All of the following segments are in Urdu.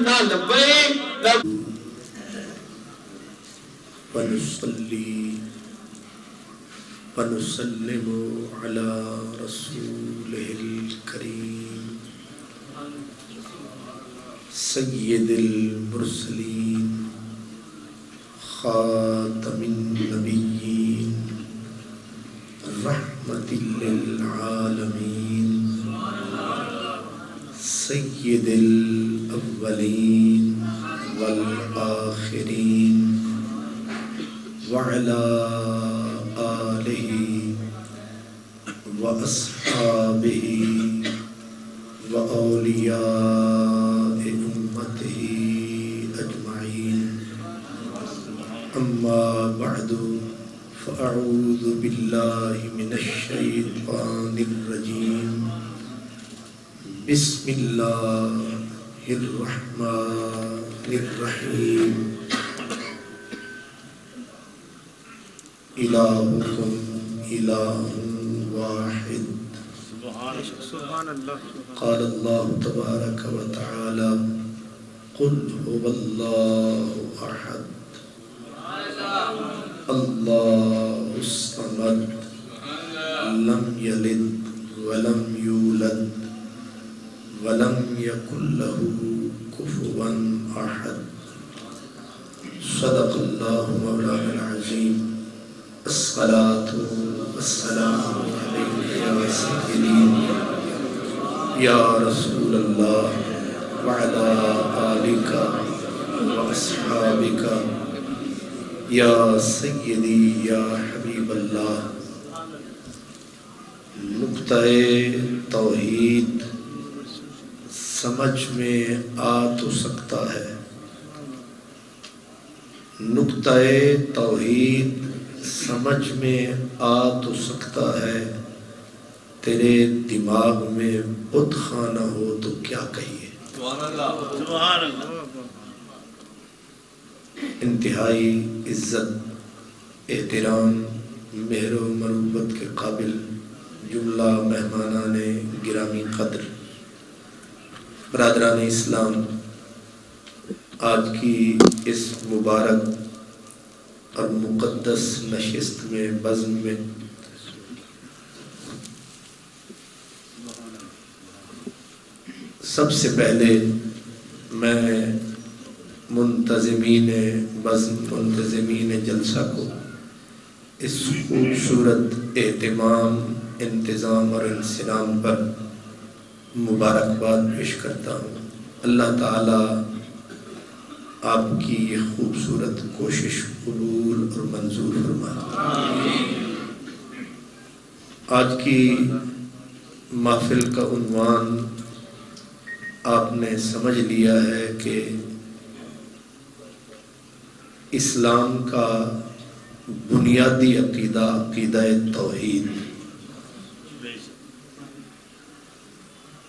نہ لبیک نہ ونصلي ونسلم على رسوله الكريم سيد المرسلين خاتم النبيين رحمة للعالمين سيد الأولين والآخرين وعلى آله وأصحابه وأولياء أمته أجمعين أما بعد فأعوذ بالله من الشيطان الرجيم بسم الله الرحمن الرحيم إلهكم إله واحد سبحان الله قال الله تبارك وتعالى قل هو الله أحد الله الصمد لم يلد ولم يولد ولم يكن له كفوا أحد صدق الله مولانا العظيم الصلاة والسلام عليك يا سيدي يا رسول الله وعلى آلك وأصحابك يا سيدي يا حبيب الله نقطۂ توحید سمجھ میں آ تو سکتا ہے، نقطۂ توحید سمجھ میں آ تو سکتا ہے، تیرے دماغ میں بت خانہ ہو تو کیا کہیے۔ سبحان اللہ انتہائی عزت، احترام، مہر و مروت کے قابل جملہ مہمانان گرامی قدر، برادران اسلام، آج کی اس مبارک اور مقدس نشست میں بزم میں سب سے پہلے میں منتظمین بزم، منتظمین جلسہ کو اس خوبصورت اہتمام، انتظام اور انصرام پر مبارکباد پیش کرتا ہوں۔ اللہ تعالیٰ آپ کی یہ خوبصورت کوشش قبول اور منظور فرمائے۔ آج کی محفل کا عنوان آپ نے سمجھ لیا ہے کہ اسلام کا بنیادی عقیدہ، عقیدہ توحید۔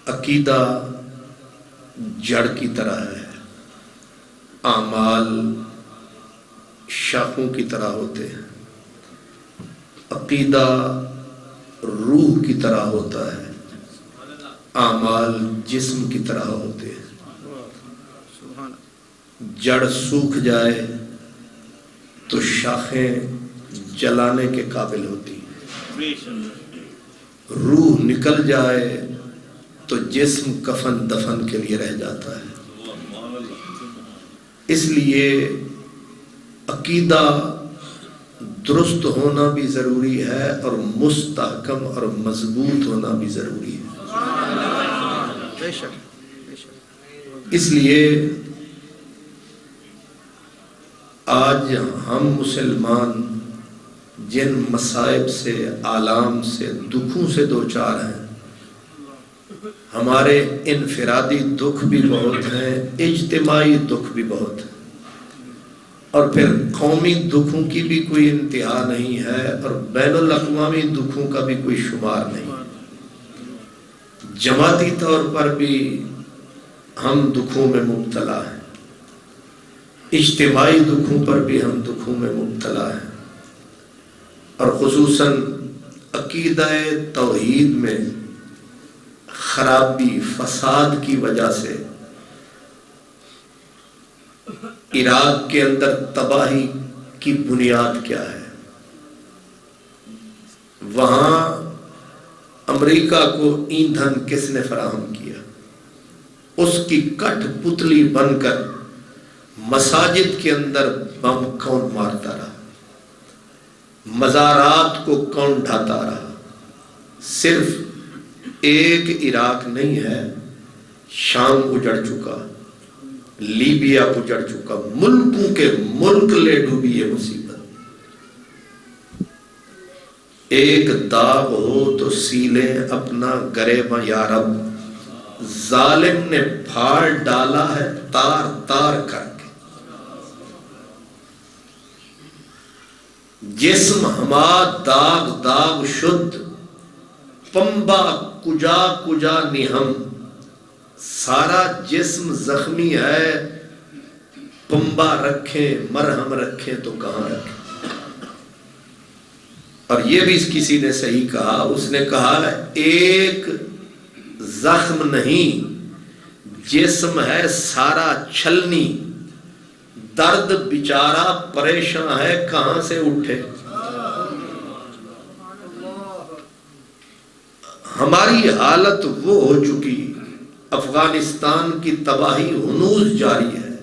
عقیدہ جڑ کی طرح ہے، اعمال شاخوں کی طرح ہوتے ہیں، عقیدہ روح کی طرح ہوتا ہے، اعمال جسم کی طرح ہوتے ہیں۔ جڑ سوکھ جائے تو شاخیں جلانے کے قابل ہوتی ہیں، روح نکل جائے تو جسم کفن دفن کے لیے رہ جاتا ہے۔ اس لیے عقیدہ درست ہونا بھی ضروری ہے اور مستحکم اور مضبوط ہونا بھی ضروری ہے۔ اس لیے آج ہم مسلمان جن مصائب سے، آلام سے، دکھوں سے دوچار ہیں، ہمارے انفرادی دکھ بھی بہت ہیں، اجتماعی دکھ بھی بہت ہیں، اور پھر قومی دکھوں کی بھی کوئی انتہا نہیں ہے، اور بین الاقوامی دکھوں کا بھی کوئی شمار نہیں۔ جماعتی طور پر بھی ہم دکھوں میں مبتلا ہیں، اجتماعی دکھوں پر بھی ہم دکھوں میں مبتلا ہیں، اور خصوصاً عقیدہ توحید میں خرابی، فساد کی وجہ سے عراق کے اندر تباہی کی بنیاد کیا ہے؟ وہاں امریکہ کو ایندھن کس نے فراہم کیا؟ اس کی کٹ پتلی بن کر مساجد کے اندر بم کون مارتا رہا؟ مزارات کو کون ڈھاتا رہا؟ صرف ایک عراق نہیں ہے، شام اجڑ چکا، لیبیا اجڑ چکا، ملکوں کے ملک لے ڈوبی یہ مصیبت۔ ایک داغ ہو تو سیلیں اپنا گریباں یا رب، ظالم نے پھاڑ ڈالا ہے تار تار کر کے۔ جسم ہما داغ داغ شد، پمبا کجا کجا نہم۔ سارا جسم زخمی ہے، پمبا رکھیں مرہم رکھیں تو کہاں رکھیں؟ اور یہ بھی کسی نے صحیح کہا، اس نے کہا ایک زخم نہیں، جسم ہے سارا چھلنی، درد بیچارہ پریشان ہے کہاں سے اٹھے۔ ہماری حالت وہ ہو چکی، افغانستان کی تباہی ہنوز جاری ہے۔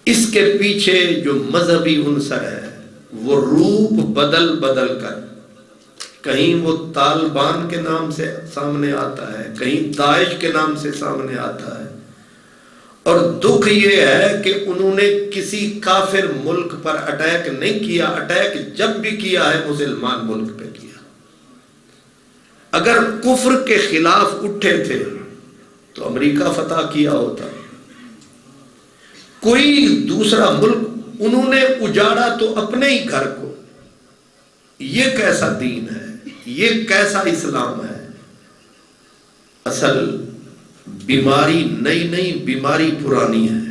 اس کے پیچھے جو مذہبی عنصر ہے وہ روپ بدل بدل کر، کہیں وہ طالبان کے نام سے سامنے آتا ہے، کہیں داعش کے نام سے سامنے آتا ہے۔ اور دکھ یہ ہے کہ انہوں نے کسی کافر ملک پر اٹیک نہیں کیا، اٹیک جب بھی کیا ہے مسلمان ملک پہ کیا۔ اگر کفر کے خلاف اٹھے تھے تو امریکہ فتح کیا ہوتا، کوئی دوسرا ملک انہوں نے اجاڑا تو اپنے ہی گھر کو۔ یہ کیسا دین ہے، یہ کیسا اسلام ہے؟ اصل بیماری نئی نئی بیماری پرانی ہے،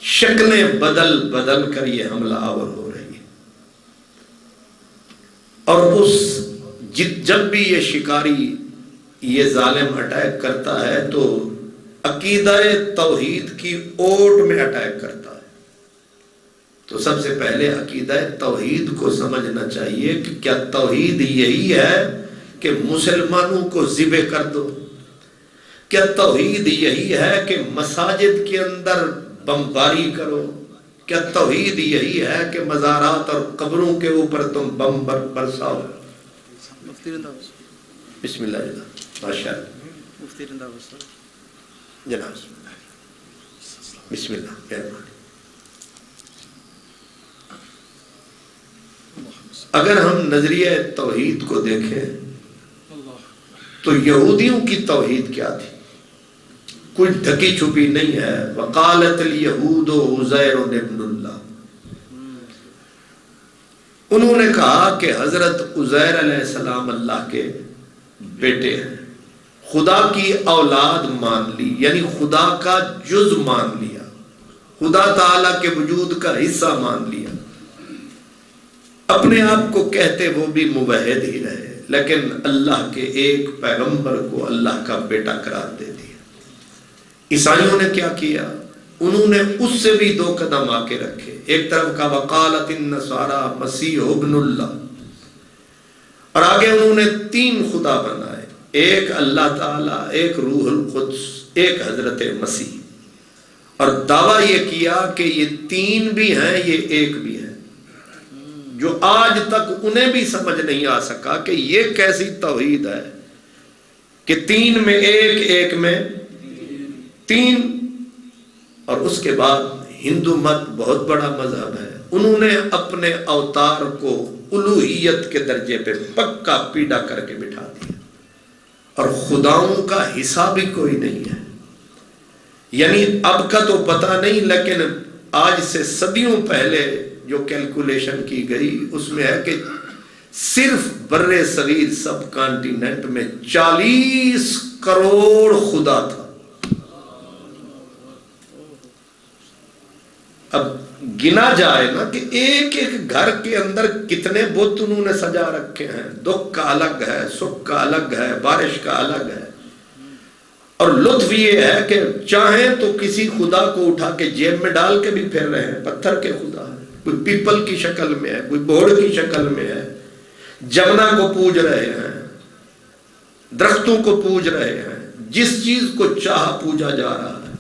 شکلیں بدل بدل کر یہ حملہ آور ہو رہی ہے۔ اور اس جب بھی یہ شکاری یہ ظالم اٹیک کرتا ہے تو عقیدہ توحید کی اوٹ میں اٹیک کرتا ہے۔ تو سب سے پہلے عقیدہ توحید کو سمجھنا چاہیے کہ کیا توحید یہی ہے کہ مسلمانوں کو ذبح کر دو؟ کیا توحید یہی ہے کہ مساجد کے اندر بمباری کرو؟ کیا توحید یہی ہے کہ مزارات اور قبروں کے اوپر تم بم برساؤ؟ بسم اللہ جناب، ماشاء اللہ جناب، بسم اللہ مہربانی۔ اگر ہم نظریہ توحید کو دیکھیں تو یہودیوں کی توحید کیا تھی؟ کوئی ڈھکی چھپی نہیں ہے۔ وقالت الیہود عزیر ابن اللہ، انہوں نے کہا کہ حضرت عزیر علیہ السلام اللہ کے بیٹے ہیں، خدا کی اولاد مان لی، یعنی خدا کا جز مان لیا، خدا تعالی کے وجود کا حصہ مان لیا۔ اپنے آپ کو کہتے وہ بھی موحد ہی رہے، لیکن اللہ کے ایک پیغمبر کو اللہ کا بیٹا قرار دے دیا۔ عیسائیوں نے کیا کیا؟ انہوں نے اس سے بھی دو قدم آکے رکھے۔ ایک طرف کا وقالت النصارى مسیح ابن اللہ، اور آگے انہوں نے تین خدا بنائے، ایک اللہ تعالیٰ، ایک روح القدس، ایک حضرت مسیح، اور دعویٰ یہ کیا کہ یہ تین بھی ہیں، یہ ایک بھی ہے، جو آج تک انہیں بھی سمجھ نہیں آ سکا کہ یہ کیسی توحید ہے کہ تین میں ایک، ایک میں تین۔ اور اس کے بعد ہندو مت بہت بڑا مذہب ہے، انہوں نے اپنے اوتار کو الوہیت کے درجے پہ پکا پیڑا کر کے بٹھا دیا، اور خداؤں کا حصہ بھی کوئی نہیں ہے۔ یعنی اب کا تو پتہ نہیں، لیکن آج سے صدیوں پہلے جو کیلکولیشن کی گئی اس میں ہے کہ صرف بر صغیر سب کانٹیننٹ میں 40 کروڑ خدا تھا۔ اب گنا جائے نا کہ ایک ایک گھر کے اندر کتنے بت انہوں نے سجا رکھے ہیں، دکھ کا الگ ہے، سکھ کا الگ ہے، بارش کا الگ ہے، اور لطف یہ ہے کہ چاہیں تو کسی خدا کو اٹھا کے جیب میں ڈال کے بھی پھر رہے ہیں، پتھر کے خدا ہے، کوئی پیپل کی شکل میں ہے، کوئی بوڑ کی شکل میں ہے، جمنا کو پوج رہے ہیں، درختوں کو پوج رہے ہیں، جس چیز کو چاہا پوجا جا رہا ہے۔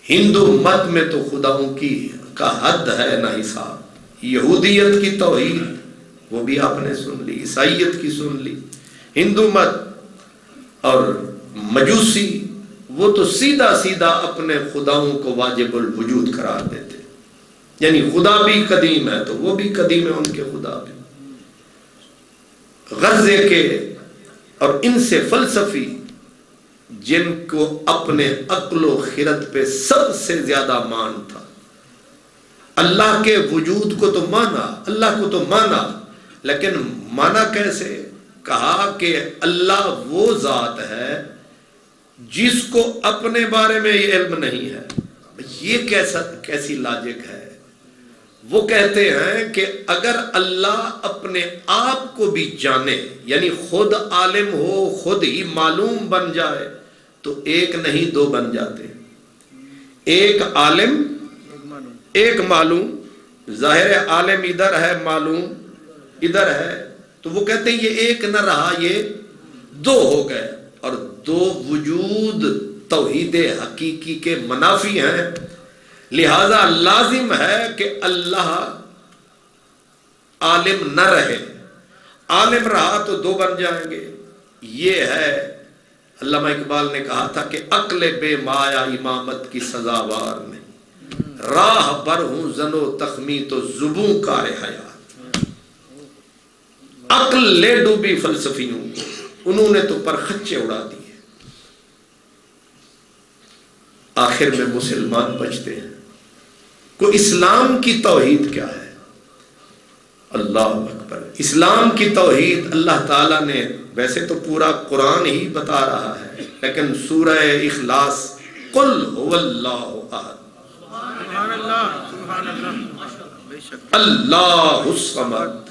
ہندو مت میں تو خداؤں کی کا حد ہے نہ حساب۔ یہودیت کی توحید وہ بھی آپ نے سن لی، عیسائیت کی سن لی، ہندو مت اور مجوسی وہ تو سیدھا سیدھا اپنے خداؤں کو واجب الوجود قرار دیتے، یعنی خدا بھی قدیم ہے تو وہ بھی قدیم ہے، ان کے خدا بھی۔ غزے کے اور ان سے فلسفی جن کو اپنے عقل و خرد پہ سب سے زیادہ مان تھا، اللہ کے وجود کو تو مانا، اللہ کو تو مانا، لیکن مانا کیسے؟ کہا کہ اللہ وہ ذات ہے جس کو اپنے بارے میں یہ علم نہیں ہے۔ یہ کیسی لاجک ہے؟ وہ کہتے ہیں کہ اگر اللہ اپنے آپ کو بھی جانے، یعنی خود عالم ہو، خود ہی معلوم بن جائے، تو ایک نہیں دو بن جاتے، ایک عالم ایک معلوم۔ ظاہر ہے عالم ادھر ہے، معلوم ادھر ہے، تو وہ کہتے ہیں یہ ایک نہ رہا، یہ دو ہو گئے، اور دو وجود توحید حقیقی کے منافی ہیں، لہذا لازم ہے کہ اللہ عالم نہ رہے، عالم رہا تو دو بن جائیں گے۔ یہ ہے علامہ اقبال نے کہا تھا کہ عقل بے مایا امامت کی سزاوار نہیں، راہ بر ہوں زنو تخمی تو زبوں کار حیات۔ عقل لے ڈوبی فلسفیوں، انہوں نے تو پرخچے اڑا دیے۔ آخر میں مسلمان بچتے ہیں۔ کو اسلام کی توحید کیا ہے؟ اللہ اکبر۔ اسلام کی توحید اللہ تعالیٰ نے ویسے تو پورا قرآن ہی بتا رہا ہے، لیکن سورہ اخلاص قل هو اللہ احد اللہ الصمد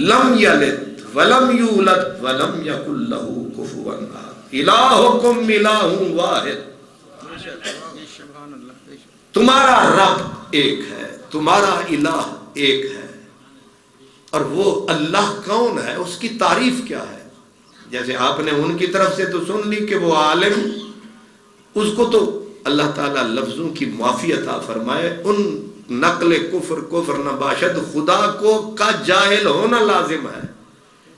لم یلد ولم یولد ولم یکن لہ کفوا احد الہکم الہ واحد۔ تمہارا رب ایک ہے، تمہارا الہ ایک ہے، اور وہ اللہ کون ہے، اس کی تعریف کیا ہے؟ جیسے آپ نے ان کی طرف سے تو سن لی کہ وہ عالم، اس کو تو اللہ تعالیٰ لفظوں کی معافی عطا فرمائے، ان نقل کفر نباشد خدا کو کا جاہل ہونا لازم ہے،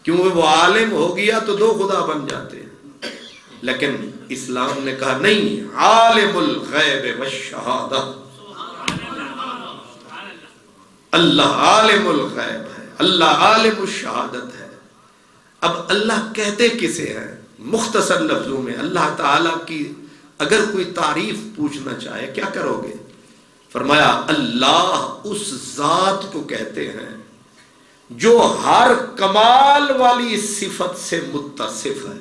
کیونکہ وہ عالم ہو گیا تو دو خدا بن جاتے ہیں۔ لیکن اسلام نے کہا نہیں، عالم الغیب والشہادہ، اللہ عالم الغیب ہے، اللہ عالم الشہادت ہے۔ اب اللہ کہتے کسے ہیں؟ مختصر لفظوں میں اللہ تعالیٰ کی اگر کوئی تعریف پوچھنا چاہے کیا کرو گے؟ فرمایا اللہ اس ذات کو کہتے ہیں جو ہر کمال والی صفت سے متصف ہے۔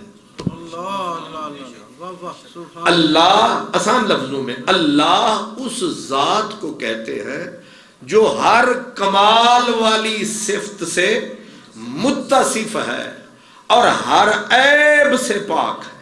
اللہ آسان لفظوں میں اللہ اس ذات کو کہتے ہیں جو ہر کمال والی صفت سے متصف ہے اور ہر عیب سے پاک ہے۔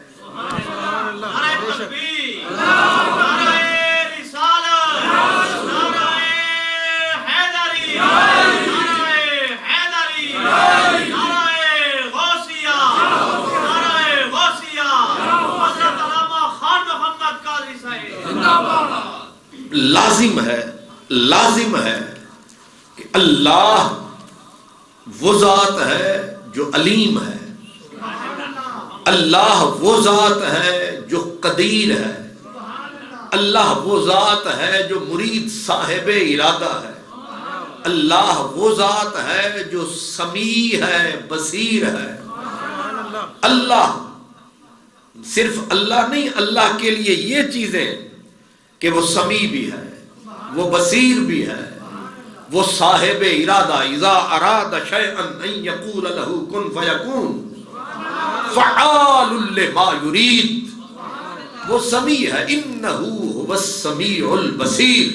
لازم ہے کہ اللہ وہ ذات ہے جو علیم ہے، اللہ وہ ذات ہے جو قدیر ہے، اللہ وہ ذات ہے جو مرید صاحب ارادہ ہے، اللہ وہ ذات ہے جو سمیع ہے، بصیر ہے۔ اللہ صرف اللہ نہیں، اللہ کے لیے یہ چیزیں کہ وہ سمیع بھی ہے، وہ بصیر بھی ہے، وہ صاحب ارادہ، اذا اراد شیئا ان یقول له کن فیکون، فعال لما یرید، وہ سمیع ہے، انہ هو السمیع البصیر،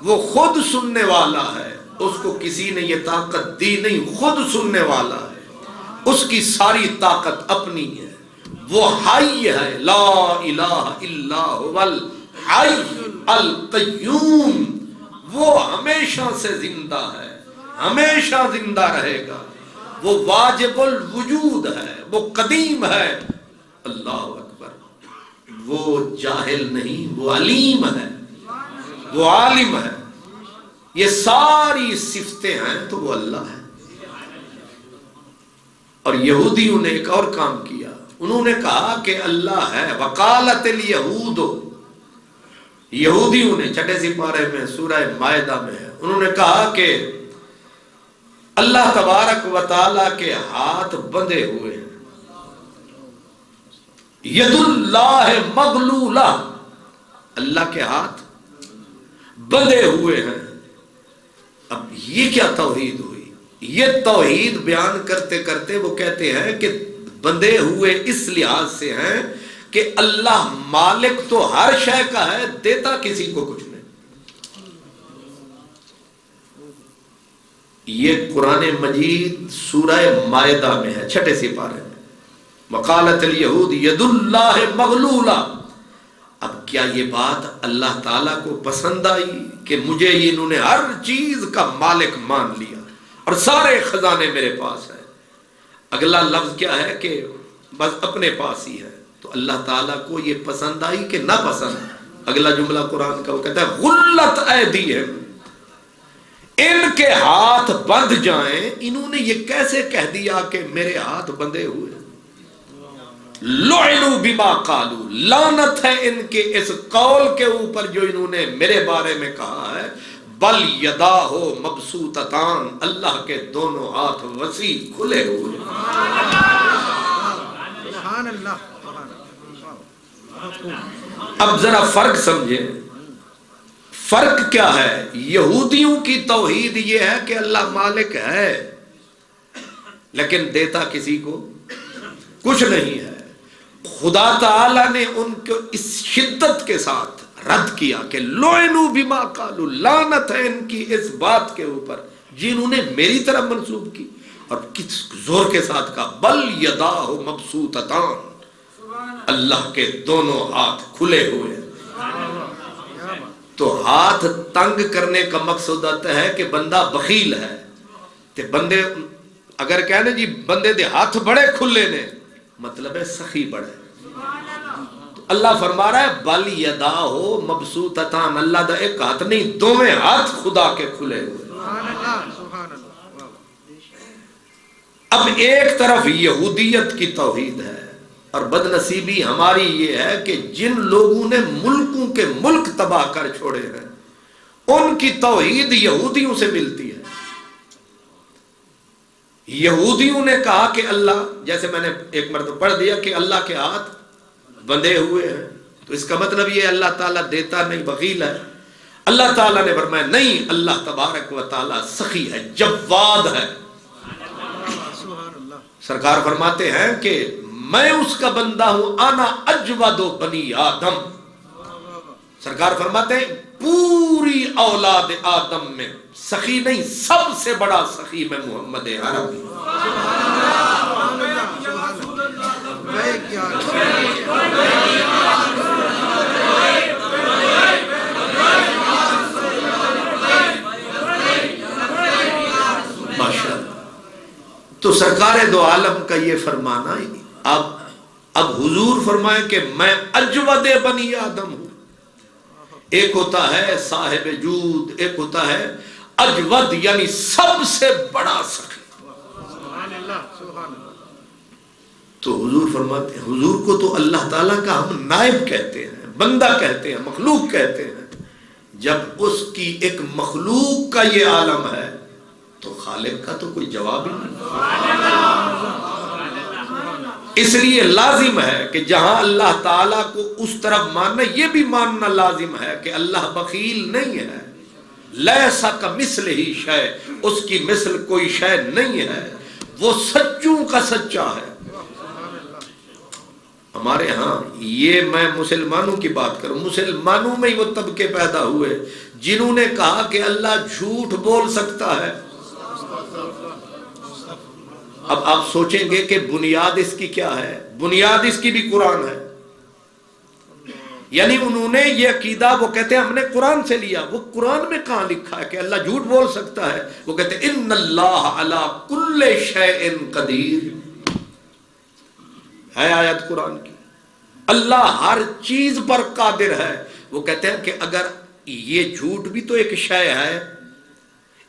وہ خود سننے والا ہے، اس کو کسی نے یہ طاقت دی نہیں، خود سننے والا ہے، اس کی ساری طاقت اپنی ہے، وہ حی ہے، لا الہ الا هو الحی القیوم، وہ ہمیشہ سے زندہ ہے، ہمیشہ زندہ رہے گا، وہ واجب الوجود ہے، وہ قدیم ہے۔ اللہ اکبر، وہ جاہل نہیں، وہ علیم ہے، وہ عالم ہے، یہ ساری صفتیں ہیں تو وہ اللہ ہے۔ اور یہودیوں نے ایک اور کام کیا، انہوں نے کہا کہ اللہ ہے، وقالت الیہود، یہودیوں نے چھٹے سپارے میں سورہ مائدہ میں ہے، انہوں نے کہا کہ اللہ تبارک و تعالی کے ہاتھ بندھے ہوئے ہیں، ید اللہ مغلولہ، اللہ کے ہاتھ بندھے ہوئے ہیں۔ اب یہ کیا توحید ہوئی؟ یہ توحید بیان کرتے کرتے وہ کہتے ہیں کہ بندھے ہوئے اس لحاظ سے ہیں کہ اللہ مالک تو ہر شے کا ہے، دیتا کسی کو کچھ نہیں۔ یہ قرآن مجید سورہ مائدہ میں ہے، چھٹے سپارے میں، وقالت الیہود ید اللہ مغلولہ۔ اب کیا یہ بات اللہ تعالیٰ کو پسند آئی کہ مجھے انہوں نے ہر چیز کا مالک مان لیا اور سارے خزانے میرے پاس ہیں؟ اگلا لفظ کیا ہے کہ بس اپنے پاس ہی ہے، تو اللہ تعالیٰ کو یہ پسند آئی کہ نہ پسند؟ اگلا جملہ قرآن کا وہ کہتا ہے غلت ایدیہم، ان کے ہاتھ بندھ جائیں۔ انہوں نے یہ کیسے کہہ دیا کہ میرے ہاتھ بندھے ہوئے؟ لعنوا بما قالوا، لعنت ہے ان کے اس قول کے اوپر جو انہوں نے میرے بارے میں کہا ہے۔ بل یداہ مبسوطتان، اللہ کے دونوں ہاتھ وسیع کھلے ہوئے۔ سبحان اللہ۔ اب ذرا فرق سمجھیں، فرق کیا ہے؟ یہودیوں کی توحید یہ ہے کہ اللہ مالک ہے لیکن دیتا کسی کو کچھ نہیں ہے۔ خدا تعالی نے ان کو اس شدت کے ساتھ رد کیا کہ لعنوا بما قالوا، لعنت ہے ان کی اس بات کے اوپر جنہوں نے میری طرف منسوب کی، اور کس زور کے ساتھ کہا بل یداہ مبسوطتان، اللہ کے دونوں ہاتھ کھلے ہوئے۔ تو ہاتھ تنگ کرنے کا مقصد آتا ہے کہ بندہ بخیل ہے، تے بندے اگر کہنے جی بندے دے ہاتھ بڑے کھلے نے، مطلب ہے سخی بڑے۔ تو اللہ فرما رہا ہے بل یداہ مبسوطتان، اللہ دا ایک ہاتھ نہیں، دوویں ہاتھ خدا کے کھلے ہوئے۔ اب ایک طرف یہودیت کی توحید ہے، اور بد نصیبی ہماری یہ ہے کہ جن لوگوں نے ملکوں کے ملک تباہ کر چھوڑے ہیں ان کی توحید یہودیوں سے ملتی ہے۔ یہودیوں نے کہا کہ اللہ، جیسے میں نے ایک مرتبہ پڑھ دیا کہ اللہ کے ہاتھ بندھے ہوئے ہیں، تو اس کا مطلب یہ اللہ تعالیٰ دیتا نہیں، بخیل ہے۔ اللہ تعالیٰ نے فرمایا نہیں، اللہ تبارک و تعالیٰ سخی ہے، جواد ہے۔ سرکار فرماتے ہیں کہ میں اس کا بندہ ہوں، انا اجود بنی آدم۔ سرکار فرماتے ہیں پوری اولاد آدم میں سخی نہیں، سب سے بڑا سخی میں محمد عربی۔ ماشاءاللہ۔ تو سرکار دو عالم کا یہ فرمانا، اب حضور فرمائیں کہ میں اجود بنی آدم ہوں۔ ایک ہوتا ہے صاحب جود، ایک ہوتا ہے اجود یعنی سب سے بڑا سخی۔ تو حضور فرماتے ہیں، حضور کو تو اللہ تعالیٰ کا ہم نائب کہتے ہیں، بندہ کہتے ہیں، مخلوق کہتے ہیں۔ جب اس کی ایک مخلوق کا یہ عالم ہے تو خالق کا تو کوئی جواب ہی نہیں۔ اس لیے لازم ہے کہ جہاں اللہ تعالیٰ کو اس طرف ماننا، یہ بھی ماننا لازم ہے کہ اللہ بخیل نہیں ہے، لیسا کمثلہ شیء، اس کی مثل کوئی شے نہیں ہے، وہ سچوں کا سچا ہے۔ ہمارے ہاں یہ میں مسلمانوں کی بات کروں، مسلمانوں میں ہی وہ طبقے پیدا ہوئے جنہوں نے کہا کہ اللہ جھوٹ بول سکتا ہے۔ اب آپ سوچیں گے کہ بنیاد اس کی کیا ہے؟ بنیاد اس کی بھی قرآن ہے. یعنی انہوں نے یہ عقیدہ، وہ کہتے ہیں ہم نے قرآن سے لیا. وہ قرآن میں کہاں لکھا ہے کہ اللہ جھوٹ بول سکتا ہے؟ وہ کہتے ہیں ان اللہ علی کل شیء قدیر. ہے آیت قرآن کی، اللہ ہر چیز پر قادر ہے. وہ کہتے ہیں کہ اگر یہ جھوٹ بھی تو ایک شے ہے،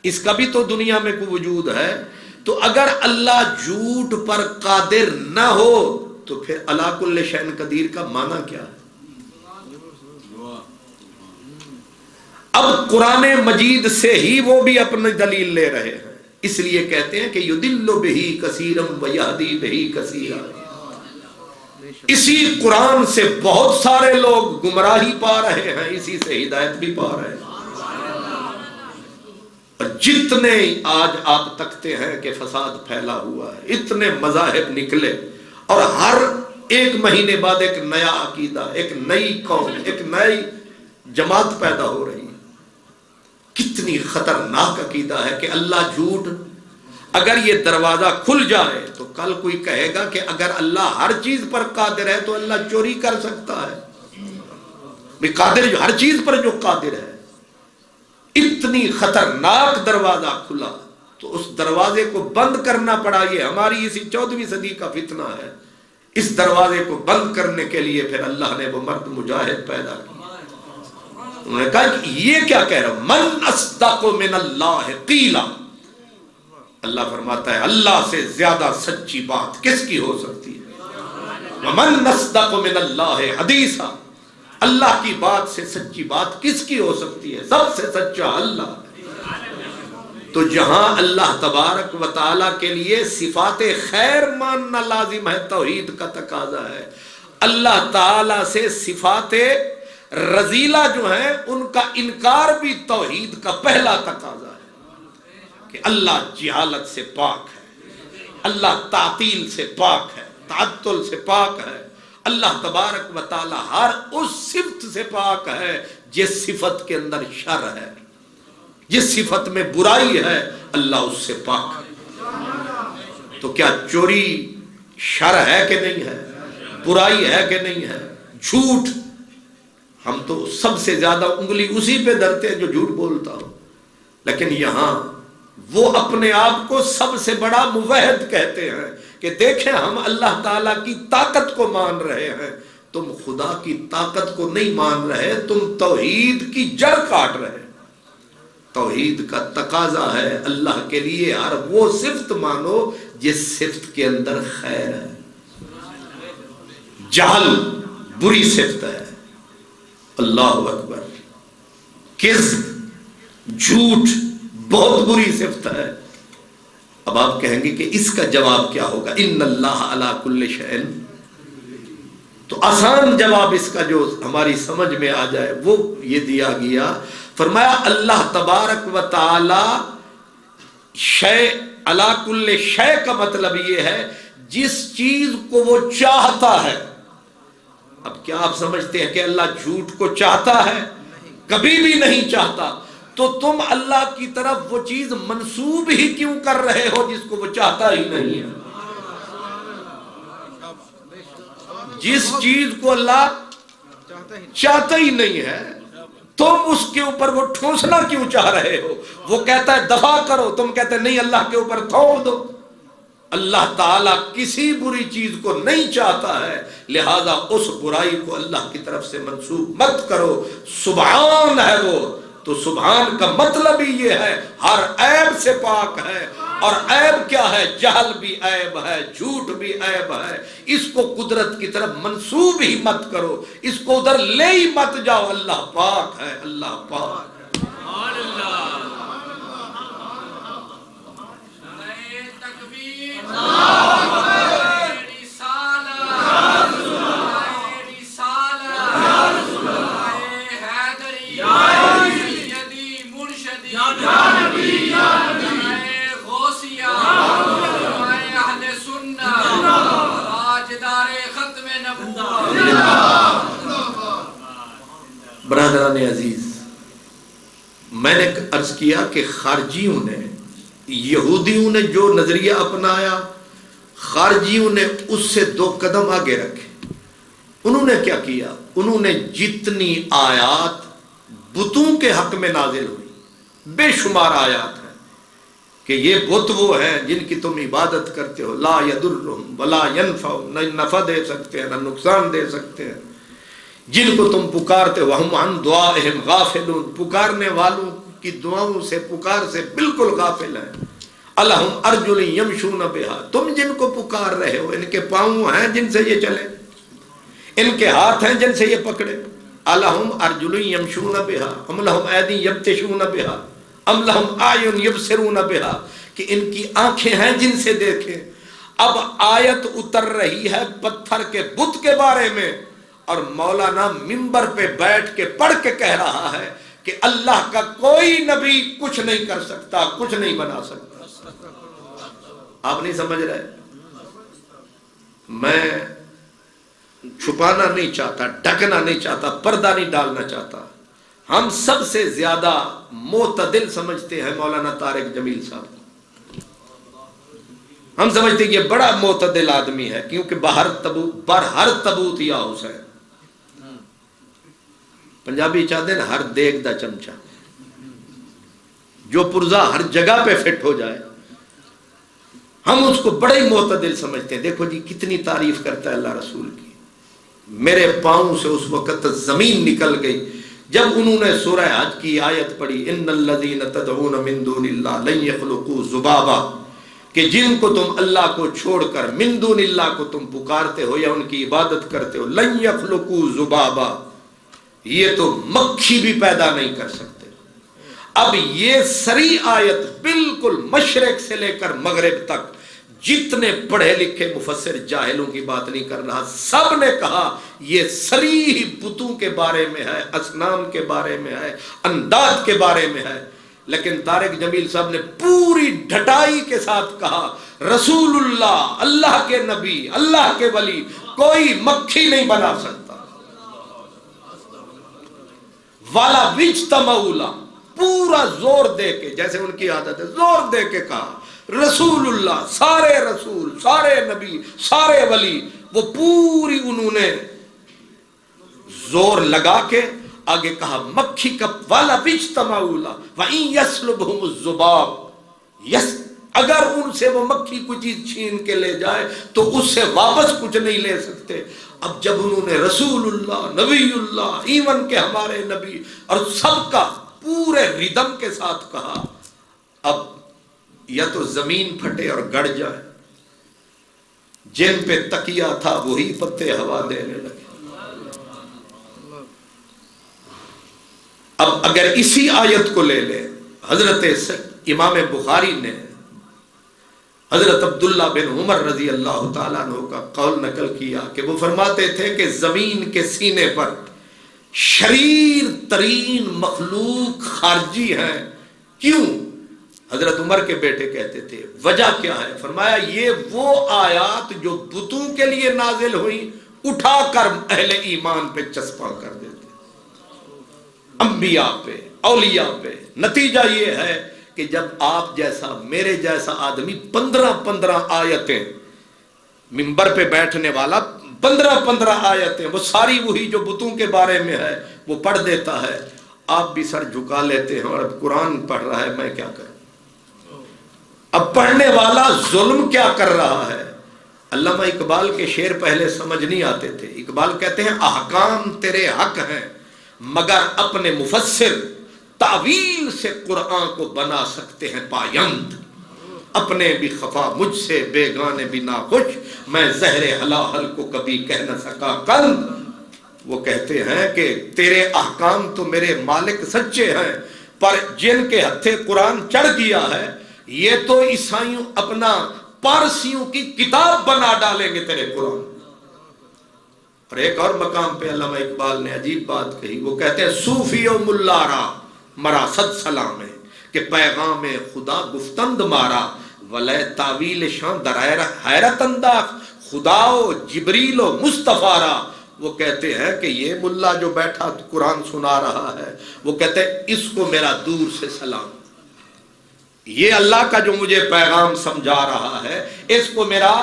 اس کا بھی تو دنیا میں کوئی وجود ہے، تو اگر اللہ جھوٹ پر قادر نہ ہو تو پھر علی کل شیء قدیر کا معنی کیا ہے؟ اب قرآن مجید سے ہی وہ بھی اپنی دلیل لے رہے ہیں. اس لیے کہتے ہیں کہ یضل بہ کثیرا ویہدی بہ کثیرا. اسی قرآن سے بہت سارے لوگ گمراہی پا رہے ہیں، اسی سے ہدایت بھی پا رہے ہیں. اور جتنے آج آپ تکتے ہیں کہ فساد پھیلا ہوا ہے، اتنے مذاہب نکلے، اور ہر ایک مہینے بعد ایک نیا عقیدہ، ایک نئی قوم، ایک نئی جماعت پیدا ہو رہی ہے. کتنی خطرناک عقیدہ ہے کہ اللہ جھوٹ. اگر یہ دروازہ کھل جائے تو کل کوئی کہے گا کہ اگر اللہ ہر چیز پر قادر ہے تو اللہ چوری کر سکتا ہے. قادر جو ہر چیز پر جو قادر ہے. اتنی خطرناک دروازہ کھلا تو اس دروازے کو بند کرنا پڑا. یہ ہماری اسی 14ویں صدی کا فتنہ ہے. اس دروازے کو بند کرنے کے لیے پھر اللہ نے وہ مرد مجاہد پیدا کیا. انہوں نے کہا کہ یہ کیا کہہ رہا ہوں، من اصدق من اللہ قیلا. اللہ فرماتا ہے اللہ سے زیادہ سچی بات کس کی ہو سکتی ہے؟ ومن اصدق من اللہ حدیثا. اللہ کی بات سے سچی بات کس کی ہو سکتی ہے؟ سب سے سچا اللہ. تو جہاں اللہ تبارک و تعالی کے لیے صفات خیر ماننا لازم ہے، توحید کا تقاضا ہے. اللہ تعالی سے صفات رذیلہ جو ہیں ان کا انکار بھی توحید کا پہلا تقاضا ہے کہ اللہ جہالت سے پاک ہے، اللہ تعطیل سے پاک ہے، تعطل سے پاک ہے. اللہ تبارک و تعالی ہر اس صفت سے پاک ہے جس صفت کے اندر شر ہے، جس صفت میں برائی ہے اللہ اس سے پاک ہے. تو کیا چوری شر ہے کہ نہیں ہے؟ برائی ہے کہ نہیں ہے؟ جھوٹ، ہم تو سب سے زیادہ انگلی اسی پہ دھرتے ہیں جو جھوٹ بولتا ہو. لیکن یہاں وہ اپنے آپ کو سب سے بڑا موحد کہتے ہیں کہ دیکھیں ہم اللہ تعالیٰ کی طاقت کو مان رہے ہیں، تم خدا کی طاقت کو نہیں مان رہے، تم توحید کی جڑ کاٹ رہے. توحید کا تقاضا ہے اللہ کے لیے ہر وہ صفت مانو جس صفت کے اندر خیر ہے. جہل بری صفت ہے، اللہ اکبر. کذب، جھوٹ بہت بری صفت ہے. اب آپ کہیں گے کہ اس کا جواب کیا ہوگا؟ ان اللہ علی کل شیء. تو آسان جواب اس کا جو ہماری سمجھ میں آ جائے وہ یہ دیا گیا. فرمایا اللہ تبارک و تعالی شیء علی کل شیء کا مطلب یہ ہے جس چیز کو وہ چاہتا ہے. اب کیا آپ سمجھتے ہیں کہ اللہ جھوٹ کو چاہتا ہے؟ کبھی بھی نہیں چاہتا. تو تم اللہ کی طرف وہ چیز منسوب ہی کیوں کر رہے ہو جس کو وہ چاہتا ہی نہیں ہے؟ جس چیز کو اللہ چاہتا ہی نہیں ہے تم اس کے اوپر وہ ٹھونسنا کیوں چاہ رہے ہو؟ وہ کہتا ہے دفع کرو، تم کہتے نہیں اللہ کے اوپر تھوڑ دو. اللہ تعالیٰ کسی بری چیز کو نہیں چاہتا ہے، لہذا اس برائی کو اللہ کی طرف سے منسوب مت کرو. سبحان ہے وہ. تو سبحان کا مطلب ہی یہ ہے ہر عیب سے پاک ہے. اور عیب کیا ہے؟ جہل بھی عیب ہے، جھوٹ بھی عیب ہے. اس کو قدرت کی طرف منسوب ہی مت کرو، اس کو ادھر لے ہی مت جاؤ. اللہ پاک ہے، اللہ پاک ہے. برادران عزیز، میں نے عرض کیا کہ خارجیوں نے، یہودیوں نے جو نظریہ اپنایا، خارجیوں نے اس سے 2 قدم آگے رکھے. انہوں نے کیا کیا؟ انہوں نے جتنی آیات بتوں کے حق میں نازل ہوئی، بے شمار آیات ہیں کہ یہ بت وہ ہیں جن کی تم عبادت کرتے ہو، لا یضرہم ولا ینفعہم، نہ نفع دے سکتے ہیں نہ نقصان دے سکتے ہیں، جن کو تم پکارتے ہو وہم عن دعائہم غافلون، پکارنے والوں کی دعاؤں سے، پکار سے بالکل غافل ہیں. الہم ارجل یمشون بہا، تم جن کو پکار رہے ہو ان کے پاؤں ہیں جن سے یہ چلے، ان کے ہاتھ ہیں جن سے یہ پکڑے. الہم ارجل یمشون بہا ام لہم ایدی یبطشون بہا ام لہم اعین یبصرون بہا، کہ ان کی آنکھیں ہیں جن سے دیکھیں. اب آیت اتر رہی ہے پتھر کے بت کے بارے میں، اور مولانا منبر پہ بیٹھ کے پڑھ کے کہہ رہا ہے کہ اللہ کا کوئی نبی کچھ نہیں کر سکتا، کچھ نہیں بنا سکتا. آپ نہیں سمجھ رہے؟ میں چھپانا نہیں چاہتا، ڈھکنا نہیں چاہتا، پردہ نہیں ڈالنا چاہتا. ہم سب سے زیادہ معتدل سمجھتے ہیں مولانا طارق جمیل صاحب کو. ہم سمجھتے ہیں یہ بڑا معتدل آدمی ہے، کیونکہ ہر تبوت یا حسین. پنجابی چاہتے ہیں ہر دیگ دا چمچہ، جو پرزا ہر جگہ پہ فٹ ہو جائے. ہم اس کو بڑے معتدل سمجھتے ہیں. دیکھو جی کتنی تعریف کرتا ہے اللہ رسول کی. میرے پاؤں سے اس وقت زمین نکل گئی جب انہوں نے سورہ حج کی آیت پڑھی، ان الذین تدعون من دون اللہ لن یخلقوا ذبابا، کہ جن کو تم اللہ کو چھوڑ کر من دون اللہ کو تم پکارتے ہو یا ان کی عبادت کرتے ہو، لن یخلقوا ذبابا، یہ تو مکھی بھی پیدا نہیں کر سکتے. اب یہ سری آیت بالکل مشرق سے لے کر مغرب تک جتنے پڑھے لکھے مفسر جاہلوں کی بات نہیں کر رہا، سب نے کہا یہ صریح بتوں کے بارے میں ہے، اصنام کے بارے میں ہے، انداد کے بارے میں ہے. لیکن طارق جمیل صاحب نے پوری ڈھٹائی کے ساتھ کہا رسول اللہ، اللہ کے نبی، اللہ کے ولی کوئی مکھی نہیں بنا سکتا. والا وجتمعوا، پورا زور دے کے، جیسے ان کی عادت ہے زور دے کے کہا رسول اللہ، سارے رسول، سارے نبی، سارے ولی، وہ پوری انہوں نے زور لگا کے آگے کہا مکھی کا والا وجتمعوا وَإِن يَسْلُبْهُمُ الذُّبَابُ، اگر ان سے وہ مکھی کوئی چیز چھین کے لے جائے تو اس سے واپس کچھ نہیں لے سکتے. اب جب انہوں نے رسول اللہ، نبی اللہ، ایون کہ ہمارے نبی اور سب کا پورے ردم کے ساتھ کہا، اب یا تو زمین پھٹے اور گڑ جائے. جن پہ تکیہ تھا وہی پتے ہوا دینے لگے. اب اگر اسی آیت کو لے لے، حضرت امام بخاری نے حضرت عبداللہ بن عمر رضی اللہ تعالیٰ عنہ کا قول نقل کیا کہ وہ فرماتے تھے کہ زمین کے سینے پر شریر ترین مخلوق خارجی ہیں. کیوں؟ حضرت عمر کے بیٹے کہتے تھے وجہ کیا ہے؟ فرمایا یہ وہ آیات جو بتوں کے لیے نازل ہوئی اٹھا کر اہل ایمان پہ چسپاں کر دیتے، انبیاء پہ، اولیاء پہ. نتیجہ یہ ہے کہ جب آپ جیسا، میرے جیسا آدمی 15 آیتیں، منبر پہ بیٹھنے والا 15 آیتیں، وہ ساری وہی جو بتوں کے بارے میں ہے وہ پڑھ دیتا ہے، آپ بھی سر جھکا لیتے ہیں اور قرآن پڑھ رہا ہے، میں کیا کروں؟ اب پڑھنے والا ظلم کیا کر رہا ہے؟ علامہ اقبال کے شعر پہلے سمجھ نہیں آتے تھے. اقبال کہتے ہیں احکام تیرے حق ہیں مگر اپنے مفسر تعویل سے قرآن کو بنا سکتے ہیں پایند. اپنے بھی خفا مجھ سے بیگانے بھی ناخوش، میں زہر حلاحل کو کبھی کہہ نہ سکا قند. وہ کہتے ہیں کہ تیرے احکام تو میرے مالک سچے ہیں، پر جن کے ہتھے قرآن چڑھ گیا ہے یہ تو عیسائیوں اپنا پارسیوں کی کتاب بنا ڈالیں گے تیرے قرآن. اور ایک اور مقام پہ علامہ اقبال نے عجیب بات کہی. وہ کہتے ہیں صوفی و ملارا مرا صد سلام ہے کہ پیغام خدا گفتند مارا ولے تعویل شان در حیرت انداخ خدا و جبریل و مصطفیٰ را. وہ کہتے ہیں کہ یہ ملا جو بیٹھا قرآن سنا رہا ہے، وہ کہتے ہیں اس کو میرا دور سے سلام، یہ اللہ کا جو مجھے پیغام سمجھا رہا ہے اس کو میرا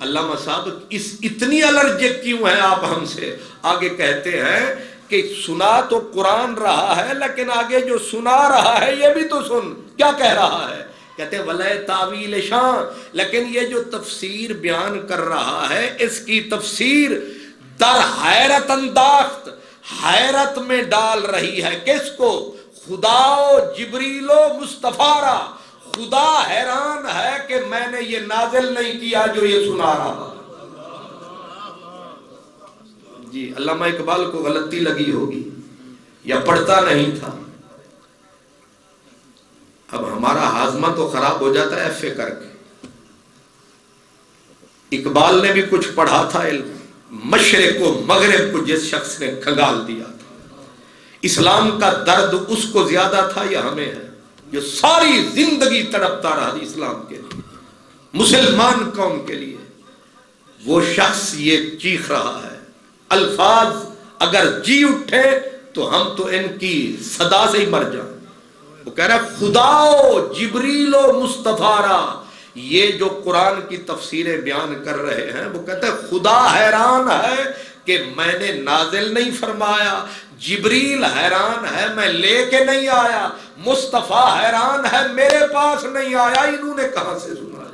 علامہ صاحب اتنی الرجک کیوں ہیں آپ ہم سے؟ آگے کہتے ہیں کہ سنا تو قرآن رہا ہے، لیکن آگے جو سنا رہا ہے یہ بھی تو سن، کیا کہہ رہا ہے؟ کہتے ہیں وَلَا تَعْوِيلِ شَان، لیکن یہ جو تفسیر بیان کر رہا ہے اس کی تفسیر در حیرت انداخت، حیرت میں ڈال رہی ہے کس کو؟ خدا و جبریل و مصطفیٰ را۔ خدا حیران ہے کہ میں نے یہ نازل نہیں کیا جو یہ سنا رہا۔ جی علامہ اقبال کو غلطی لگی ہوگی یا پڑھتا نہیں تھا۔ اب ہمارا ہاضمہ تو خراب ہو جاتا ہے ایف اے کر کے۔ اقبال نے بھی کچھ پڑھا تھا علم، مشرق و مغرب کو جس شخص نے کھنگال دیا تھا۔ اسلام کا درد اس کو زیادہ تھا یا ہمیں ہے، جو ساری زندگی تڑپتا رہا اسلام کے لیے، مسلمان قوم کے لیے؟ وہ شخص یہ چیخ رہا ہے، الفاظ اگر جی اٹھے تو ہم تو ان کی صدا سے ہی مر جائیں۔ وہ کہہ رہا ہے خدا و جبریل و مصطفیٰ را۔ یہ جو قرآن کی تفسیریں بیان کر رہے ہیں وہ کہتے ہیں خدا حیران ہے کہ میں نے نازل نہیں فرمایا، جبریل حیران ہے میں لے کے نہیں آیا، مصطفیٰ حیران ہے میرے پاس نہیں آیا، انہوں نے کہاں سے سنایا؟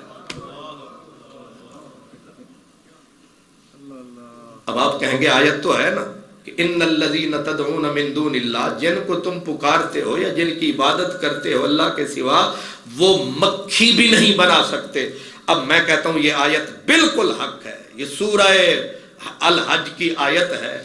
اب آپ کہیں گے آیت تو ہے نا کہ ان الذین تدعون من دون اللہ، جن کو تم پکارتے ہو یا جن کی عبادت کرتے ہو اللہ کے سوا، وہ مکھی بھی نہیں بنا سکتے۔ اب میں کہتا ہوں یہ آیت بالکل حق ہے، یہ سورہ الحج کی آیت ہے۔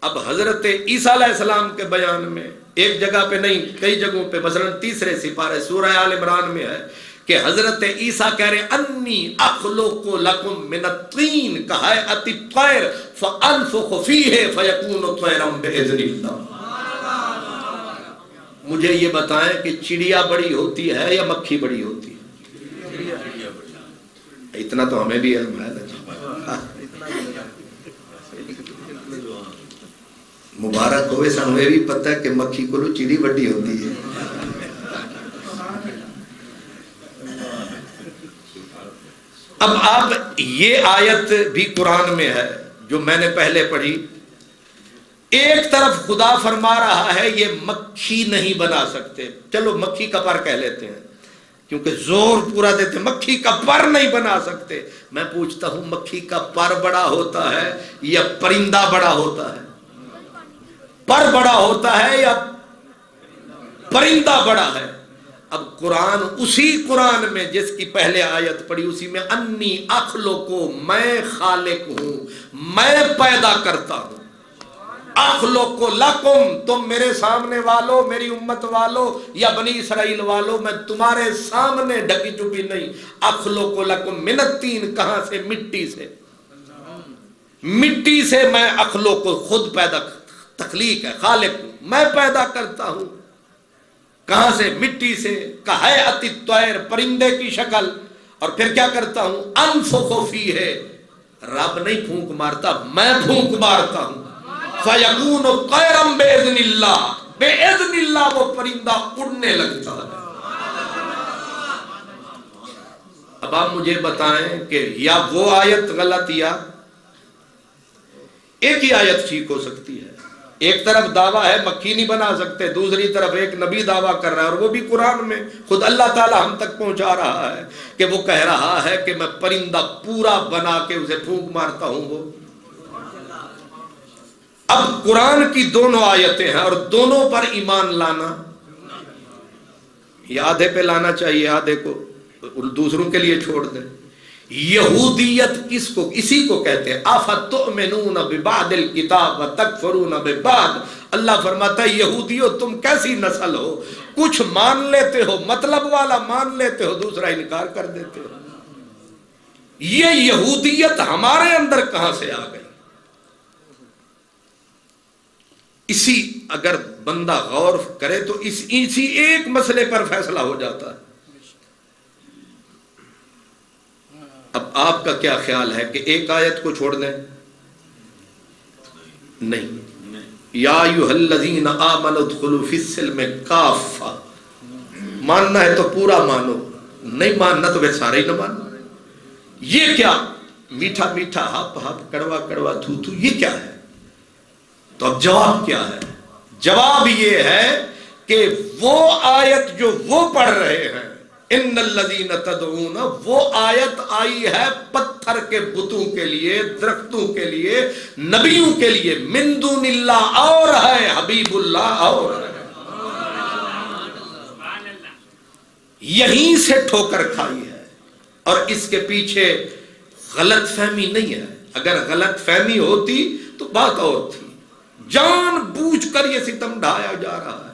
اب حضرت عیسیٰ علیہ السلام کے بیان میں ایک جگہ پہ نہیں کئی جگہوں پہ، مثلا تیسرے سپارے سورہ آل عمران میں ہے کہ حضرت عیسیٰ کہہ رہے انی اخلق لکم من الطین کہیئۃ الطیر فانفخ فیہ فیکون طیرا باذن اللہ۔ مجھے یہ بتائیں کہ چڑیا بڑی ہوتی ہے یا مکھی بڑی ہوتی ہے؟ اتنا تو ہمیں بھی علم ہے۔ مبارک ہوئے سانوے بھی پتہ ہے کہ مکھی کو چڑی بڑی ہوتی ہے۔ اب آپ یہ آیت بھی قرآن میں ہے جو میں نے پہلے پڑھی، ایک طرف خدا فرما رہا ہے یہ مکھی نہیں بنا سکتے، چلو مکھی کا پر کہہ لیتے ہیں کیونکہ زور پورا دیتے، مکھی کا پر نہیں بنا سکتے۔ میں پوچھتا ہوں مکھی کا پر بڑا ہوتا ہے یا پرندہ بڑا ہوتا ہے؟ پر بڑا ہوتا ہے یا پرندہ بڑا ہے؟ اب قرآن اسی قرآن میں جس کی پہلے آیت پڑھی اسی میں انی اخلق، میں خالق ہوں، میں پیدا کرتا ہوں۔ اخلق لکم، تم میرے سامنے والو، میری امت والو یا بنی اسرائیل والو، میں تمہارے سامنے ڈھکی چھپی نہیں۔ اخلق لکم من الطین، کہاں سے؟ مٹی سے۔ مٹی سے میں اخلق، خود پیدا، تخلیق ہے، خالق ہوں، میں پیدا کرتا ہوں۔ کہاں سے؟ مٹی سے۔ کہیئۃ الطیر، پرندے کی شکل، اور پھر کیا کرتا ہوں؟ انفخ فیہ، رب نہیں پھونک مارتا، میں پھونک مارتا ہوں۔ فیکون طیرا باذن اللہ، باذن اللہ وہ پرندہ اڑنے لگتا ہے۔ اب آپ مجھے بتائیں کہ یا وہ آیت غلط یا ایک ہی آیت ٹھیک ہو سکتی ہے۔ ایک طرف دعویٰ ہے مکھی نہیں بنا سکتے، دوسری طرف ایک نبی دعویٰ کر رہا ہے، اور وہ بھی قرآن میں خود اللہ تعالیٰ ہم تک پہنچا رہا ہے کہ وہ کہہ رہا ہے کہ میں پرندہ پورا بنا کے اسے پھونک مارتا ہوں۔ وہ اب قرآن کی دونوں آیتیں ہیں اور دونوں پر ایمان لانا، یہ آدھے پہ لانا چاہیے، آدھے کو دوسروں کے لیے چھوڑ دیں۔ یہودیت کس کو؟ اسی کو کہتے ہیں افتؤمنون ببعض الکتاب وتکفرون ببعض۔ اللہ فرماتا ہے یہودیو تم کیسی نسل ہو، کچھ مان لیتے ہو، مطلب والا مان لیتے ہو، دوسرا انکار کر دیتے ہو۔ یہ یہودیت ہمارے اندر کہاں سے آ گئی؟ اسی اگر بندہ غور کرے تو اسی ایک مسئلے پر فیصلہ ہو جاتا ہے۔ اب آپ کا کیا خیال ہے کہ ایک آیت کو چھوڑ دیں؟ نہیں، یا ایھا الذین آمنوا ادخلوا فی السلم کافہ، ماننا ہے تو پورا مانو، نہیں ماننا تو پھر سارے ہی نہ مانو۔ یہ کیا؟ میٹھا میٹھا ہپ ہپ کڑوا کڑوا تھو تھو یہ کیا ہے؟ تو اب جواب کیا ہے؟ جواب یہ ہے کہ وہ آیت جو وہ پڑھ رہے ہیں ان الذین تدعون، وہ آیت آئی ہے پتھر کے بتوں کے لیے، درختوں کے لیے، نبیوں کے لیے، من دون اللہ اور ہے، حبیب اللہ اور ہے۔ یہیں سے ٹھوکر کھائی ہے، اور اس کے پیچھے غلط فہمی نہیں ہے۔ اگر غلط فہمی ہوتی تو بات اور تھی، جان بوجھ کر یہ ستم ڈھایا جا رہا ہے۔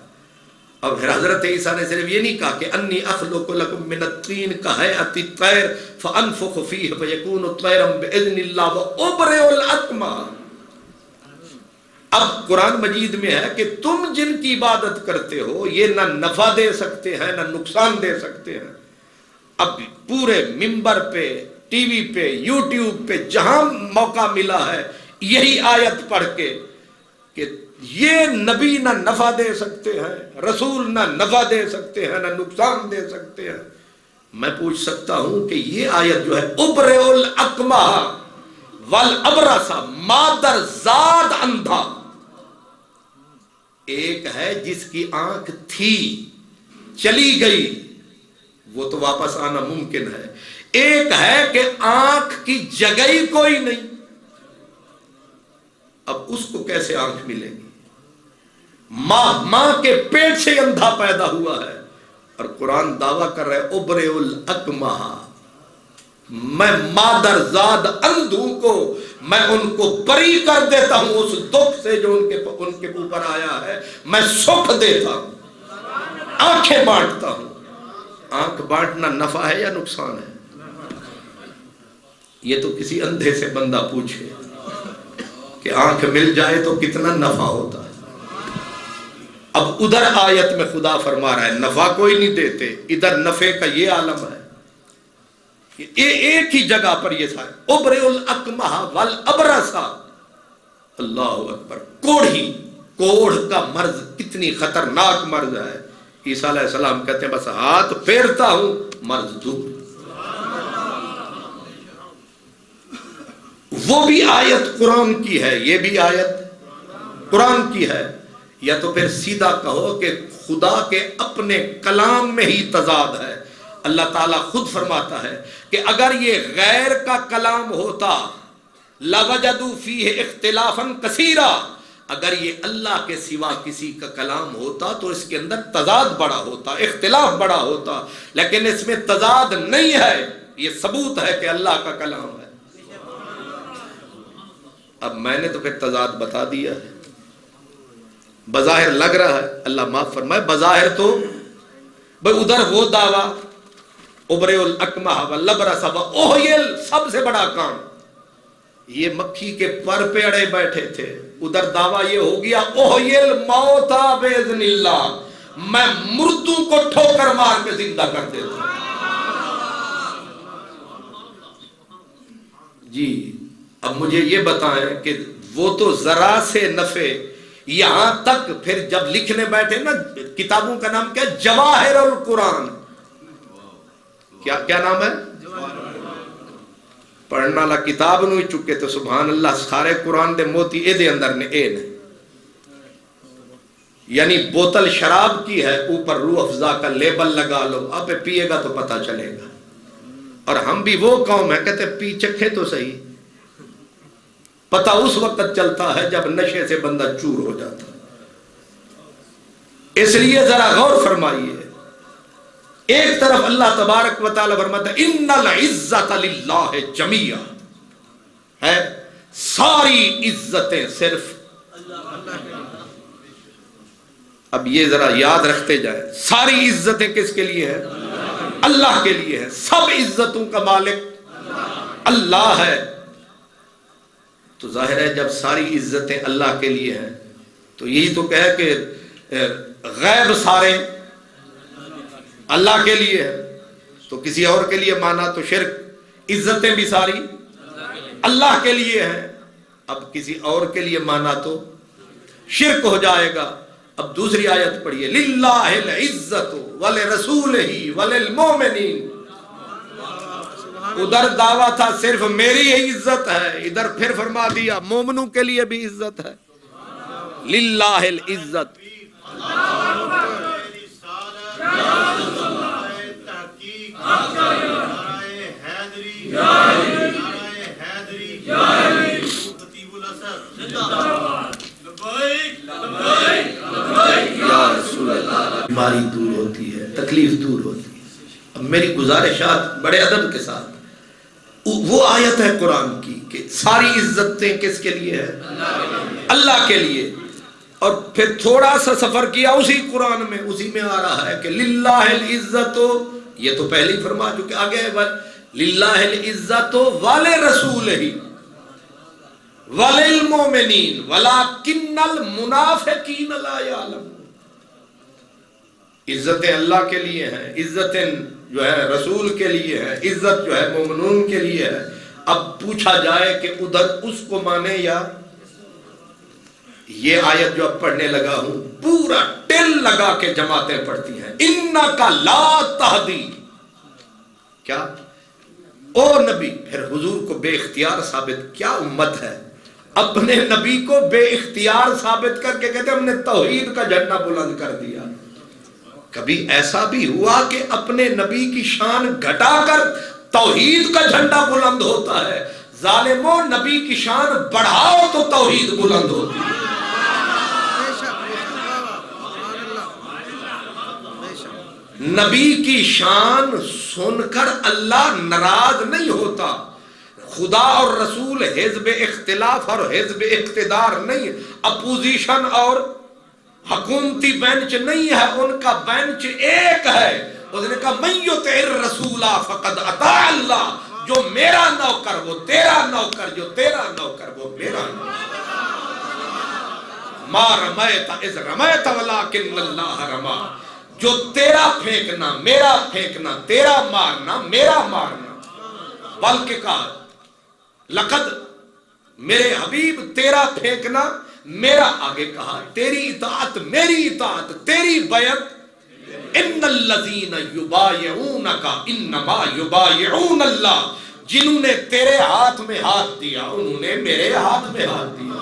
اور پھر حضرت عیسیٰ نے صرف یہ نہیں کہا کہ انی اخلق لکم من الطین کہیئۃ الطیر فانفخ فیہ فیکون طیرا باذن اللہ وابرئ الاکمہ۔ اب قرآن مجید میں ہے کہ تم جن کی عبادت کرتے ہو یہ نہ نفع دے سکتے ہیں نہ نقصان دے سکتے ہیں۔ اب پورے منبر پہ، ٹی وی پہ، یوٹیوب پہ جہاں موقع ملا ہے یہی آیت پڑھ کے کہ یہ نبی نہ نفع دے سکتے ہیں، رسول نہ نفع دے سکتے ہیں نہ نقصان دے سکتے ہیں۔ میں پوچھ سکتا ہوں کہ یہ آیت جو ہے ابرئ الاکمہ والابرص، مادر زاد اندھا، ایک ہے جس کی آنکھ تھی چلی گئی وہ تو واپس آنا ممکن ہے، ایک ہے کہ آنکھ کی جگہ ہی کوئی نہیں، اب اس کو کیسے آنکھ ملے گی؟ ماں کے پیٹ سے اندھا پیدا ہوا ہے، اور قرآن دعویٰ کر رہا ہے ابرئ الاکمہ، میں مادر زاد اندھوں کو میں ان کو بری کر دیتا ہوں اس دکھ سے جو ان کے اوپر آیا ہے، میں سکھ دیتا ہوں، آنکھیں بانٹتا ہوں۔ آنکھ بانٹنا نفع ہے یا نقصان ہے؟ یہ تو کسی اندھے سے بندہ پوچھے کہ آنکھ مل جائے تو کتنا نفع ہوتا ہے۔ اب ادھر آیت میں خدا فرما رہا ہے نفع کوئی نہیں دیتے، ادھر نفع کا یہ عالم ہے، ایک ہی جگہ پر یہ تھا ابرئ الاکمہ والابرص۔ اللہ اکبر، کوڑھی، کوڑھ کا مرض کتنی خطرناک مرض ہے۔ عیسیٰ علیہ السلام کہتے ہیں بس ہاتھ پھیرتا ہوں مرض دور۔ وہ بھی آیت قرآن کی ہے، یہ بھی آیت قرآن کی ہے، یا تو پھر سیدھا کہو کہ خدا کے اپنے کلام میں ہی تضاد ہے۔ اللہ تعالیٰ خود فرماتا ہے کہ اگر یہ غیر کا کلام ہوتا لَوَجَدُوا فِيهِ اخْتِلَافًا كَثِيرًا، اگر یہ اللہ کے سوا کسی کا کلام ہوتا تو اس کے اندر تضاد بڑا ہوتا، اختلاف بڑا ہوتا، لیکن اس میں تضاد نہیں ہے، یہ ثبوت ہے کہ اللہ کا کلام ہے۔ اب میں نے تو پھر تضاد بتا دیا ہے، بظاہر لگ رہا ہے، اللہ معاف فرمائے، بظاہر تو بھئی ادھر وہ دعویٰ ابرئ الاکمہ والابرص واحیل، سب سے بڑا کام، یہ مکھی کے پر پہ اڑے بیٹھے تھے، ادھر دعویٰ یہ ہو گیا احیل موتا باذن اللہ، میں مردوں کو ٹھوکر مار کے زندہ کر دیتا ہوں۔ جی اب مجھے یہ بتائیں کہ وہ تو ذرا سے نفع، یہاں تک پھر جب لکھنے بیٹھے نا، کتابوں کا نام کیا ہے؟ جواہر القرآن۔ کیا نام ہے؟ پڑھنا لا کتاب نو ہی چکے تو سبحان اللہ سارے قرآن دے موتی اے دے اندر نے اے نے، یعنی بوتل شراب کی ہے، اوپر روح افزا کا لیبل لگا لو، آپ پیے گا تو پتہ چلے گا۔ اور ہم بھی وہ قوم ہے کہتے پی چکھے تو صحیح، پتہ اس وقت چلتا ہے جب نشے سے بندہ چور ہو جاتا ہے۔ اس لیے ذرا غور فرمائیے، ایک طرف اللہ تبارک و تعالی فرماتا ہے ان العزت للہ جمیعا، ہے ساری عزتیں صرف اب یہ ذرا یاد رکھتے جائیں، ساری عزتیں کس کے لیے ہیں؟ اللہ کے لیے ہیں، سب عزتوں کا مالک اللہ ہے۔ تو ظاہر ہے جب ساری عزتیں اللہ کے لیے ہیں تو یہی تو کہے کہ غیب سارے اللہ کے لیے ہے، تو کسی اور کے لیے مانا تو شرک، عزتیں بھی ساری اللہ کے لیے ہیں، اب کسی اور کے لیے مانا تو شرک ہو جائے گا۔ اب دوسری آیت پڑھیے للہ العزت ولرسولہ وللمؤمنین، ادھر دعویٰ تھا صرف میری عزت ہے، ادھر پھر فرما دیا مومنوں کے لیے بھی عزت ہے. للہ العزت. بیماری دور ہوتی ہے، تکلیف دور ہوتی ہے. اب میری گزارشات بڑے ادب کے ساتھ، وہ آیت ہے قرآن کی کہ ساری عزتیں کس کے لیے ہے؟ اللہ کے لیے. اور پھر تھوڑا سا سفر کیا اسی قرآن میں، اسی میں آ رہا ہے کہ للہ العزت، یہ تو پہلے فرما چکے، آگے ہے للہ العزت ولرسولہ وللمؤمنین ولکن المنافقین لا یعلمون. عزتیں اللہ کے لیے ہیں، عزتیں جو ہے رسول کے لیے ہے، عزت جو ہے مومنون کے لیے ہے. اب پوچھا جائے کہ ادھر اس کو مانے یا یہ آیت جو اب پڑھنے لگا ہوں پورا ٹل لگا کے جماعتیں پڑھتی ہیں انکا لا تہدی. کیا او نبی، پھر حضور کو بے اختیار ثابت، کیا امت ہے اپنے نبی کو بے اختیار ثابت کر کے کہتے ہم نے توحید کا جھنڈا بلند کر دیا. کبھی ایسا بھی ہوا کہ اپنے نبی کی شان گھٹا کر توحید کا جھنڈا بلند ہوتا ہے؟ ظالموں، نبی کی شان بڑھاؤ تو توحید بلند ہوتی ہے. نبی کی شان سن کر اللہ ناراض نہیں ہوتا. خدا اور رسول حزب اختلاف اور حزب اقتدار نہیں، اپوزیشن اور حکومتی بینچ نہیں ہے، ان کا بینچ ایک ہے. اس نے کہا من یطع الرسول فقد اطاع اللہ، جو میرا نوکر وہ تیرا نوکر، جو تیرا نوکر وہ میرا نوکر. ما رمیت اذ رمیت ولکن اللہ رمی، جو تیرا پھینکنا میرا پھینکنا، تیرا مارنا میرا مارنا. بلکہ کہا لقد، میرے حبیب تیرا پھینکنا میرا، آگے کہا تیری اطاعت میری اطاعت، تیری بیعت. ان الذین یبایعونک انما یبایعون اللہ، جنہوں نے تیرے ہاتھ میں ہاتھ دیا انہوں نے میرے ہاتھ میں ہاتھ دیا.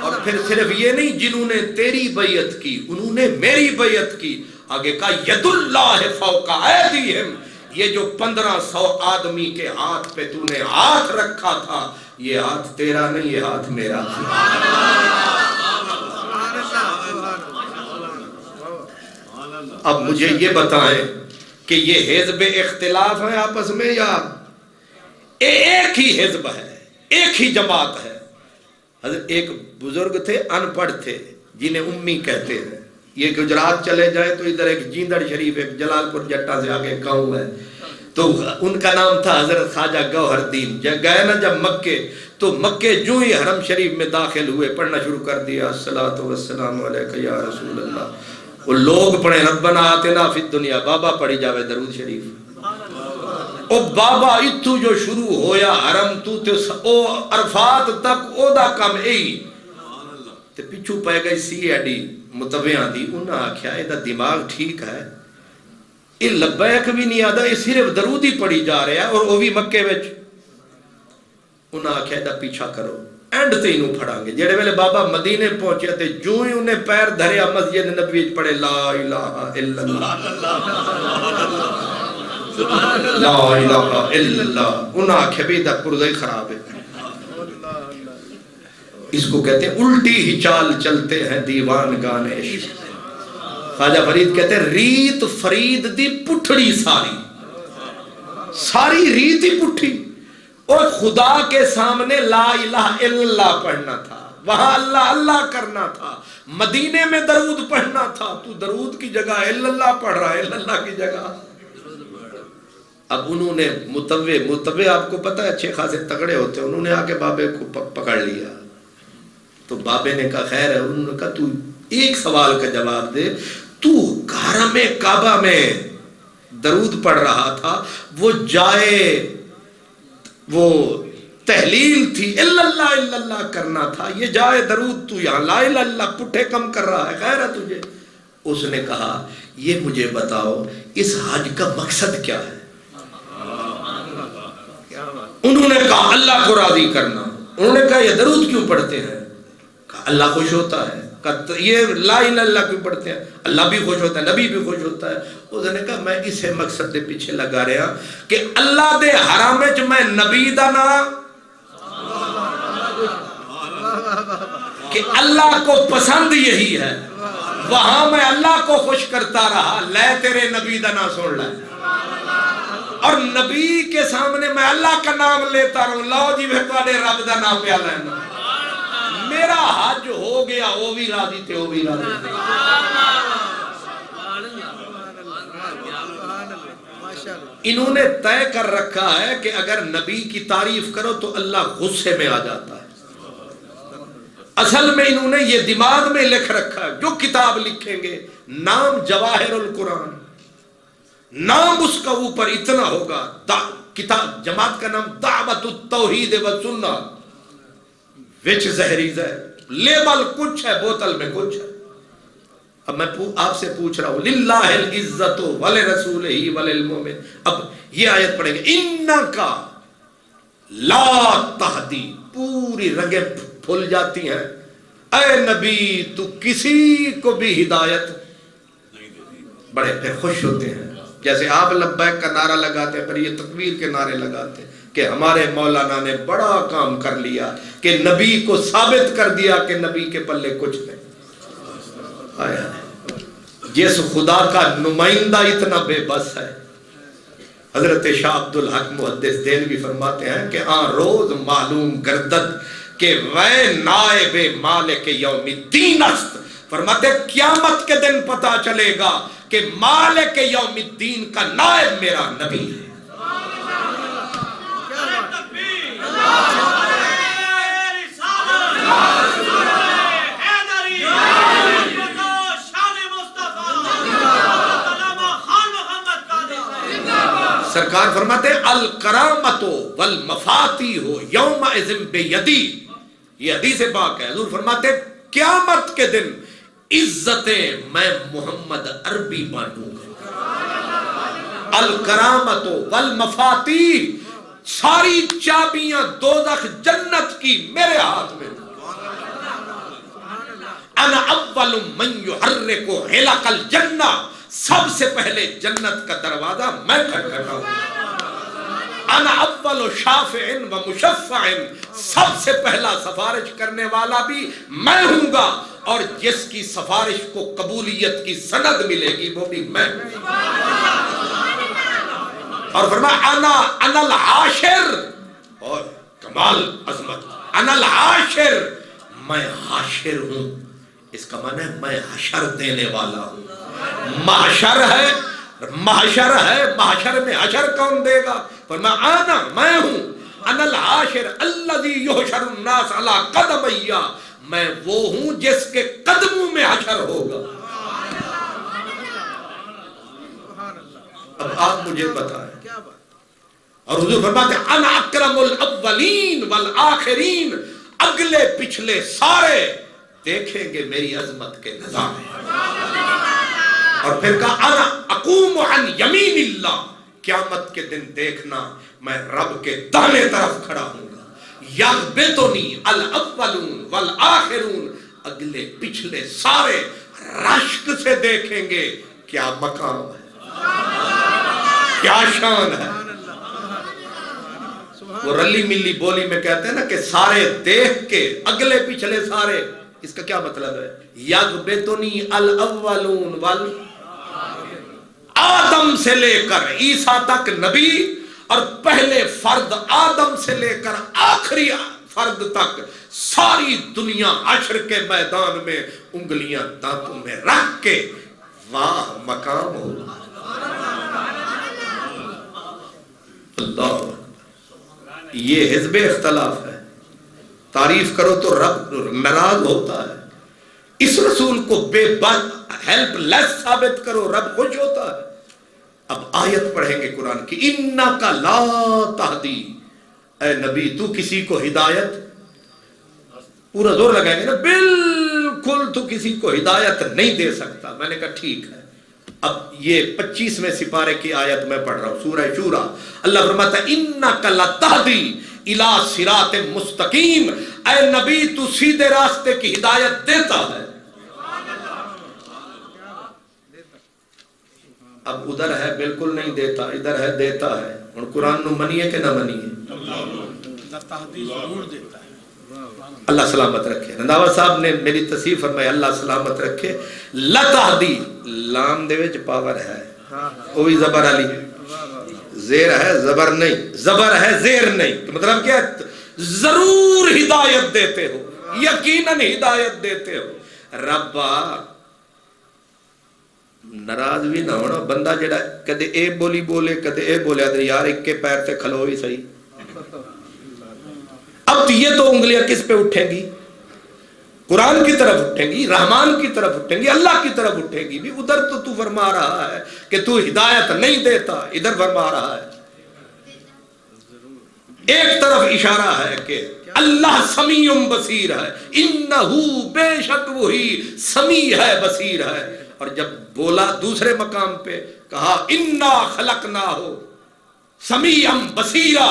اور پھر صرف یہ نہیں جنہوں نے تیری بیعت کی انہوں نے میری بیعت کی. آگے کہا ید اللہ فوق ایدیہم، یہ جو 1500 آدمی کے ہاتھ پہ تو نے ہاتھ رکھا تھا یہ ہاتھ تیرا نہیں، یہ ہاتھ میرا. اب مجھے یہ بتائیں کہ یہ حزب اختلاف ہے آپس میں یا ایک ہی حزب ہے، ایک ہی جماعت ہے؟ حضرت ایک بزرگ تھے ان پڑھ تھے جنہیں امی کہتے ہیں. یہ گجرات چلے جائے تو ادھر ایک جیندڑ شریف، ایک جلال پور جٹا سے آگے گاؤں ہے، تو ان کا نام تھا حضرت خواجہ گوہر الدین. جب گئے نا جب مکے، تو مکے جو ہی حرم شریف میں داخل ہوئے پڑھنا شروع کر دیا الصلاۃ والسلام علیک یا رسول اللہ. وہ لوگ پڑھے ربنا آتنا فی الدنیا، بابا پڑھی جاوے درود شریف. او بابا اتھو جو شروع ہویا حرم تو تے او عرفات تک او دا کم اے تے پچھو پہ گئی سی ایڈی متویاں دی. انہاں آکھیا اے دا دماغ ٹھیک ہے، یہ لبیک بھی نہیں آدھا، یہ صرف درود ہی پڑھی جا رہا ہے اور وہ بھی مکے وچ. انہاں آکھیا دا پیچھا کرو اینڈ تے انہوں پڑھا گے. جڑے ویلے بابا مدینے پہنچے تے جو ہی انہیں پیر دھریا مسجد نبوی وچ پڑھے لا الہ الا اللہ لا الہ الا اللہ. انہاں آکھیا بھی دا پرزہ ہی خراب ہے. اس کو کہتے ہیں الٹی ہی چال چلتے ہیں دیوان گانے عشق. خواجہ فرید کہتے ہیں ریت فرید دی پٹھڑی ساری، ساری ریت ہی پٹھی. اور خدا کے سامنے لا الہ الا اللہ پڑھنا تھا، وہاں اللہ اللہ کرنا تھا، مدینے میں درود پڑھنا تھا. تو درود کی جگہ الا اللہ پڑھ رہا ہے، الا اللہ کی جگہ. اب انہوں نے متوے آپ کو پتہ ہے اچھے خاصے تگڑے ہوتے ہیں، انہوں نے آ کے بابے کو پکڑ لیا. تو بابے نے کہا خیر ہے. انہوں نے کہا تو ایک سوال کا جواب دے، تو حرم کعبہ میں درود پڑھ رہا تھا، وہ جائے وہ تحلیل تھی، الا اللہ کرنا تھا، یہ جائے درود تو یہاں لا الہ الا اللہ پٹھے کم کر رہا ہے، خیر ہے تجھے؟ اس نے کہا یہ مجھے بتاؤ اس حج کا مقصد کیا ہے؟ انہوں نے کہا اللہ کو راضی کرنا. انہوں نے کہا یہ درود کیوں پڑھتے ہیں؟ کہا اللہ خوش ہوتا ہے. کہا یہ لا الہ الا اللہ کیوں پڑھتے ہیں؟ اللہ بھی خوش ہوتا ہے, نبی بھی خوش ہوتا ہے. اس نے کہا میں اسے مقصد دے پیچھے لگا رہا کہ اللہ دے حرام وچ میں نبی دا نام کہ اللہ کو پسند یہی ہے, وہاں میں اللہ کو خوش کرتا رہا. لے تیرے نبی دا نام سن لے, اور نبی کے سامنے میں اللہ کا نام لیتا رہوں. لو جی میں تواڈے رب دا نام پیا لینا. میرا حج ہو گیا, وہ بھی راضی تھے, وہ بھی راضی تھے. انہوں نے طے کر رکھا ہے کہ اگر نبی کی تعریف کرو تو اللہ غصے میں آ جاتا ہے. اصل میں انہوں نے یہ دماغ میں لکھ رکھا ہے, جو کتاب لکھیں گے نام جواہر القرآن, نام اس کا اوپر اتنا ہوگا. کتاب جماعت کا نام دعوت التوحید و سنہ, وچ زہری زہر, لیبل کچھ ہے, بوتل میں کچھ ہے. اب میں آپ سے پوچھ رہا ہوں للہ العزت ولرسولہ وللمؤمنین. اب یہ آیت پڑھیں گے انکا لا تہدی, پوری رگیں پھول جاتی ہیں. اے نبی تو کسی کو بھی ہدایت, بڑے پھر خوش ہوتے ہیں. جیسے آپ لبیک کا نعرہ لگاتے ہیں, پر یہ تکبیر کے نعرے لگاتے ہیں کہ ہمارے مولانا نے بڑا کام کر لیا کہ نبی کو ثابت کر دیا کہ نبی کے پلے کچھ نہیں. جس خدا کا نمائندہ اتنا بے بس ہے. حضرت شاہ عبدالحق محدث دہلوی فرماتے ہیں کہ آن روز معلوم گردد کہ وے نائب مالک یوم الدین است. فرماتے قیامت کے دن پتا چلے گا کہ مالک یوم الدین کا نائب میرا نبی ہے. سرکار فرماتے ہیں الکرامت والمفاتیح یومئذ بیدی. یہ حدیث پاک ہے. حضور فرماتے ہیں قیامت کے دن عزتیں میں محمد عربی بانٹوں گا. الکرامت والمفاتیح, ساری چابیاں دوزخ جنت کی میرے ہاتھ میں. انا اول من یحرک حلق الجنہ, سب سے پہلے جنت کا دروازہ میں کھٹکھٹاتا ہوں. انا اول شافع و مشفع, سب سے پہلا سفارش کرنے والا بھی میں ہوں گا, اور جس کی سفارش کو قبولیت کی سند ملے گی وہ بھی میں. اور فرمایا انا الحاشر, اور کمال عظمت, انا الحاشر, میں حاشر ہوں. اس کا معنی ہے میں حشر دینے والا ہوں. محشر ہے, محشر ہے, محشر میں حشر کون دے گا؟ فرمایا آنا, میں ہوں. انا الحاشر الذی یحشر الناس علی قدمی, میں وہ ہوں جس کے قدموں میں حشر ہوگا. اب آپ مجھے بتائیں. اور حضور فرماتے ہیں انا اکرم الاولین والآخرین, اگلے پچھلے سارے دیکھیں گے میری عظمت کے نظارے. اور پھر کہا انا اقوم عن یمین اللہ, قیامت کے دن دیکھنا میں رب کے دانے طرف کھڑا ہوں گا. یغبطنی الاولون والآخرون, اگلے پچھلے سارے رشک سے دیکھیں گے. کیا مقام ہے, کیا شان ہے. وہ رلی ملی بولی میں کہتے ہیں نا کہ سارے دیکھ کے اگلے پچھلے سارے, اس کا کیا مطلب ہے؟ یغبطنی الاولون آدم سے لے کر عیسیٰ تک نبی, اور پہلے فرد آدم سے لے کر آخری فرد تک ساری دنیا حشر کے میدان میں انگلیاں دانتوں میں رکھ کے واہ مقام ہوگا. اللہ, یہ حزب اختلاف ہے. تعریف کرو تو رب ناراض ہوتا ہے. اس رسول کو بے ہیلپ لیس ثابت کرو, رب خوش ہوتا ہے. اب آیت پڑھیں گے قرآن کی, انکا لا تہدی, اے نبی تو کسی کو ہدایت, پورا زور لگائیں گے نا, بالکل تو کسی کو ہدایت نہیں دے سکتا. میں نے کہا ٹھیک ہے, اب یہ 25ویں سپارے کی آیت میں پڑھ رہا ہوں، سورہ شورا. اللہ فرماتا ہے انک لتہدی الی صراط مستقیم، اے نبی تو سیدھے راستے کی ہدایت دیتا ہے. اب ادھر ہے بالکل نہیں دیتا، ادھر ہے دیتا ہے. اور قرآن نو منیے کہ نہ منیے؟ اللہ سلامت رکھے. رنداوا صاحب نے میری تصحیح فرمائی، اللہ سلامت رکھے. لتہدی لام دے وچ پاور ہے، وہ بھی زبر علی، زیر ہے زبر نہیں، زبر ہے زیر نہیں. مطلب کیا؟ ضرور ہدایت دیتے ہو، یقیناً ہدایت دیتے ہو. ربا ناراض بھی نہ ہونا. بندہ جڑا کدے اے بولی بولے کدے اے بولے یار ایک کے پیر تے کھلو بھی صحیح. اب یہ تو انگلیاں کس پہ اٹھیں گی؟ قرآن کی طرف اٹھیں گی، رحمان کی طرف اٹھیں گی، اللہ کی طرف اٹھیں گی. بھی ادھر تو فرما رہا ہے کہ تو ہدایت نہیں دیتا، ادھر فرما رہا ہے. ایک طرف اشارہ ہے کہ اللہ سمیع بصیر ہے، انہو بے شک وہی سمیع ہے بصیر ہے. اور جب بولا دوسرے مقام پہ کہا انا خلقناہ سمیعا بصیرا،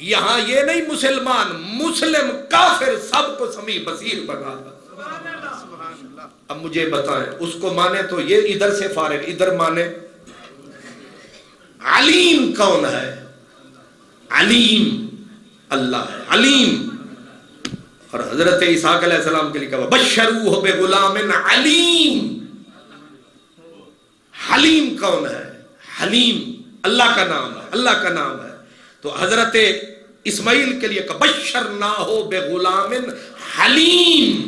یہاں یہ نہیں مسلمان مسلم کافر سب کو سمیع بصیر بنا. اب مجھے بتائیں اس کو مانے تو یہ ادھر سے فارغ، ادھر مانے علیم کون ہے؟ علیم اللہ ہے، علیم. اور حضرت اسحاق علیہ السلام کے لیے کہا بشروہ بغلام علیم. حلیم کون ہے؟ حلیم اللہ کا نام ہے، اللہ کا نام ہے. تو حضرت اسماعیل کے لیے کہا بشرناہ بغلام حلیم،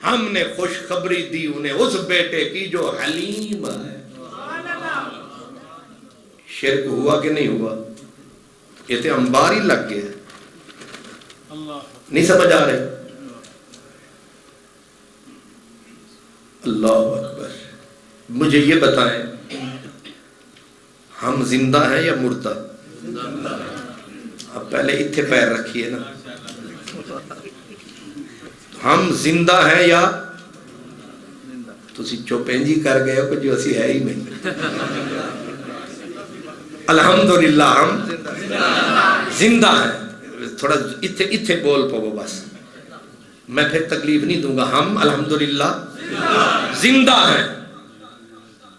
ہم نے خوشخبری دی انہیں اس بیٹے کی جو حلیم ہے. شرک ہوا کہ نہیں ہوا؟ یہ تو انبار ہی لگ گیا. نہیں سمجھ آ رہے؟ اللہ اکبر. مجھے یہ بتائیں ہم زندہ ہیں یا مردہ؟ اب پہلے اتھے پیر رکھیے نا. ہم زندہ ہیں یا تسی چوپینجی کر گئے ہو کہ جو اسی ہے ہی نہیں. الحمدللہ ہم زندہ ہیں. تھوڑا اتھے بول پاؤ بس، میں پھر تکلیف نہیں دوں گا. ہم الحمدللہ زندہ ہیں.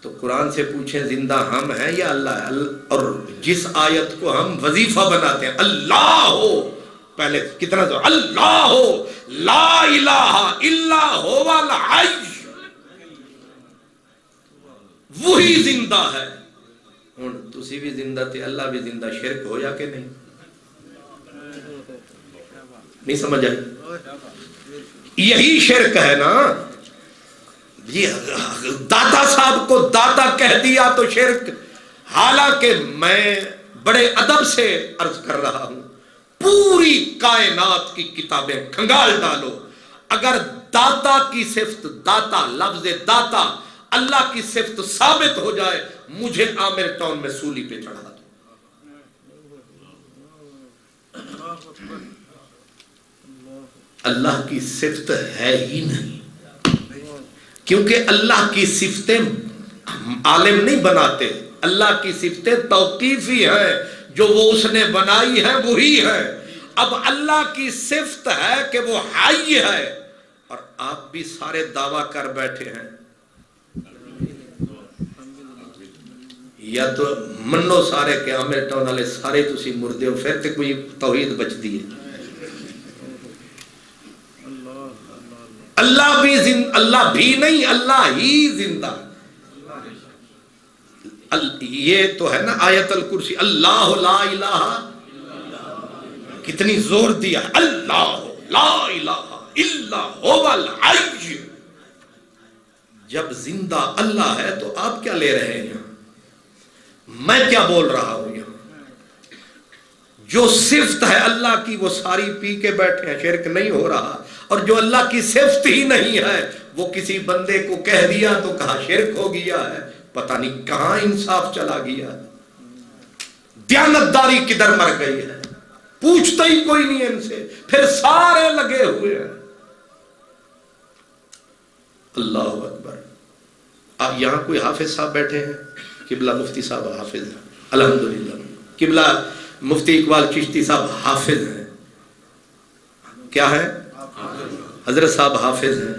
تو قرآن سے پوچھیں زندہ ہم ہیں یا اللہ ہے؟ اور جس آیت کو ہم وظیفہ بناتے ہیں اللہ ہو، پہلے کتنا تو اللہ ہو لا الہ الا هو الحی، وہی زندہ ہے. ہن تسی بھی زندہ تے اللہ بھی زندہ، شرک ہو یا کہ نہیں؟ نہیں سمجھ آئی؟ یہی شرک ہے نا. داتا صاحب کو داتا کہہ دیا تو شرک. حالانکہ میں بڑے ادب سے عرض کر رہا ہوں، پوری کائنات کی کتابیں کھنگال ڈالو، اگر داتا کی صفت، داتا لفظ داتا اللہ کی صفت ثابت ہو جائے، مجھے عامر ٹاؤن میں سولی پہ چڑھا دو. اللہ کی صفت ہے ہی نہیں، کیونکہ اللہ کی صفتیں عالم نہیں بناتے. اللہ کی صفتیں توقیفی ہیں، جو وہ اس نے بنائی ہیں وہی ہے. اب اللہ کی صفت ہے کہ وہ حی ہے، اور آپ بھی سارے دعویٰ کر بیٹھے ہیں. یا تو منو سارے کہ عامر ٹاؤن والے سارے تسی مردے ہو، پھر تے کوئی توحید بچتی ہے. اللہ بھی نہیں، اللہ ہی زندہ. یہ تو ہے نا آیت الکرسی، اللہ لا الہ، کتنی زور دیا، اللہ لا الہ الا هو الحی. جب زندہ اللہ ہے تو آپ کیا لے رہے ہیں یہاں؟ میں کیا بول رہا ہوں یہاں؟ جو صفت ہے اللہ کی وہ ساری پی کے بیٹھے ہیں، شرک نہیں ہو رہا. اور جو اللہ کی صفت ہی نہیں ہے وہ کسی بندے کو کہہ دیا تو کہا شرک ہو گیا ہے. پتہ نہیں کہاں انصاف چلا گیا، دیانتداری کدھر مر گئی ہے. پوچھتا ہی کوئی نہیں ان سے، پھر سارے لگے ہوئے ہیں. اللہ اکبر. یہاں کوئی حافظ صاحب بیٹھے ہیں؟ قبلہ مفتی صاحب حافظ ہیں الحمدللہ. قبلہ مفتی اقبال چشتی صاحب حافظ ہیں. کیا ہے؟ حضرت صاحب حافظ ہیں.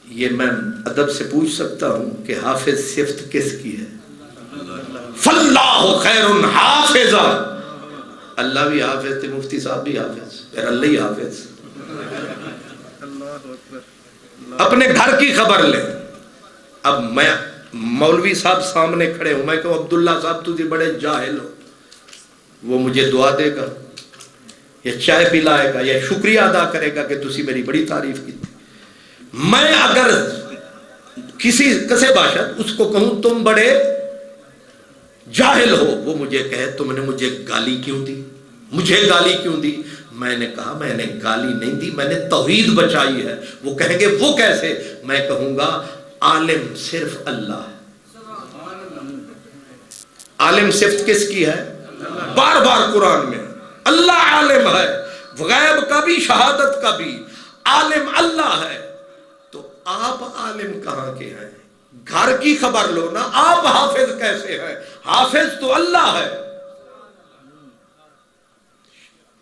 یہ میں ادب سے پوچھ سکتا ہوں کہ حافظ صفت کس کی ہے؟ فاللہ خیر حافظا. اللہ بھی حافظ تھے، مفتی صاحب بھی حافظ، پھر اللہ ہی حافظ. اپنے گھر کی خبر لیں. اب میں مولوی صاحب سامنے کھڑے ہوں، میں کہوں عبداللہ صاحب تجھے بڑے جاہل ہو، وہ مجھے دعا دے گا یا چائے پلائے گا یا شکریہ ادا کرے گا کہ تسی میری بڑی تعریف کی. میں اگر کسی کسے باشد اس کو کہوں تم بڑے جاہل ہو، وہ مجھے کہے تم نے مجھے گالی کیوں دی، مجھے گالی کیوں دی؟ میں نے کہا میں نے گالی نہیں دی، میں نے توحید بچائی ہے. وہ کہیں گے وہ کیسے؟ میں کہوں گا عالم صرف اللہ ہے. عالم صفت کس کی ہے؟ بار بار قرآن میں اللہ عالم ہے، غیب کا بھی شہادت کا بھی. عالم اللہ ہے. تو آپ عالم کہاں کے ہیں؟ گھر کی خبر لو نا. آپ حافظ کیسے ہیں؟ حافظ تو اللہ ہے.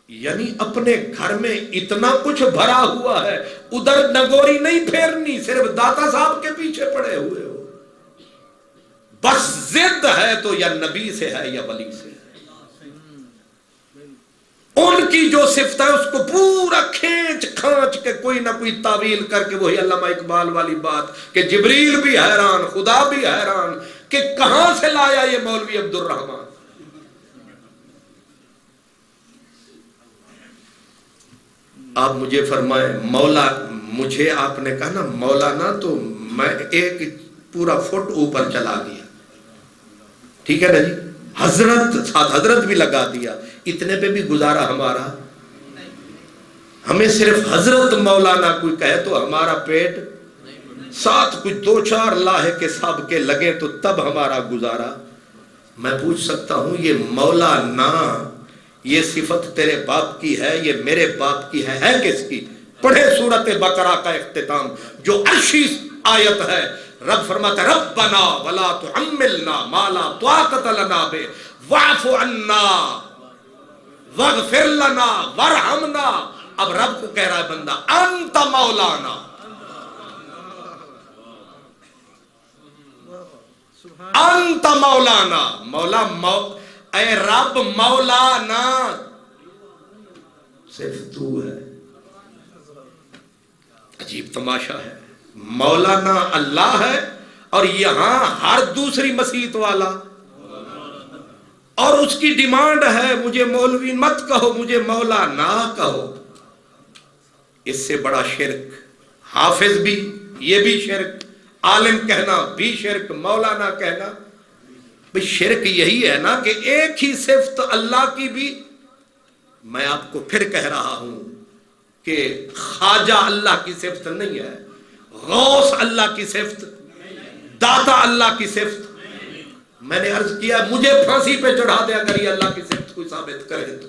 یعنی اپنے گھر میں اتنا کچھ بھرا ہوا ہے، ادھر نگوری نہیں پھیرنی، صرف داتا صاحب کے پیچھے پڑے ہوئے ہو. بس ضد ہے تو یا نبی سے ہے یا ولی سے ہے. ان کی جو صفت ہے اس کو پورا کھینچ کھانچ کے کوئی نہ کوئی تعویل کر کے، وہی علامہ اقبال والی بات کہ جبریل بھی حیران، خدا بھی حیران کہ کہاں سے لایا یہ مولوی عبد الرحمن. آپ مجھے فرمائیں مولا، مجھے آپ نے کہا نا مولانا، تو میں ایک پورا فٹ اوپر چلا گیا. ٹھیک ہے نا جی؟ حضرت ساتھ حضرت بھی لگا دیا، اتنے پہ بھی گزارا ہمارا. ہمیں صرف حضرت مولانا کوئی کہے تو ہمارا پیٹ، ساتھ کچھ دو چار لاہے کے سب کے لگے تو تب ہمارا گزارا. میں پوچھ سکتا ہوں یہ مولانا، یہ صفت تیرے باپ کی ہے، یہ میرے باپ کی ہے کس کی؟ پڑھے سورت بقرہ کا اختتام جو عرشی آیت ہے. رب فرماتا ہے ربنا ولا تحملنا ما لا طاقت لنا بہ واعف عنا واغفر لنا وارحمنا. اب رب کو کہہ رہا ہے بندہ انت مولانا، انت مولانا. اے رب مولانا صرف تو ہے. عجیب تماشا ہے. مولانا اللہ ہے اور یہاں ہر دوسری مسیت والا، اور اس کی ڈیمانڈ ہے مجھے مولوی مت کہو، مجھے مولانا کہو. اس سے بڑا شرک. حافظ بھی یہ بھی شرک، عالم کہنا بھی شرک، مولانا کہنا بھی شرک. یہی ہے نا کہ ایک ہی صفت اللہ کی بھی. میں آپ کو پھر کہہ رہا ہوں کہ خواجہ اللہ کی صفت نہیں ہے، غوث اللہ کی صفت، داتا اللہ کی صفت. میں نے عرض کیا مجھے پھانسی پہ چڑھا دے اگر یہ اللہ کی صفت کوئی ثابت کرے تو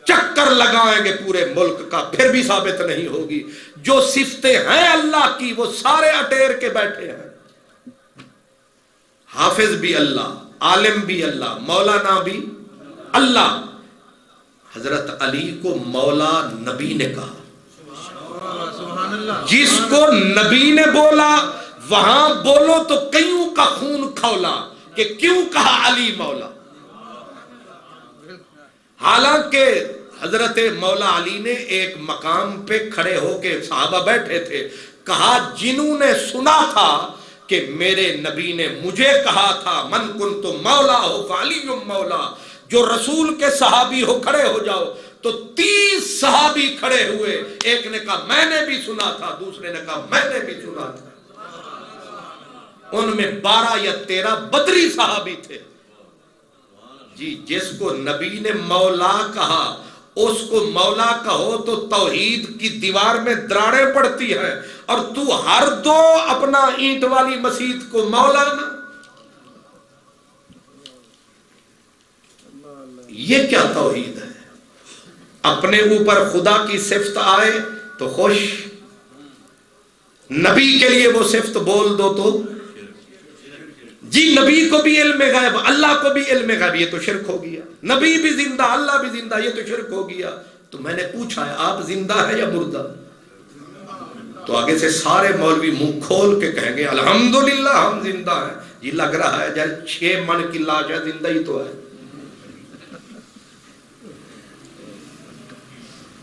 چکر لگائیں گے پورے ملک کا، پھر بھی ثابت نہیں ہوگی. جو صفتیں ہیں اللہ کی وہ سارے اٹیر کے بیٹھے ہیں. حافظ بھی اللہ، عالم بھی اللہ، مولانا بھی اللہ. حضرت علی کو مولا نبی نے کہا. جس کو نبی نے بولا وہاں بولو تو کئیوں کا خون کھولا کہ کیوں کہا علی مولا. حالانکہ حضرت مولا علی نے ایک مقام پہ کھڑے ہو کے، صحابہ بیٹھے تھے، کہا جنہوں نے سنا تھا کہ میرے نبی نے مجھے کہا تھا من کنت مولا ہو فعلی مولا، جو رسول کے صحابی ہو کھڑے ہو جاؤ. تو 30 صحابی کھڑے ہوئے، ایک نے کہا میں نے بھی سنا تھا، دوسرے نے کہا میں نے بھی سنا تھا. ان میں 12 یا 13 بدری صحابی تھے. جی جس کو نبی نے مولا کہا اس کو مولا کہو تو توحید کی دیوار میں دراڑیں پڑتی ہیں، اور تو ہر دو اپنا اینٹ والی مسجد کو مولانا. یہ کیا توحید ہے؟ اپنے اوپر خدا کی صفت آئے تو خوش، نبی کے لیے وہ صفت بول دو تو جی نبی کو بھی علم غیب، اللہ کو بھی علم غیب، یہ تو شرک ہو گیا. نبی بھی زندہ، اللہ بھی زندہ، یہ تو شرک ہو گیا. تو میں نے پوچھا ہے آپ زندہ ہے یا مردہ؟ تو آگے سے سارے مولوی منہ کھول کے کہیں گے الحمدللہ ہم زندہ ہیں. یہ لگ رہا ہے جب 6 من کی لاش ہے، زندہ ہی تو ہے.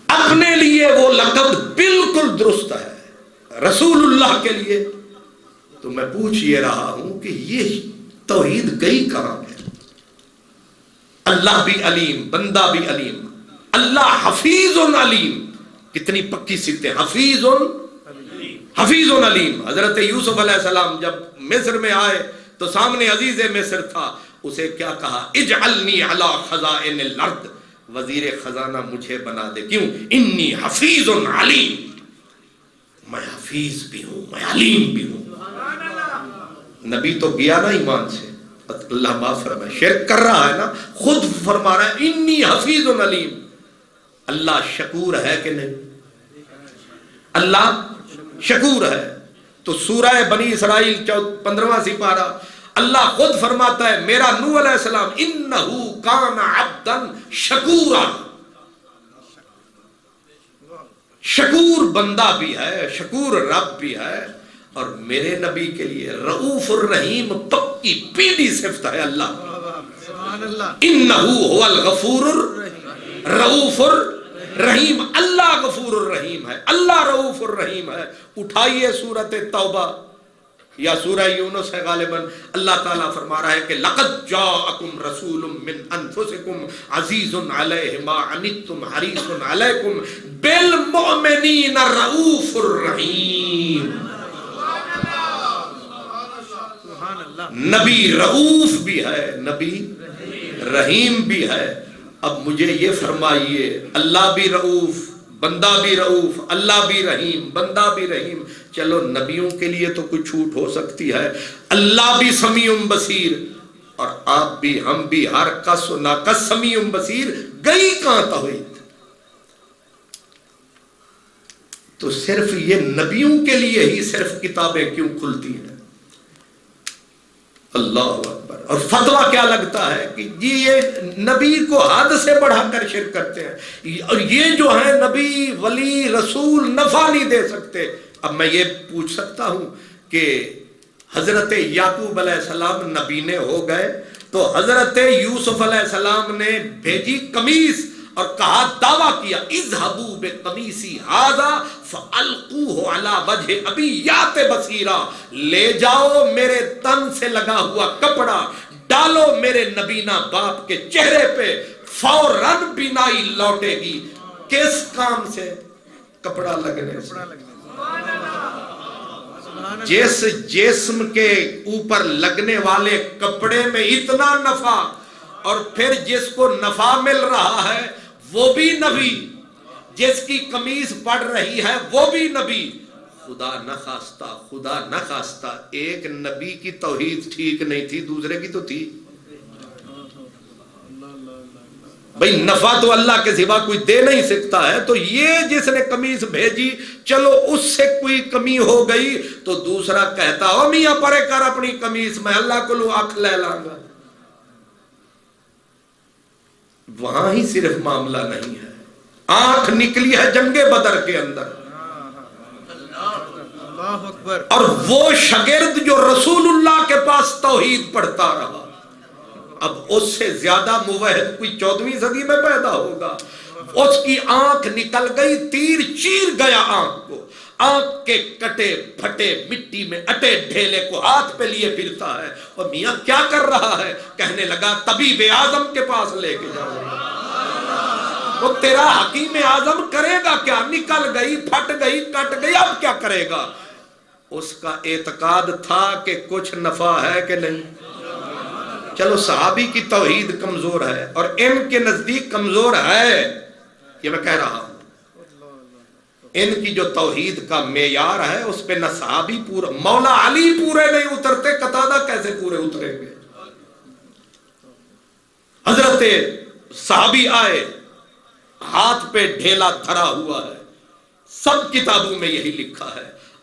اپنے لیے وہ لقب بالکل درست ہے، رسول اللہ کے لیے. تو میں پوچھ یہ رہا ہوں کہ یہ توحید گئی کہاں ہے؟ اللہ بھی علیم، بندہ بھی علیم. اللہ حفیظ علیم، کتنی پکی صفت ہے، حفیظ علیم. حضرت یوسف علیہ السلام جب مصر میں آئے تو سامنے عزیز مصر تھا، اسے کیا کہا؟ اجعلنی علی خزائن الارض، وزیر خزانہ مجھے بنا دے. کیوں؟ انی حفیظ علیم، میں حفیظ بھی ہوں، میں علیم بھی ہوں. نبی تو گیا نا ایمان سے، اللہ معاف فرمائے، شرک کر رہا ہے نا، خود فرما رہا ہے انی حفیظ علیم. اللہ شکور ہے کہ نہیں؟ اللہ شکور ہے. تو سورہ بنی اسرائیل 15واں سپارہ اللہ خود فرماتا ہے میرا نوح علیہ السلام انہو کان عبدا شکورا، شکور بندہ بھی ہے، شکور رب بھی ہے. اور میرے نبی کے لیے رؤوف الرحیم پکی پیڑی صفت ہے. اللہ انہو هو الغفور الرؤوف الرحیم، اللہ غفور الرحیم ہے، اللہ رؤوف الرحیم ہے. اٹھائیے سورۃ توبہ یا سورہ یونس ہے غالباً، اللہ تعالیٰ فرما رہا ہے کہ لقد جاءکم رسول من انفسکم عزیز علیہ ما عنتم حریص علیکم بالمؤمنین رؤوف الرحیم. نبی رؤوف بھی ہے، نبی رحیم بھی ہے. اب مجھے یہ فرمائیے اللہ بھی رؤوف، بندہ بھی رؤوف، اللہ بھی رحیم، بندہ بھی رحیم. چلو نبیوں کے لیے تو کچھ چھوٹ ہو سکتی ہے، اللہ بھی سمیع بصیر، اور آپ بھی ہم بھی ہر کس و ناکس سمیع بصیر. گئی کہاں توحید؟ تو صرف یہ نبیوں کے لیے ہی صرف کتابیں کیوں کھلتی ہیں؟ اللہ اکبر. اور فتویٰ کیا لگتا ہے کہ یہ نبی کو حد سے بڑھا کر شرک کرتے ہیں، اور یہ جو ہیں نبی ولی رسول نفع نہیں دے سکتے. اب میں یہ پوچھ سکتا ہوں کہ حضرت یعقوب علیہ السلام نبی نے ہو گئے تو حضرت یوسف علیہ السلام نے بھیجی قمیص اور کہا، دعویٰ کیا اذهبوا بقمیصی ھذا فالقوه علی وجه ابی یات بصیرا، لے جاؤ میرے تن سے لگا ہوا کپڑا ڈالو میرے نبینا باپ کے چہرے پہ، فوراً بینائی لوٹے گی. کس کام سے؟ کپڑا لگنے سے. جس جسم کے اوپر لگنے والے کپڑے میں اتنا نفع، اور پھر جس کو نفع مل رہا ہے وہ بھی نبی، جس کی قمیص پڑ رہی ہے وہ بھی نبی. خدا نہ خواستہ ایک نبی کی توحید ٹھیک نہیں تھی، دوسرے کی تو تھی. بھئی نفع تو اللہ کے سوا کوئی دے نہیں سکتا ہے، تو یہ جس نے قمیص بھیجی چلو اس سے کوئی کمی ہو گئی تو دوسرا کہتا ہو میاں پرے کر اپنی قمیص، میں اللہ کو لو آنکھ لے لاؤں گا. وہاں ہی صرف معاملہ نہیں ہے، آنکھ نکلی ہے جنگ بدر کے اندر. اور وہ شاگرد جو رسول اللہ کے پاس توحید پڑھتا رہا، اب اس سے زیادہ موحد کوئی 14ویں صدی میں پیدا ہوگا. اس کی آنکھ نکل گئی، تیر چیر گیا آنکھ کو، آنکھ کے کٹے پھٹے مٹی میں اٹے ڈھیلے کو ہاتھ پہ لیے پھرتا ہے. اور میاں کیا کر رہا ہے؟ کہنے لگا طبیب اعظم کے پاس لے کے جاؤ. وہ تیرا حکیم اعظم کرے گا کیا؟ نکل گئی، پھٹ گئی، کٹ گئی، اب کیا کرے گا؟ اس کا اعتقاد تھا کہ کچھ نفع ہے کہ نہیں. چلو صحابی کی توحید کمزور ہے اور ان کے نزدیک کمزور ہے، یہ میں کہہ رہا ہوں. ان کی جو توحید کا معیار ہے اس پہ نہ صحابی پورا، مولا علی پورے نہیں اترتے، قتادہ کیسے پورے اتریں گے؟ حضرت صحابی آئے، ہاتھ پہ ڈھیلا دھرا ہوا ہے، سب کتابوں میں یہی لکھا ہے،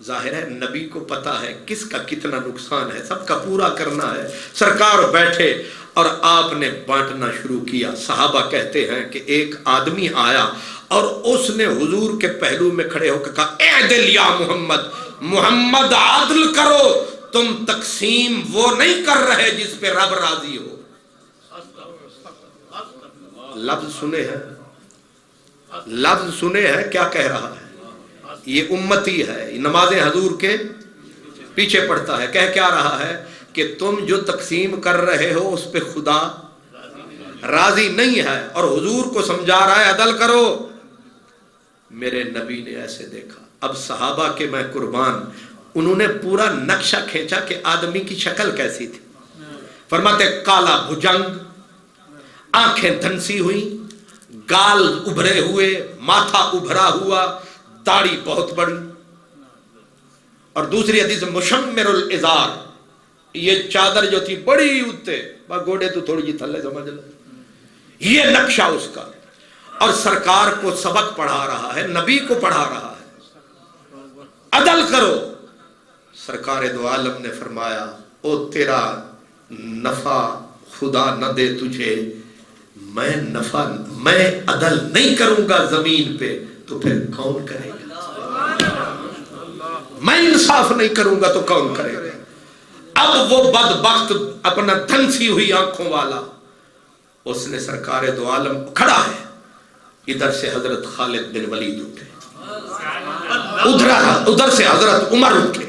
ظاہر ہے نبی کو پتا ہے کس کا کتنا نقصان ہے، سب کا پورا کرنا ہے۔ سرکار بیٹھے اور آپ نے بانٹنا شروع کیا۔ صحابہ کہتے ہیں کہ ایک آدمی آیا اور اس نے حضور کے پہلو میں کھڑے ہو کے کہا اعدل یا محمد، محمد عدل کرو، تم تقسیم وہ نہیں کر رہے جس پہ رب راضی ہو۔ لفظ سنے ہیں، لفظ سنے ہیں، کیا کہہ رہا ہے؟ یہ امتی ہے، نمازیں حضور کے پیچھے پڑتا ہے، کہہ کیا رہا ہے کہ تم جو تقسیم کر رہے ہو اس پہ خدا راضی نہیں ہے، اور حضور کو سمجھا رہا ہے عدل کرو۔ میرے نبی نے ایسے دیکھا، اب صحابہ کے میں قربان، انہوں نے پورا نقشہ کھینچا کہ آدمی کی شکل کیسی تھی۔ فرماتے کالا بھجنگ، آنکھیں دھنسی ہوئی، گال ابھرے ہوئے، ماتھا ابھرا ہوا، داڑھی بہت بڑی، اور دوسری حدیث مشمر الازار، یہ چادر جو تھی بڑی اوتے، گوڑے تو تھوڑی جی تھلے سمجھ لو، یہ نقشہ اس کا، اور سرکار کو سبق پڑھا رہا ہے، نبی کو پڑھا رہا ہے، عدل کرو۔ سرکار دو عالم نے فرمایا او تیرا نفع خدا نہ دے تجھے، میں عدل نہیں کروں گا زمین پہ تو پھر کون کرے گا؟ میں انصاف نہیں کروں گا تو کون کرے گا؟ اب وہ بدبخت اپنا دھنسی ہوئی آنکھوں والا، اس نے سرکار دو عالم کھڑا ہے، ادھر سے حضرت خالد بن ولید اٹھے، ادھر سے حضرت عمر اٹھے،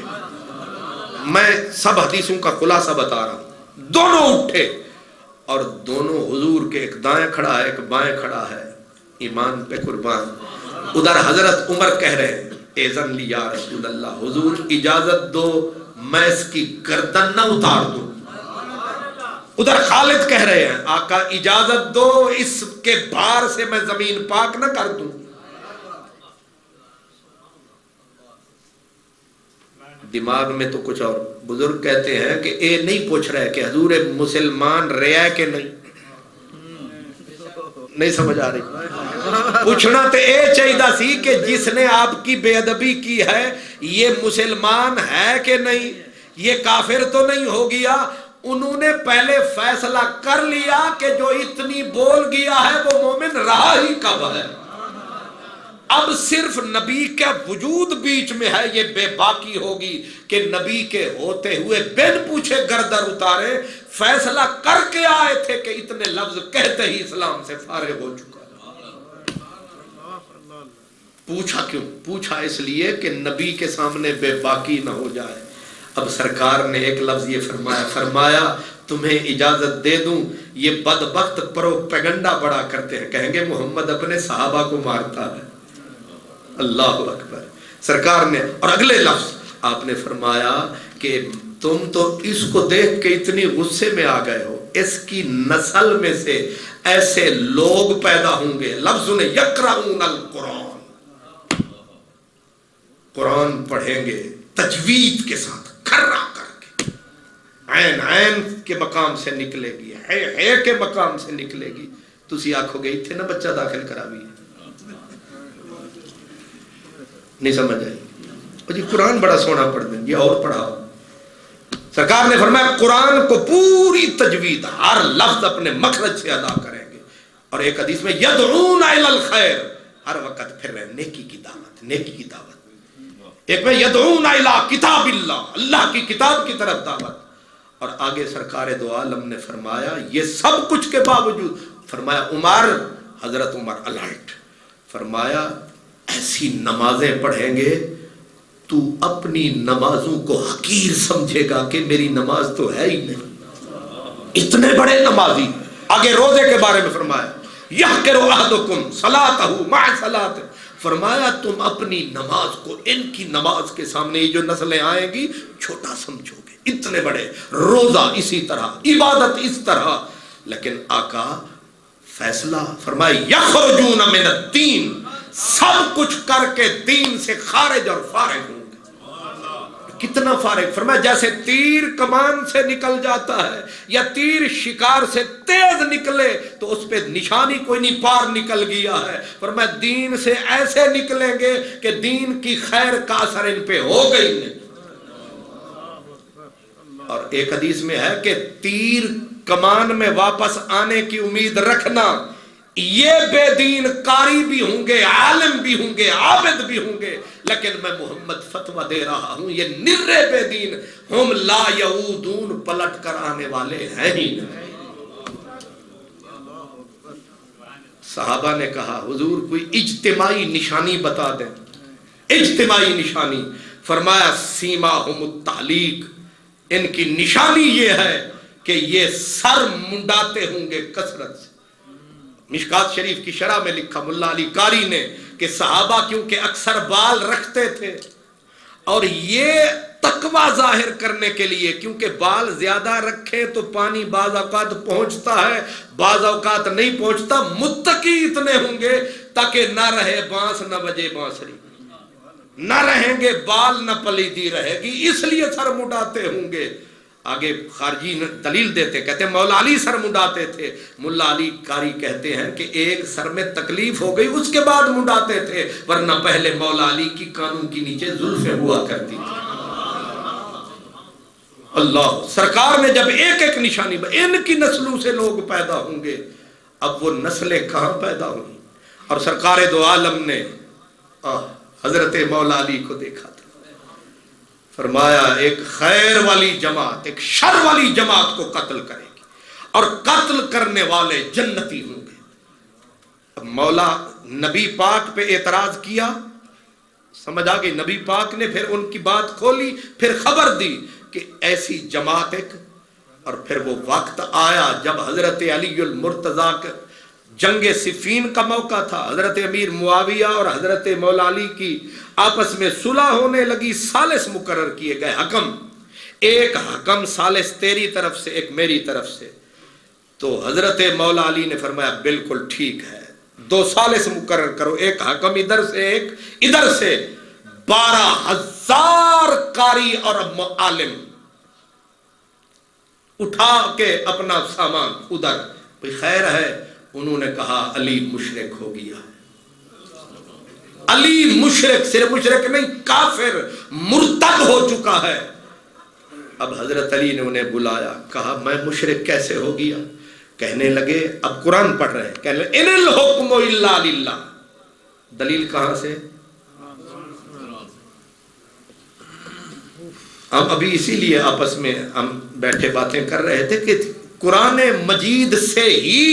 میں سب حدیثوں کا خلاصہ بتا رہا ہوں، دونوں اٹھے اور دونوں حضور کے، ایک دائیں کھڑا ہے ایک بائیں کھڑا ہے، ایمان پہ قربان۔ ادھر حضرت عمر کہہ رہے ہیں اذن لی یا رسول اللہ، حضور اجازت دو میں اس کی گردن نہ اتار دوں۔ ادھر خالد کہہ رہے ہیں آقا اجازت دو اس کے بھار سے میں زمین پاک نہ کر دوں۔ دماغ میں تو کچھ اور، بزرگ کہتے ہیں کہ اے نہیں پوچھ رہے کہ حضور مسلمان رہا ہے کہ نہیں سمجھ آ رہی، پوچھنا تو اے چاہیے سی کہ جس نے آپ کی بے ادبی کی ہے یہ مسلمان ہے کہ نہیں، یہ کافر تو نہیں ہو گیا۔ انہوں نے پہلے فیصلہ کر لیا کہ جو اتنی بول گیا ہے وہ مومن رہا ہی کب ہے۔ اب صرف نبی کا وجود بیچ میں ہے، یہ بے باکی ہوگی کہ نبی کے ہوتے ہوئے بن پوچھے گردر اتارے، فیصلہ کر کے آئے تھے کہ اتنے لفظ کہتے ہی اسلام سے فارغ ہو چکا۔ پوچھا کیوں؟ پوچھا اس لیے کہ نبی کے سامنے بے باکی نہ ہو جائے۔ اب سرکار نے ایک لفظ یہ فرمایا تمہیں اجازت دے دوں، یہ بدبخت پروپیگنڈا بڑا کرتے ہیں، کہیں گے محمد اپنے صحابہ کو مارتا ہے، اللہ اکبر۔ سرکار نے، اور اگلے لفظ آپ نے فرمایا کہ تم تو اس کو دیکھ کے اتنی غصے میں آ گئے ہو، اس کی نسل میں سے ایسے لوگ پیدا ہوں گے، لفظ نے یقرؤون القرآن، قرآن پڑھیں گے تجوید کے ساتھ، کھرا کر کے، عین عین کے مقام سے نکلے گی، ہے کے مقام سے نکلے گی، تسی آکھو گے اتنے نہ بچہ داخل کراوی، نہیں سمجھ آئی؟ جی قرآن بڑا سونا پڑھ دیں گے اور پڑھاؤ۔ سرکار نے فرمایا قرآن کو پوری تجوید ہر لفظ اپنے مخرج سے ادا کریں گے، اور ایک حدیث میں یدعون الی الخیر، ہر وقت پھر رہے نیکی کی دعوت، نیکی کی دعوت۔ ایک میں یدعون الی کتاب اللہ، اللہ کی کتاب کی طرف دعوت، اور آگے سرکار دو عالم نے فرمایا یہ سب کچھ کے باوجود، فرمایا عمر، حضرت عمر الرٹ، فرمایا ایسی نمازیں پڑھیں گے تو اپنی نمازوں کو حقیر سمجھے گا کہ میری نماز تو ہے ہی نہیں، اتنے بڑے نمازی۔ آگے روزے کے بارے میں فرمایا یحقر احدکم صلاتہ مع صلاتہ، فرمایا تم اپنی نماز کو ان کی نماز کے سامنے، یہ جو نسلیں آئیں گی چھوٹا سمجھو گے، اتنے بڑے، روزہ اسی طرح، عبادت اس طرح، لیکن آقا فیصلہ فرمایا یخرجون من الدین، سب کچھ کر کے دین سے خارج اور فارغ ہوں گے۔ کتنا فارغ. فرمایا جیسے تیر کمان سے نکل جاتا ہے یا تیر شکار سے تیز نکلے تو اس پہ نشانی کوئی نہیں، پار نکل گیا ہے. فرمایا دین سے ایسے نکلیں گے کہ دین کی خیر کا اثر ان پہ ہو گئی ہے. اور ایک حدیث میں ہے کہ تیر کمان میں واپس آنے کی امید رکھنا، یہ بے دین قاری بھی ہوں گے، عالم بھی ہوں گے، عابد بھی ہوں گے، لیکن میں محمد فتویٰ دے رہا ہوں یہ نرے بے دین، ہم لا یعودون، پلٹ کر آنے والے ہیں ہی نہیں. صحابہ نے کہا حضور کوئی اجتماعی نشانی بتا دیں. اجتماعی نشانی. فرمایا سیماہم التعلیق، ان کی نشانی یہ ہے کہ یہ سر منڈاتے ہوں گے کثرت سے. مشکات شریف کی شرح میں لکھا ملا علی قاری نے کہ صحابہ کیونکہ اکثر بال رکھتے تھے اور یہ تقوی ظاہر کرنے کے لیے، کیونکہ بال زیادہ رکھیں تو پانی بعض اوقات پہنچتا ہے بعض اوقات نہیں پہنچتا، متقی اتنے ہوں گے تاکہ نہ رہے بانس نہ بجے بانسری، نہ رہیں گے بال نہ پلیدی رہے گی، اس لیے سر منڈاتے ہوں گے. آگے خارجی دلیل دیتے، کہتے ہیں مولا علی سر منڈاتے تھے. ملا علی قاری کہتے ہیں کہ ایک سر میں تکلیف ہو گئی اس کے بعد منڈاتے تھے، ورنہ پہلے مولا علی کی کانوں کی نیچے زلفیں ہوا کرتی تھی. اللہ سرکار نے جب ایک ایک نشانی، ان کی نسلوں سے لوگ پیدا ہوں گے. اب وہ نسلیں کہاں پیدا ہوئی؟ اور سرکار دو عالم نے حضرت مولا علی کو دیکھا تھا. فرمایا ایک خیر والی جماعت ایک شر والی جماعت کو قتل کرے گی اور قتل کرنے والے جنتی ہوں گے. اب مولا نبی پاک پہ اعتراض کیا، سمجھ آ گئی. نبی پاک نے پھر ان کی بات کھولی، پھر خبر دی کہ ایسی جماعت ایک. اور پھر وہ وقت آیا جب حضرت علی المرتضیٰ کے جنگ صفین کا موقع تھا. حضرت امیر معاویہ اور حضرت مولا علی کی آپس میں صلح ہونے لگی. ثالث مقرر کیے گئے حکم، ایک حکم ثالث تیری طرف سے ایک میری طرف سے. تو حضرت مولا علی نے فرمایا بالکل ٹھیک ہے، 2 ثالث مقرر کرو، ایک حکم ادھر سے ایک ادھر سے. 12,000 قاری اور عالم اٹھا کے اپنا سامان ادھر. کوئی خیر ہے؟ انہوں نے کہا علی مشرک ہو گیا. علی مشرک، صرف مشرک نہیں کافر مرتد ہو چکا ہے. اب حضرت علی نے انہیں بلایا، کہا میں مشرک کیسے ہو گیا؟ کہنے لگے، اب قرآن پڑھ رہے ہیں، کہنے لگے ان الحکم الا للہ. دلیل کہاں سے؟ ہم ابھی اسی لیے آپس میں ہم بیٹھے باتیں کر رہے تھے کہ قرآن مجید سے ہی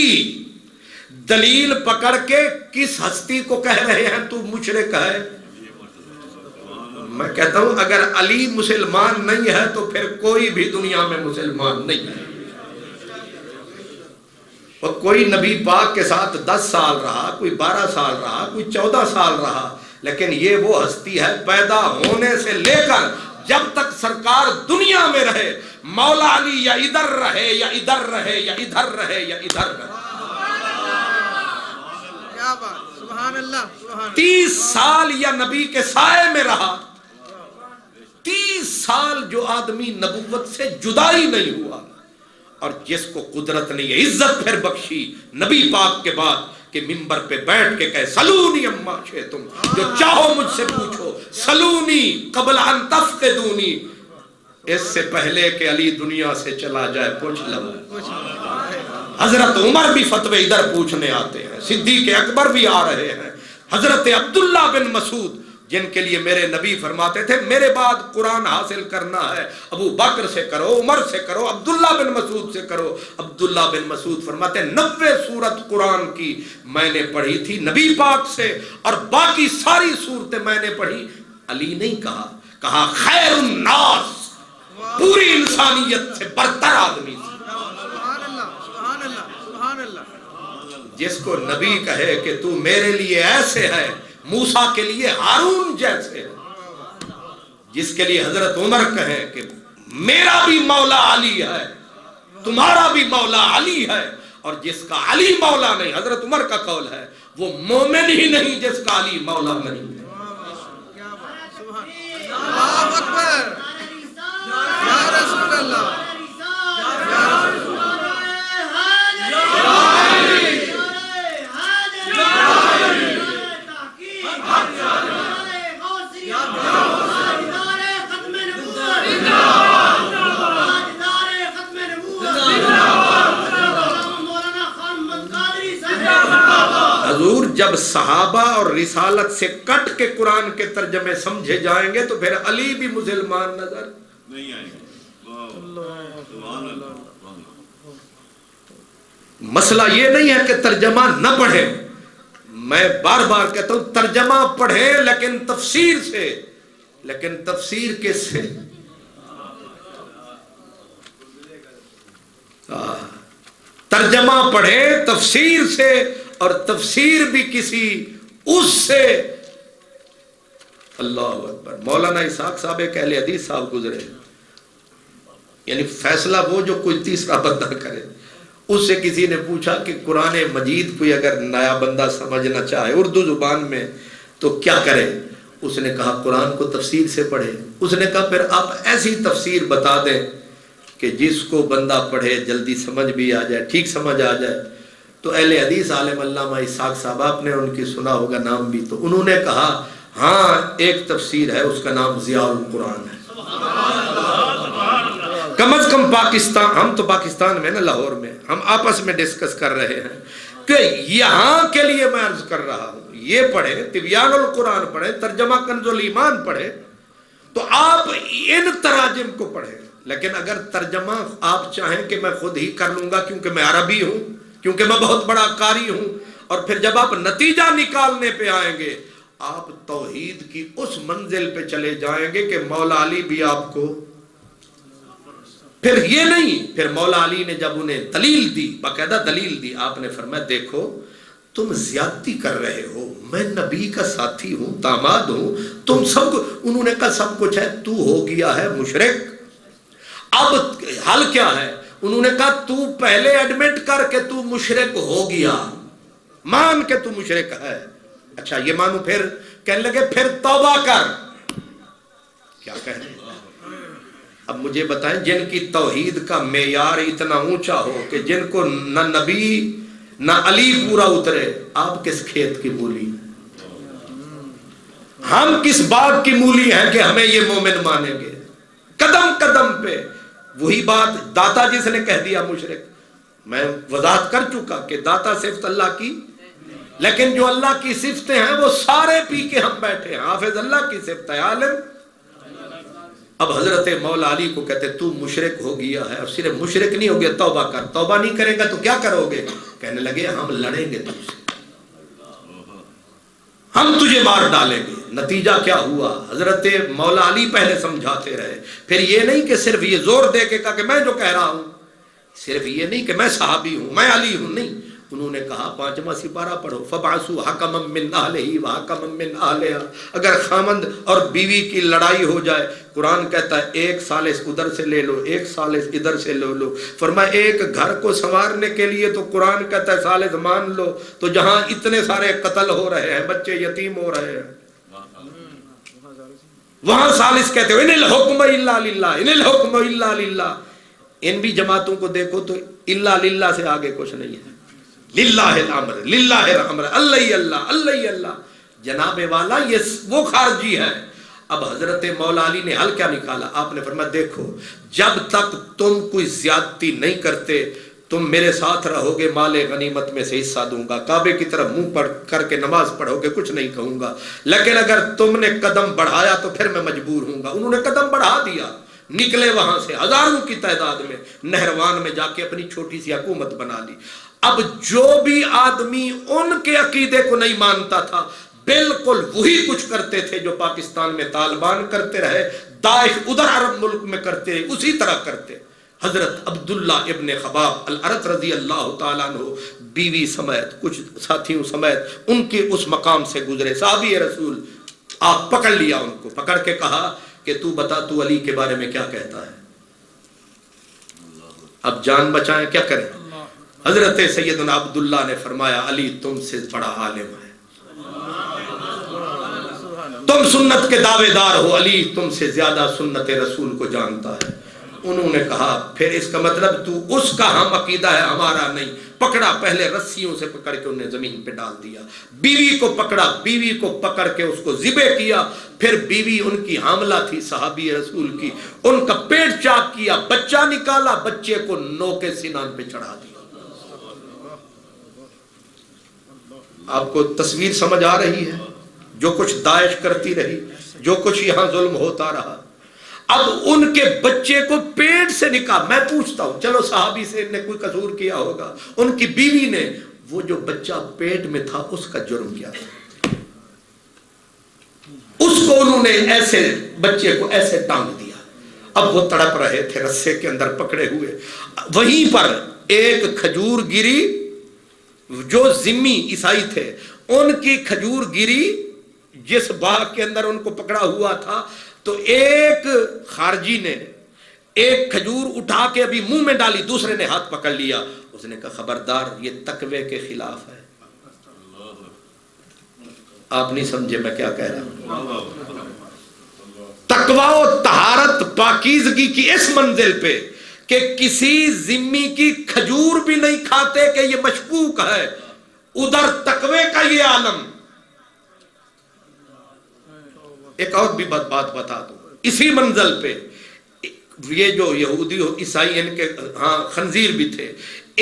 دلیل پکڑ کے کس ہستی کو کہہ رہے ہیں تو مشرک ہے. میں کہتا ہوں اگر علی مسلمان نہیں ہے تو پھر کوئی بھی دنیا میں مسلمان نہیں ہے. اور کوئی نبی پاک کے ساتھ 10 سال رہا، کوئی 12 سال رہا، کوئی 14 سال رہا، لیکن یہ وہ ہستی ہے پیدا ہونے سے لے کر جب تک سرکار دنیا میں رہے، مولا علی یا ادھر رہے یا ادھر رہے یا ادھر رہے یا ادھر رہے. 30 سال یا نبی کے سائے میں رہا، 30 سال جو آدمی نبوت سے جدائی نہیں ہوا. اور جس کو قدرت نے یہ عزت پھر بخشی نبی پاک کے بعد کہ منبر پہ بیٹھ کے کہے سلونی اما شئتم، جو چاہو مجھ سے پوچھو، سلونی قبل ان تفقدونی، اس سے پہلے کہ علی دنیا سے چلا جائے پوچھ لو. حضرت عمر بھی فتوے ادھر پوچھنے آتے ہیں، صدیق اکبر بھی آ رہے ہیں، حضرت عبداللہ بن مسعود جن کے لیے میرے نبی فرماتے تھے میرے بعد قرآن حاصل کرنا ہے ابو بکر سے کرو، عمر سے کرو، عبداللہ بن مسعود سے کرو. عبداللہ بن مسعود فرماتے 90 سورت قرآن کی میں نے پڑھی تھی نبی پاک سے اور باقی ساری سورتیں میں نے پڑھی. علی نہیں کہا، کہا خیر الناس، پوری انسانیت سے برتر آدمی. جس کو نبی کہے کہ تو میرے لیے ایسے ہے، موسیٰ کے لیے ہارون جیسے، جس کے لیے حضرت عمر کہیں کہ میرا بھی مولا علی ہے، تمہارا بھی مولا علی ہے، اور جس کا علی مولا نہیں، حضرت عمر کا قول ہے، وہ مومن ہی نہیں جس کا علی مولا نہیں ہے. جب صحابہ اور رسالت سے کٹ کے قرآن کے ترجمے سمجھے جائیں گے تو پھر علی بھی مسلمان نظر نہیں آئے گا. سبحان اللہ. مسئلہ یہ نہیں ہے کہ ترجمہ نہ پڑھیں، میں بار بار کہتا ہوں ترجمہ پڑھیں لیکن تفسیر سے. لیکن تفسیر کس سے؟ ترجمہ پڑھیں تفسیر سے، اور تفسیر بھی کسی اس سے. اللہ اکبر. مولانا اسحاق صاحب ایک اہل حدیث صاحب گزرے، یعنی فیصلہ وہ جو کوئی تیسرا بندہ کرے. اس سے کسی نے پوچھا کہ قرآن مجید کوئی اگر نیا بندہ سمجھنا چاہے اردو زبان میں تو کیا کرے؟ اس نے کہا قرآن کو تفسیر سے پڑھے. اس نے کہا پھر آپ ایسی تفسیر بتا دیں کہ جس کو بندہ پڑھے جلدی سمجھ بھی آ جائے، ٹھیک سمجھ آ جائے. تو اہل حدیث عالم علامہ اسحاق صاحب، آپ نے ان کی سنا ہوگا نام بھی، تو انہوں نے کہا ہاں ایک تفسیر ہے، اس کا نام ضیاء القرآن ہے. کم از کم پاکستان، ہم تو پاکستان میں نا لاہور میں، ہم آپس میں ڈسکس کر رہے ہیں کہ یہاں کے لیے میں عرض کر رہا ہوں یہ پڑھیں، تبیان القرآن پڑھیں، ترجمہ کنز الایمان پڑھیں، تو آپ ان تراجم کو پڑھیں. لیکن اگر ترجمہ آپ چاہیں کہ میں خود ہی کر لوں گا کیونکہ میں عربی ہوں، کیونکہ میں بہت بڑا قاری ہوں، اور پھر جب آپ نتیجہ نکالنے پہ آئیں گے آپ توحید کی اس منزل پہ چلے جائیں گے کہ مولا علی بھی آپ کو، پھر یہ نہیں. پھر مولا علی نے جب انہیں دلیل دی، باقاعدہ دلیل دی، آپ نے فرمایا دیکھو تم زیادتی کر رہے ہو، میں نبی کا ساتھی ہوں، داماد ہوں، تم سب کو. انہوں نے کہا سب کچھ ہے، تو ہو گیا ہے مشرک. اب حل کیا ہے؟ انہوں نے کہا تو پہلے ایڈمٹ کر کے تو مشرک ہو گیا، مان کے تو مشرک ہے. اچھا یہ مانو، پھر کہنے لگے پھر توبہ کر. کیا کہنے؟ اب مجھے بتائیں جن کی توحید کا معیار اتنا اونچا ہو کہ جن کو نہ نبی نہ علی پورا اترے، آپ کس کھیت کی مولی؟ ہم کس باغ کی مولی ہیں کہ ہمیں یہ مومن مانیں گے؟ قدم قدم پہ وہی بات، داتا جس نے کہہ دیا مشرک. میں وضاحت کر چکا کہ داتا صفت اللہ کی، لیکن جو اللہ کی صفتیں ہیں وہ سارے پی کے ہم بیٹھے ہیں. حافظ اللہ کی صفت ہے، عالم. اب حضرت مولا علی کو کہتے تو مشرک ہو گیا ہے، اور صرف مشرک نہیں ہو گیا، توبہ کر. توبہ نہیں کرے گا تو کیا کرو گے؟ کہنے لگے ہم لڑیں گے تم سے، ہم تجھے مار ڈالیں گے. نتیجہ کیا ہوا؟ حضرت مولا علی پہلے سمجھاتے رہے، پھر یہ نہیں کہ صرف یہ زور دے کے کہا کہ میں جو کہہ رہا ہوں، صرف یہ نہیں کہ میں صحابی ہوں، میں علی ہوں، نہیں. انہوں نے کہا 5واں سپارہ پڑھو، فَبْعَثُوا حَكَمًا مِّنْ أَهْلِهِ وَحَكَمًا مِّنْ أَهْلِهَا. اگر خامند اور بیوی کی لڑائی ہو جائے، قرآن کہتا ہے ایک ثالث ادھر سے لے لو، ایک ثالث ادھر سے لے لو. فرمایا ایک گھر کو سنوارنے کے لیے تو قرآن کہتا ہے ثالث مان لو. تو جہاں اتنے سارے قتل ہو رہے ہیں، بچے یتیم ہو رہے ہیں، وہاں ثالث کہتے ہو ان الحکم الا للہ، ان الحکم الا للہ. ان بھی جماعتوں کو دیکھو تو الا للہ سے آگے کچھ نہیں ہے. للہ الامر، للہ الامر، اللہ اللہ اللہ اللہ. جناب والا یہ وہ خارجی ہے. اب حضرت مولا علی نے حل کیا نکالا؟ آپ نے فرمایا دیکھو جب تک تم کوئی زیادتی نہیں کرتے تم میرے ساتھ رہو گے، مال غنیمت میں سے حصہ دوں گا، کعبے کی طرف منہ پڑھ کر کے نماز پڑھو گے، کچھ نہیں کہوں گا. لیکن اگر تم نے قدم بڑھایا تو پھر میں مجبور ہوں گا. انہوں نے قدم بڑھا دیا، نکلے وہاں سے ہزاروں کی تعداد میں، نہروان میں جا کے اپنی چھوٹی سی حکومت بنا لی. اب جو بھی آدمی ان کے عقیدے کو نہیں مانتا تھا بالکل وہی کچھ کرتے تھے جو پاکستان میں طالبان کرتے رہے، داعش ادھر عرب ملک میں کرتے رہے، اسی طرح کرتے. حضرت عبداللہ ابن خباب الارت رضی اللہ تعالیٰ عنہ بیوی سمیت کچھ ساتھیوں سمیت ان کے اس مقام سے گزرے، صحابی رسول. آپ پکڑ لیا ان کو، پکڑ کے کہا کہ تو بتا تو علی کے بارے میں کیا کہتا ہے. اب جان بچائیں کیا کریں؟ حضرت سیدنا عبداللہ نے فرمایا علی تم سے بڑا عالم ہے، تم سنت کے دعوے دار ہو، علی تم سے زیادہ سنت رسول کو جانتا ہے. انہوں نے کہا پھر اس کا مطلب تو اس کا ہم عقیدہ ہے ہمارا نہیں. پکڑا، پہلے رسیوں سے پکڑ کے انہیں زمین پہ ڈال دیا. بیوی کو پکڑا، بیوی کو پکڑ کے اس کو ذبح کیا. پھر بیوی ان کی حاملہ تھی صحابی رسول کی، ان کا پیٹ چاک کیا، بچہ نکالا، بچے کو نوکے سینان پہ چڑھا دیا. آپ کو تصویر سمجھ آ رہی ہے؟ جو کچھ داعش کرتی رہی، جو کچھ یہاں ظلم ہوتا رہا، اب ان کے بچے کو پیٹ سے نکاح. میں پوچھتا ہوں، چلو صحابی سے ان نے کوئی قصور کیا ہوگا، ان کی بیوی نے، وہ جو بچہ پیٹ میں تھا اس کا جرم کیا تھا؟ اس کو انہوں نے ایسے بچے کو ایسے ٹانگ دیا. اب وہ تڑپ رہے تھے رسے کے اندر پکڑے ہوئے. وہیں پر ایک کھجور گری، جو ذمی عیسائی تھے ان کی کھجور گری جس باغ کے اندر ان کو پکڑا ہوا تھا. تو ایک خارجی نے ایک کھجور اٹھا کے ابھی منہ میں ڈالی، دوسرے نے ہاتھ پکڑ لیا. اس نے کہا خبردار، یہ تقوی کے خلاف ہے. آپ نہیں سمجھے میں کیا کہہ رہا ہوں؟ تقوی و طہارت پاکیزگی کی اس منزل پہ کہ کسی ذمی کی کھجور بھی نہیں کھاتے کہ یہ مشکوک ہے، ادھر تقوی کا یہ عالم. ایک اور بھی بات بتا دوں، اسی منزل پہ یہ جو یہودی عیسائی ان کے ہاں خنزیر بھی تھے،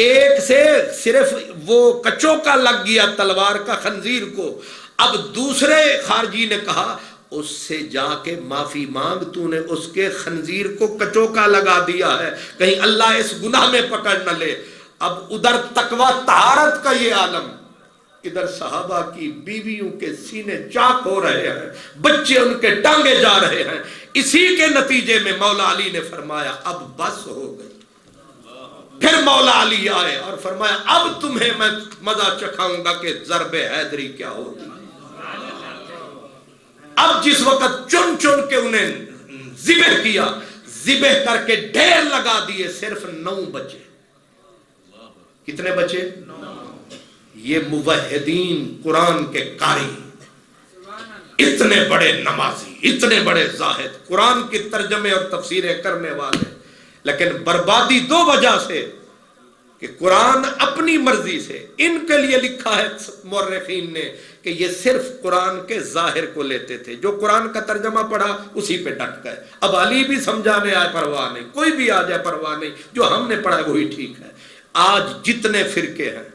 ایک سے صرف وہ کچوکا لگ گیا تلوار کا خنزیر کو. اب دوسرے خارجی نے کہا اس سے جا کے معافی مانگ، تو نے اس کے خنزیر کو کچوکا لگا دیا ہے، کہیں اللہ اس گناہ میں پکڑ نہ لے. اب ادھر تقوی طہارت کا یہ عالم، ادھر صحابہ کی بیویوں کے سینے چاک ہو رہے ہیں، بچے ان کے ٹانگے جا رہے ہیں. اسی کے نتیجے میں مولا علی نے فرمایا اب بس ہو گئی. پھر مولا علی آئے اور فرمایا اب تمہیں میں مزہ چکھاؤں گا کہ ضرب حیدری کیا ہوتی. اب جس وقت چن چن کے انہیں ذبح کیا، ذبح کر کے ڈھیر لگا دیے، صرف 9 بچے. کتنے بچے؟ یہ موحدین، قرآن کے قاری، اتنے بڑے نمازی، اتنے بڑے زاہد، قرآن کی ترجمے اور تفسیریں کرنے والے، لیکن بربادی 2 وجہ سے کہ قرآن اپنی مرضی سے ان کے لیے لکھا ہے مورخین نے کہ یہ صرف قرآن کے ظاہر کو لیتے تھے، جو قرآن کا ترجمہ پڑھا اسی پہ ڈٹ گئے. اب علی بھی سمجھانے آئے پرواہ نہیں، کوئی بھی آ جائے پرواہ نہیں، جو ہم نے پڑھا وہی ٹھیک ہے. آج جتنے فرقے ہیں،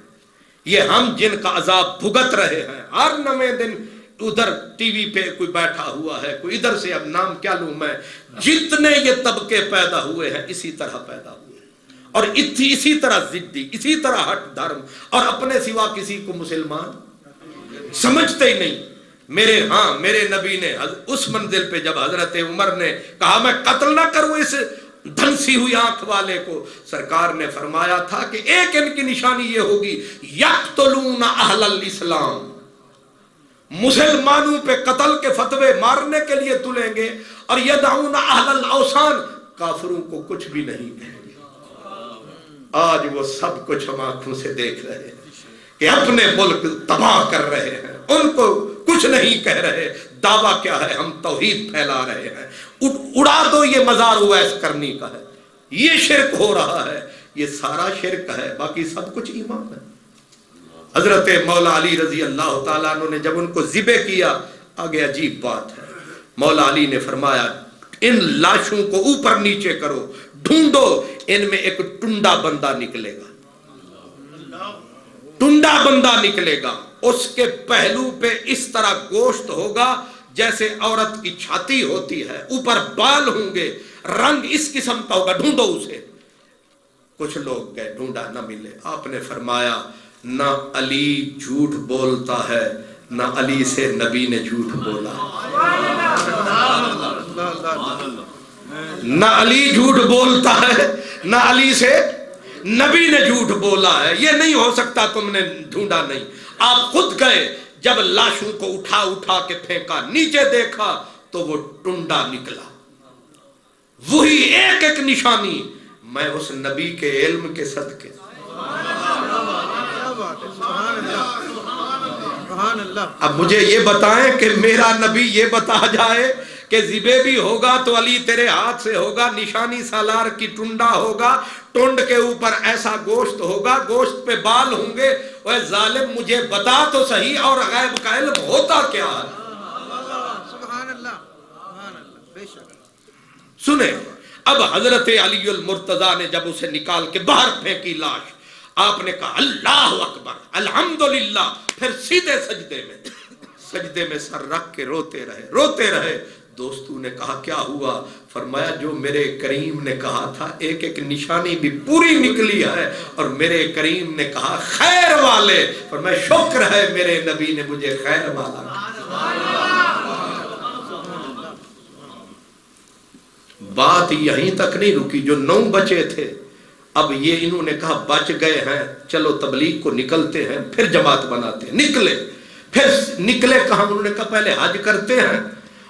یہ ہم جن کا عذاب بھگت رہے ہیں، ہر نویں دن ادھر ٹی وی پہ کوئی بیٹھا ہوا ہے، کوئی ادھر سے، اب نام کیا لوں میں، جتنے یہ طبقے پیدا ہوئے ہیں اسی طرح پیدا ہوئے ہیں، اور اسی طرح ضدی، اسی طرح ہٹ دھرم، اور اپنے سوا کسی کو مسلمان سمجھتے ہی نہیں. میرے نبی نے اس منزل پہ جب حضرت عمر نے کہا میں قتل نہ کروں اس دھنسی ہوئی آنکھ والے کو، سرکار نے فرمایا تھا کہ ایک ان کی نشانی یہ ہوگی یقتلون اہل الاسلام، مسلمانوں پہ قتل کے فتوے مارنے کے لیے تلیں گے، اور یدعون اہل الاوثان، کافروں کو کچھ بھی نہیں کہیں گے. آج وہ سب کچھ ہم آنکھوں سے دیکھ رہے ہیں کہ اپنے ملک تباہ کر رہے ہیں، ان کو کچھ نہیں کہہ رہے. دعویٰ کیا ہے؟ ہم توحید پھیلا رہے ہیں. اڑا دو یہ مزار اویس کرنی کا ہے، یہ شرک ہو رہا ہے، یہ سارا شرک ہے، باقی سب کچھ ایمان ہے. حضرت مولا علی رضی اللہ تعالیٰ عنہ نے جب ان کو ذبح کیا، آگے عجیب بات ہے، مولا علی نے فرمایا ان لاشوں کو اوپر نیچے کرو، ڈھونڈو، ان میں ایک ٹنڈا بندہ نکلے گا، ٹنڈا بندہ نکلے گا، اس کے پہلو پہ اس طرح گوشت ہوگا جیسے عورت کی چھاتی ہوتی ہے، اوپر بال ہوں گے، رنگ اس قسم کا ہوگا، ڈھونڈو اسے. کچھ لوگ گئے، ڈھونڈا نہ ملے. آپ نے فرمایا نہ علی جھوٹ بولتا ہے، نہ علی سے نبی نے جھوٹ بولا. نہ علی جھوٹ بولتا ہے، نہ علی سے نبی نے جھوٹ بولا ہے. یہ نہیں ہو سکتا، تم نے ڈھونڈا نہیں. آپ خود گئے، جب لاشوں کو اٹھا کے پھینکا، نیچے دیکھا تو وہ ٹنڈا نکلا. وہی ایک ایک نشانی. میں اس نبی کے علم کے صدقے، اب مجھے یہ بتائیں کہ میرا نبی یہ بتا جائے کہ ذبح بھی ہوگا تو علی تیرے ہاتھ سے ہوگا، نشانی سالار کی ٹنڈا ہوگا، ٹنڈ کے اوپر ایسا گوشت ہوگا، گوشت پہ بال ہوں گے. اے ظالم مجھے بتا تو صحیح، اور غیب کا علم ہوتا کیا ہے؟ سبحان اللہ، سبحان اللہ، بے شک. سنیں، اب حضرت علی المرتضیٰ نے جب اسے نکال کے باہر پھینکی لاش، آپ نے کہا اللہ اکبر الحمدللہ، پھر سیدھے سجدے میں سر رکھ کے روتے رہے۔ دوستوں نے کہا کیا ہوا؟ فرمایا جو میرے کریم نے کہا تھا ایک ایک نشانی بھی پوری نکلی ہے، اور میرے کریم نے کہا خیر والے، فرمایا شکر ہے میرے نبی نے مجھے خیر والا کہا۔ بات یہیں تک نہیں رکی، جو 9 بچے تھے اب یہ انہوں نے کہا بچ گئے ہیں، چلو تبلیغ کو نکلتے ہیں، پھر جماعت بناتے ہیں۔ نکلے کہاں؟ انہوں نے کہا پہلے حج کرتے ہیں،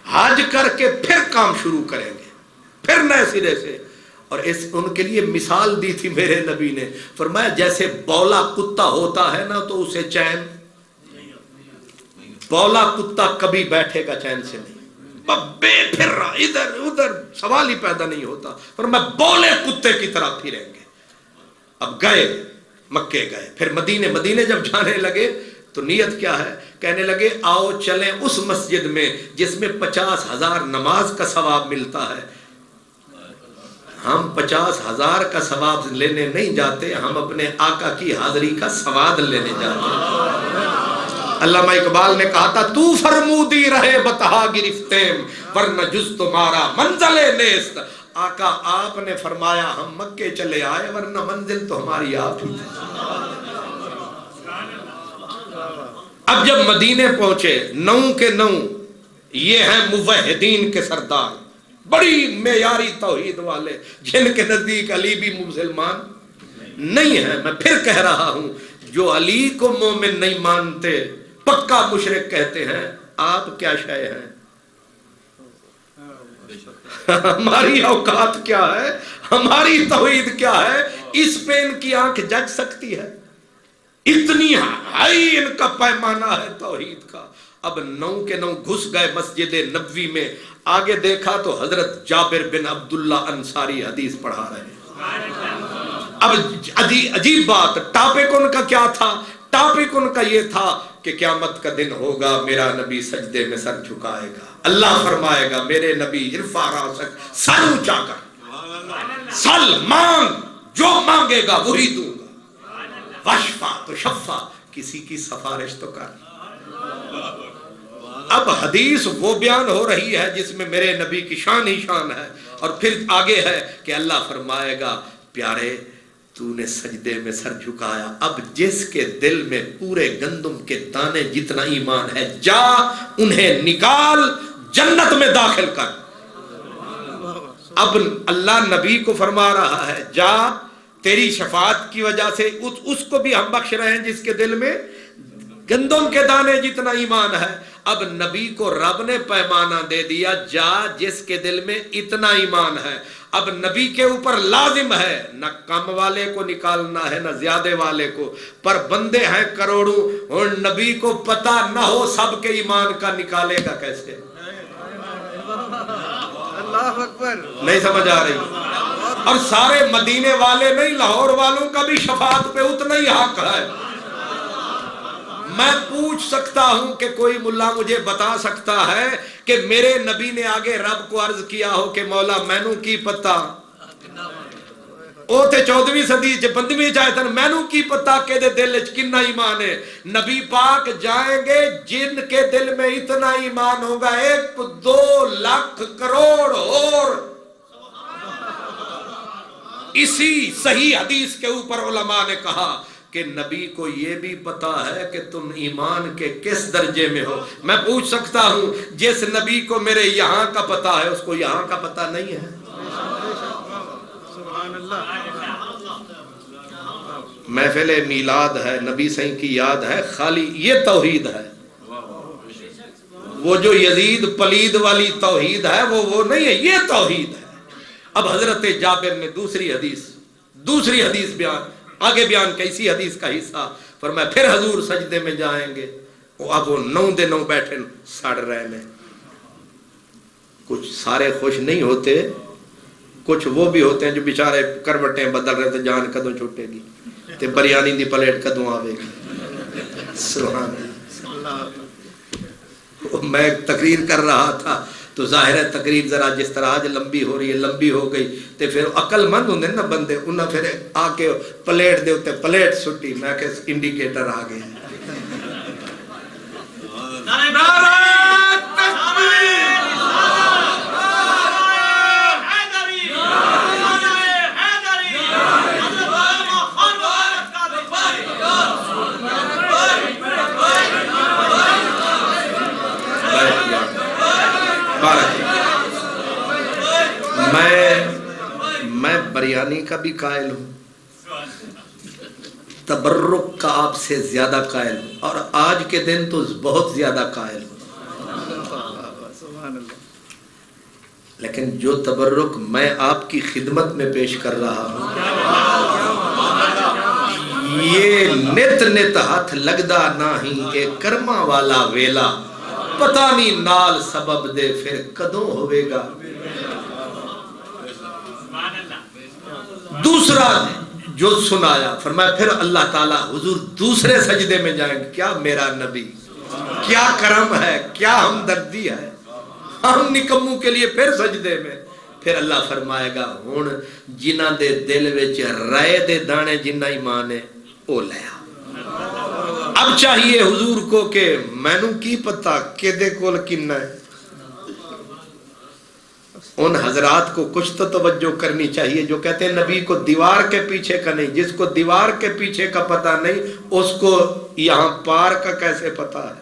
حج کر کے پھر کام شروع کریں گے، پھر نئے سرے سے۔ اور ان کے لیے مثال دی تھی میرے نبی نے، فرمایا جیسے بولا کتا ہوتا ہے نا تو اسے چین، بولا کتا کبھی بیٹھے گا چین سے نہیں، بے پھر رہا ادھر ادھر، سوال ہی پیدا نہیں ہوتا، فرمایا بولے کتے کی طرح پھریں گے۔ اب گئے مکے گئے، پھر مدینے جب جانے لگے تو نیت کیا ہے؟ کہنے لگے آؤ چلیں اس مسجد میں جس میں 50,000 نماز کا ثواب ملتا ہے۔ ہم 50,000 کا ثواب لینے نہیں جاتے، ہم اپنے آقا کی حاضری کا سواد لینے جاتے ہیں۔ علامہ اقبال نے کہا تھا تو فرمودی رہے بتہا گرفتیم ورنہ جز تمہارا منزل نیست۔ آقا آپ نے فرمایا ہم مکے چلے آئے ورنہ منزل تو ہماری آپ ہی تھی۔ اب جب مدینے پہنچے 9 کے 9 یہ ہیں موحدین کے سردار، بڑی معیاری توحید والے، جن کے نزدیک علی بھی مسلمان نہیں ہے۔ میں پھر کہہ رہا ہوں جو علی کو مومن نہیں مانتے پکا مشرک کہتے ہیں، آپ کیا شے ہیں؟ ہماری اوقات کیا ہے؟ ہماری توحید کیا ہے؟ اس پہ ان کی آنکھ جگ سکتی ہے؟ اتنی ہائی ان کا پیمانہ ہے توحید کا۔ اب 9 کے 9 گھس گئے مسجد نبوی میں، آگے دیکھا تو حضرت جابر بن عبداللہ انصاری حدیث پڑھا رہے ہیں۔ اب عجیب بات، ٹاپک ان کا کیا تھا؟ ٹاپک ان کا یہ تھا کہ قیامت کا دن ہوگا، میرا نبی سجدے میں سر جھکائے گا، اللہ فرمائے گا میرے نبی ارفع راسک، سر اونچا کر، سل مانگ، جو مانگے گا وہی دوں گا، وشفا تو شفا، کسی کی سفارش تو کر۔ اب حدیث وہ بیان ہو رہی ہے جس میں میرے نبی کی شان ہی شان ہے، اور پھر آگے ہے کہ اللہ فرمائے گا پیارے تو نے سجدے میں سر جھکایا، اب جس کے دل میں پورے گندم کے دانے جتنا ایمان ہے جا انہیں نکال جنت میں داخل کر۔ اب اللہ نبی کو فرما رہا ہے جا، تیری شفاعت کی وجہ سے اس کو بھی ہم بخش رہے ہیں جس کے دل میں گندم کے دانے جتنا ایمان ہے۔ اب نبی کو رب نے پیمانہ دے دیا جا جس کے دل میں اتنا ایمان ہے۔ اب نبی کے اوپر لازم ہے نہ کم والے کو نکالنا ہے نہ زیادہ والے کو، پر بندے ہیں کروڑوں، اور نبی کو پتا نہ ہو سب کے ایمان کا نکالے گا کیسے؟ اللہ اکبر، نہیں سمجھ آ رہی؟ اور سارے مدینے والے نہیں، لاہور والوں کا بھی شفاعت پہ اتنا ہی حق ہے۔ میں پوچھ سکتا ہوں کہ کوئی ملا مجھے بتا سکتا ہے کہ میرے نبی نے آگے رب کو عرض کیا ہو کہ مولا مینوں کی پتا، او تے 14ویں صدی چ 15ویں چاہتن مینوں کی پتا کہ دے دل وچ کنا ایمان ہے۔ نبی پاک جائیں گے جن کے دل میں اتنا ایمان ہوگا 1-2 لاکھ کروڑ، اور اسی صحیح حدیث کے اوپر علماء نے کہا کہ نبی کو یہ بھی پتا ہے کہ تم ایمان کے کس درجے میں ہو۔ میں پوچھ سکتا ہوں جس نبی کو میرے یہاں کا پتا ہے اس کو یہاں کا پتا نہیں ہے؟ سبحان اللہ۔ محفل میلاد ہے، نبی صحیح کی یاد ہے، خالی یہ توحید ہے۔ وہ جو یزید پلید والی توحید ہے وہ نہیں ہے، یہ توحید ہے۔ اب حضرت جابر نے دوسری حدیث بیان، آگے بیان کیسی حدیث کا حصہ، فرمایا پھر حضور سجدے میں جائیں گے، اب وہ 9 دے 9 بیٹھے سڑ رہے ہیں۔ کچھ سارے خوش نہیں ہوتے، کچھ وہ بھی ہوتے ہیں جو بیچارے کروٹیں بدل رہے تھے، جان کدوں چھوٹے گی تے بریانی دی پلیٹ کدوں آوے گی۔ سبحان اللہ۔ میں تقریر کر رہا تھا تو ظاہر ہے تقریر ذرا جس طرح آج لمبی ہو رہی ہے لمبی ہو گئی تے پھر عقل مند ہوندے نا بندے انہاں پھر آ کے پلیٹ دے اوتے پلیٹ سٹی میں کہ انڈیکیٹر آ گئے میں بریانی کا بھی قائل ہوں، تبرک کا آپ سے زیادہ قائل ہوں، اور آج کے دن تو بہت زیادہ قائل ہوں، لیکن جو تبرک میں آپ کی خدمت میں پیش کر رہا ہوں یہ نت نت ہاتھ لگدا نہیں اے کرما والا ویلا پتہ نہیں نال سبب دے پھر کدوں ہوئے گا۔ دوسرا جو سنایا فرمایا پھر اللہ تعالیٰ حضور دوسرے سجدے میں جائیں گے، کیا میرا نبی، کیا کرم ہے، کیا ہمدردی ہے، ہم نکموں کے لیے پھر سجدے میں۔ پھر اللہ فرمائے گا ہن جنہ دے دل وچ رائے دے دانے جنہ ایمان ہے او لیا۔ اب چاہیے حضور کو کہ میں نوں کی پتہ کہ دے کول کنا ہے، ان حضرات کو کچھ تو توجہ کرنی چاہیے جو کہتے ہیں نبی کو دیوار کے پیچھے کا نہیں، جس کو دیوار کے پیچھے کا پتہ نہیں اس کو یہاں پار کا کیسے پتہ ہے۔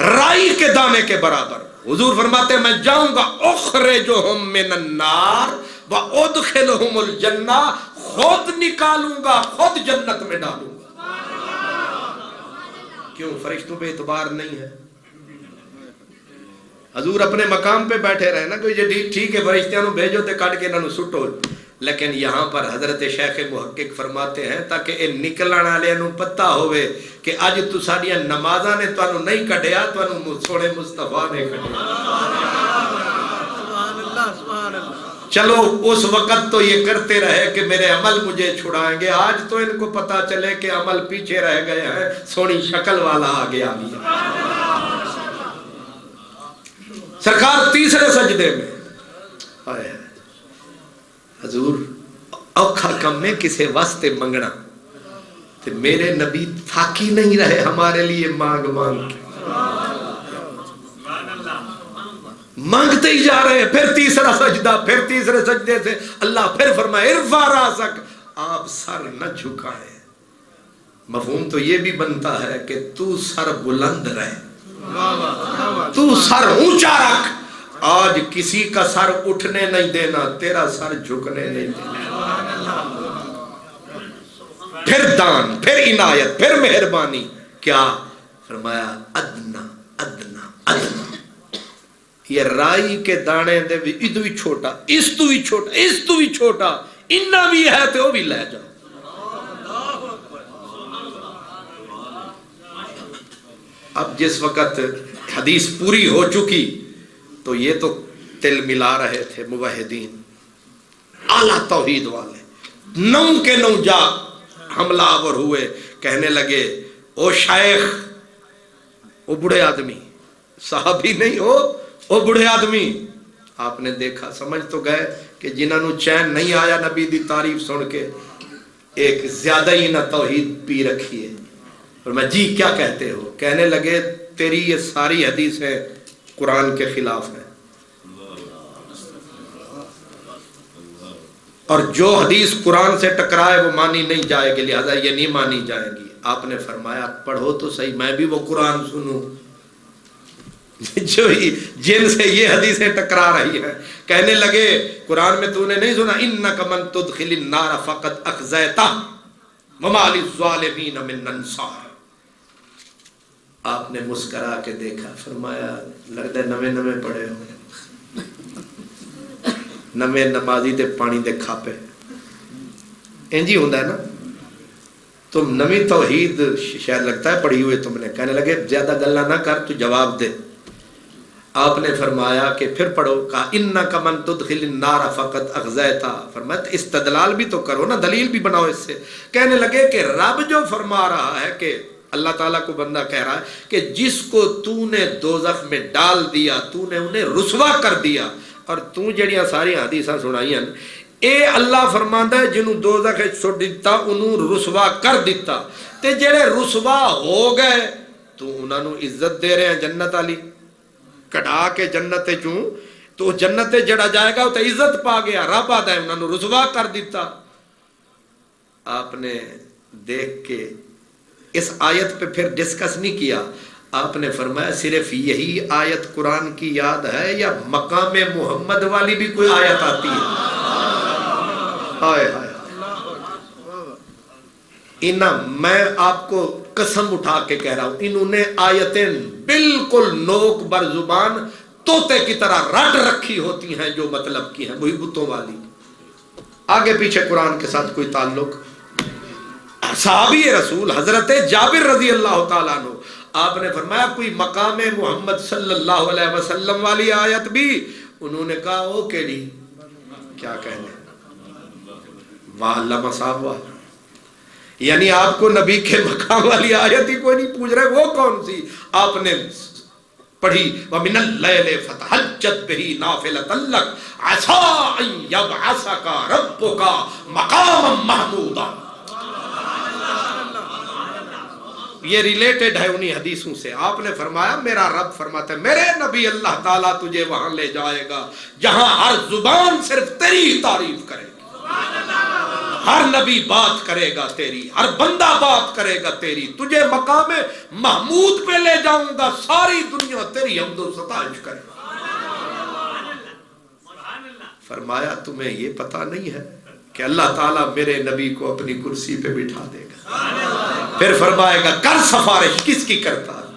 رائی کے دانے کے برابر حضور فرماتے ہیں میں جاؤں گا اخرجہم من النار وادخلہم الجنہ، خود نکالوں گا خود جنت میں ڈالوں گا۔ کیوں؟ فرشتوں پہ اعتبار نہیں ہے۔ حضور اپنے مقام پہ بیٹھے رہے نا کہ یہ ٹھیک ہے فرشتیاں نو بھیجو تے کٹ کے انہاں نو سٹو، لیکن یہاں پر حضرت شیخ محقق فرماتے ہیں تاکہ اے نکلن والے نو پتہ ہوئے کہ اج تو ساڈیاں نمازاں نے تانو نہیں کڈیا، تانو سونے مصطفیٰ نے کڈیا۔ سبحان اللہ سبحان اللہ۔ چلو اس وقت تو یہ کرتے رہے کہ میرے عمل مجھے چھڑائیں گے، آج تو ان کو پتہ چلے کہ عمل پیچھے رہ گئے ہیں، سونی شکل والا آ گیا بھی۔ سرکار تیسرے سجدے میں آئے حضور اوکھا کم میں کسے واسطے منگنا، تو میرے نبی تھاکی نہیں رہے ہمارے لیے مانگ مانگ کے، مانگتے ہی جا رہے ہیں۔ پھر تیسرا سجدہ، پھر تیسرے سجدے سے اللہ پھر فرمائے ارفع راسک، آپ سر نہ جھکائیں۔ مفہوم تو یہ بھی بنتا ہے کہ تو سر بلند رہے، تو سر اونچا رکھ، آج کسی کا سر اٹھنے نہیں دینا، تیرا سر جھکنے نہیں دینا۔ پھر دان، پھر عنایت، پھر مہربانی، کیا فرمایا ادنا ادنا ادنا۔ یہ رائی کے دانے دے بھی ادو ہی چھوٹا، اس تو بھی چھوٹا، اس تو بھی چھوٹا، انہا بھی ہے تو وہ بھی لے جاؤ۔ اب جس وقت حدیث پوری ہو چکی تو یہ تو تل ملا رہے تھے موحدین، اعلیٰ توحید والے، نو کے نو جا حملہ آور ہوئے، کہنے لگے او شیخ، او بڑے آدمی، صحابی نہیں ہو، او بڑے آدمی۔ آپ نے دیکھا، سمجھ تو گئے کہ جنہوں نے چین نہیں آیا نبی دی تعریف سن کے، ایک زیادہ ہی نہ توحید پی رکھی ہے۔ اور میں جی کیا کہتے ہو؟ کہنے لگے تیری یہ ساری حدیثیں قرآن کے خلاف ہیں، اور جو حدیث قرآن سے ٹکرائے وہ مانی نہیں جائے گی، لہذا یہ نہیں مانی جائے گی۔ آپ نے فرمایا پڑھو تو صحیح، میں بھی وہ قرآن سنوں جو ہی جن سے یہ حدیثیں ٹکرا رہی ہیں۔ کہنے لگے قرآن میں تو نے نہیں سنا انک من تدخل النار فقد اخزیتہ وما للظالمین من انصار۔ آپ نے مسکرا کے دیکھا، فرمایا لگتا ہے نویں نویں پڑھے ہو، نویں نمازی دے پانی دے کھاپے، انجی ہوندہ ہے نا، تم نویں توحید شاید لگتا ہے پڑھی ہوئے تم نے۔ کہنے لگے زیادہ گلہ نہ کر، تو جواب دے۔ آپ نے فرمایا کہ پھر پڑھو، کہا انک من تدخل النار فقد اخزیتہ، فرمایا استدلال بھی تو کرو نا، دلیل بھی بناؤ اس سے۔ کہنے لگے کہ رب جو فرما رہا ہے کہ اللہ تعالیٰ کو بندہ کہہ رہا ہے کہ جس کو تو نے دوزخ میں ڈال دیا، تو نے انہیں رسوا کر دیا، اور تو جڑیاں ساری حدیثاں سنائیاں اے اللہ فرماندا ہے جنہوں دوزخ سٹ دیتا انہوں رسوا کر دیتا، تے جڑے رسوا ہو گئے تو انہاں نو عزت دے رہے ہیں جنت والی، کڑا کے جنت چوں تو جنت جڑا جائے گا تو عزت پا گیا، رب آتا ہے انہوں نے رسوا کر دیتا۔ آپ نے دیکھ کے اس آیت پہ پھر ڈسکس نہیں کیا، آپ نے فرمایا صرف یہی آیت قرآن کی یاد ہے یا مقام محمد والی بھی کوئی آیت آتی ہے؟ ہائے ہائے میں آپ کو قسم اٹھا کے کہہ رہا ہوں انہوں نے آیتیں بالکل نوک بر زبان طوطے کی طرح رٹ رکھی ہوتی ہیں جو مطلب کی ہیں، وہی بتوں والی، آگے پیچھے قرآن کے ساتھ کوئی تعلق۔ صحابی رسول حضرت جابر رضی اللہ تعالیٰ عنہ آپ نے فرمایا کوئی مقام محمد صلی اللہ علیہ وسلم والی آیت بھی؟ انہوں نے کہا وہ کیڑی، کیا کہنے وَعَلَّمَ صَحَابَ، یعنی آپ کو نبی کے مقام والی آیت ہی کوئی نہیں پوچھ رہے وہ کون سی؟ آپ نے پڑھی وَمِنَ اللَّيْلِ فَتَهَجَّدْ بِهِ نَافِلَةً لَكَ عَسَىٰ أَن يَبْعَثَكَ رَبُّكَ مَقَامًا مَحْمُودًا۔ یہ ریلیٹڈ ہے انہی حدیثوں سے۔ آپ نے فرمایا میرا رب فرماتا ہے میرے نبی اللہ تعالیٰ تجھے وہاں لے جائے گا جہاں ہر زبان صرف تیری تعریف کرے گی، ہر نبی بات کرے گا تیری، ہر بندہ بات کرے گا تیری، تجھے مقام محمود پہ لے جاؤں گا، ساری دنیا تیری حمد و ستائش کرے گا۔ فرمایا تمہیں یہ پتا نہیں ہے کہ اللہ تعالیٰ میرے نبی کو اپنی کرسی پہ بٹھا دے گا، پھر فرمائے گا کر سفارش، کس کی کرتا ہے؟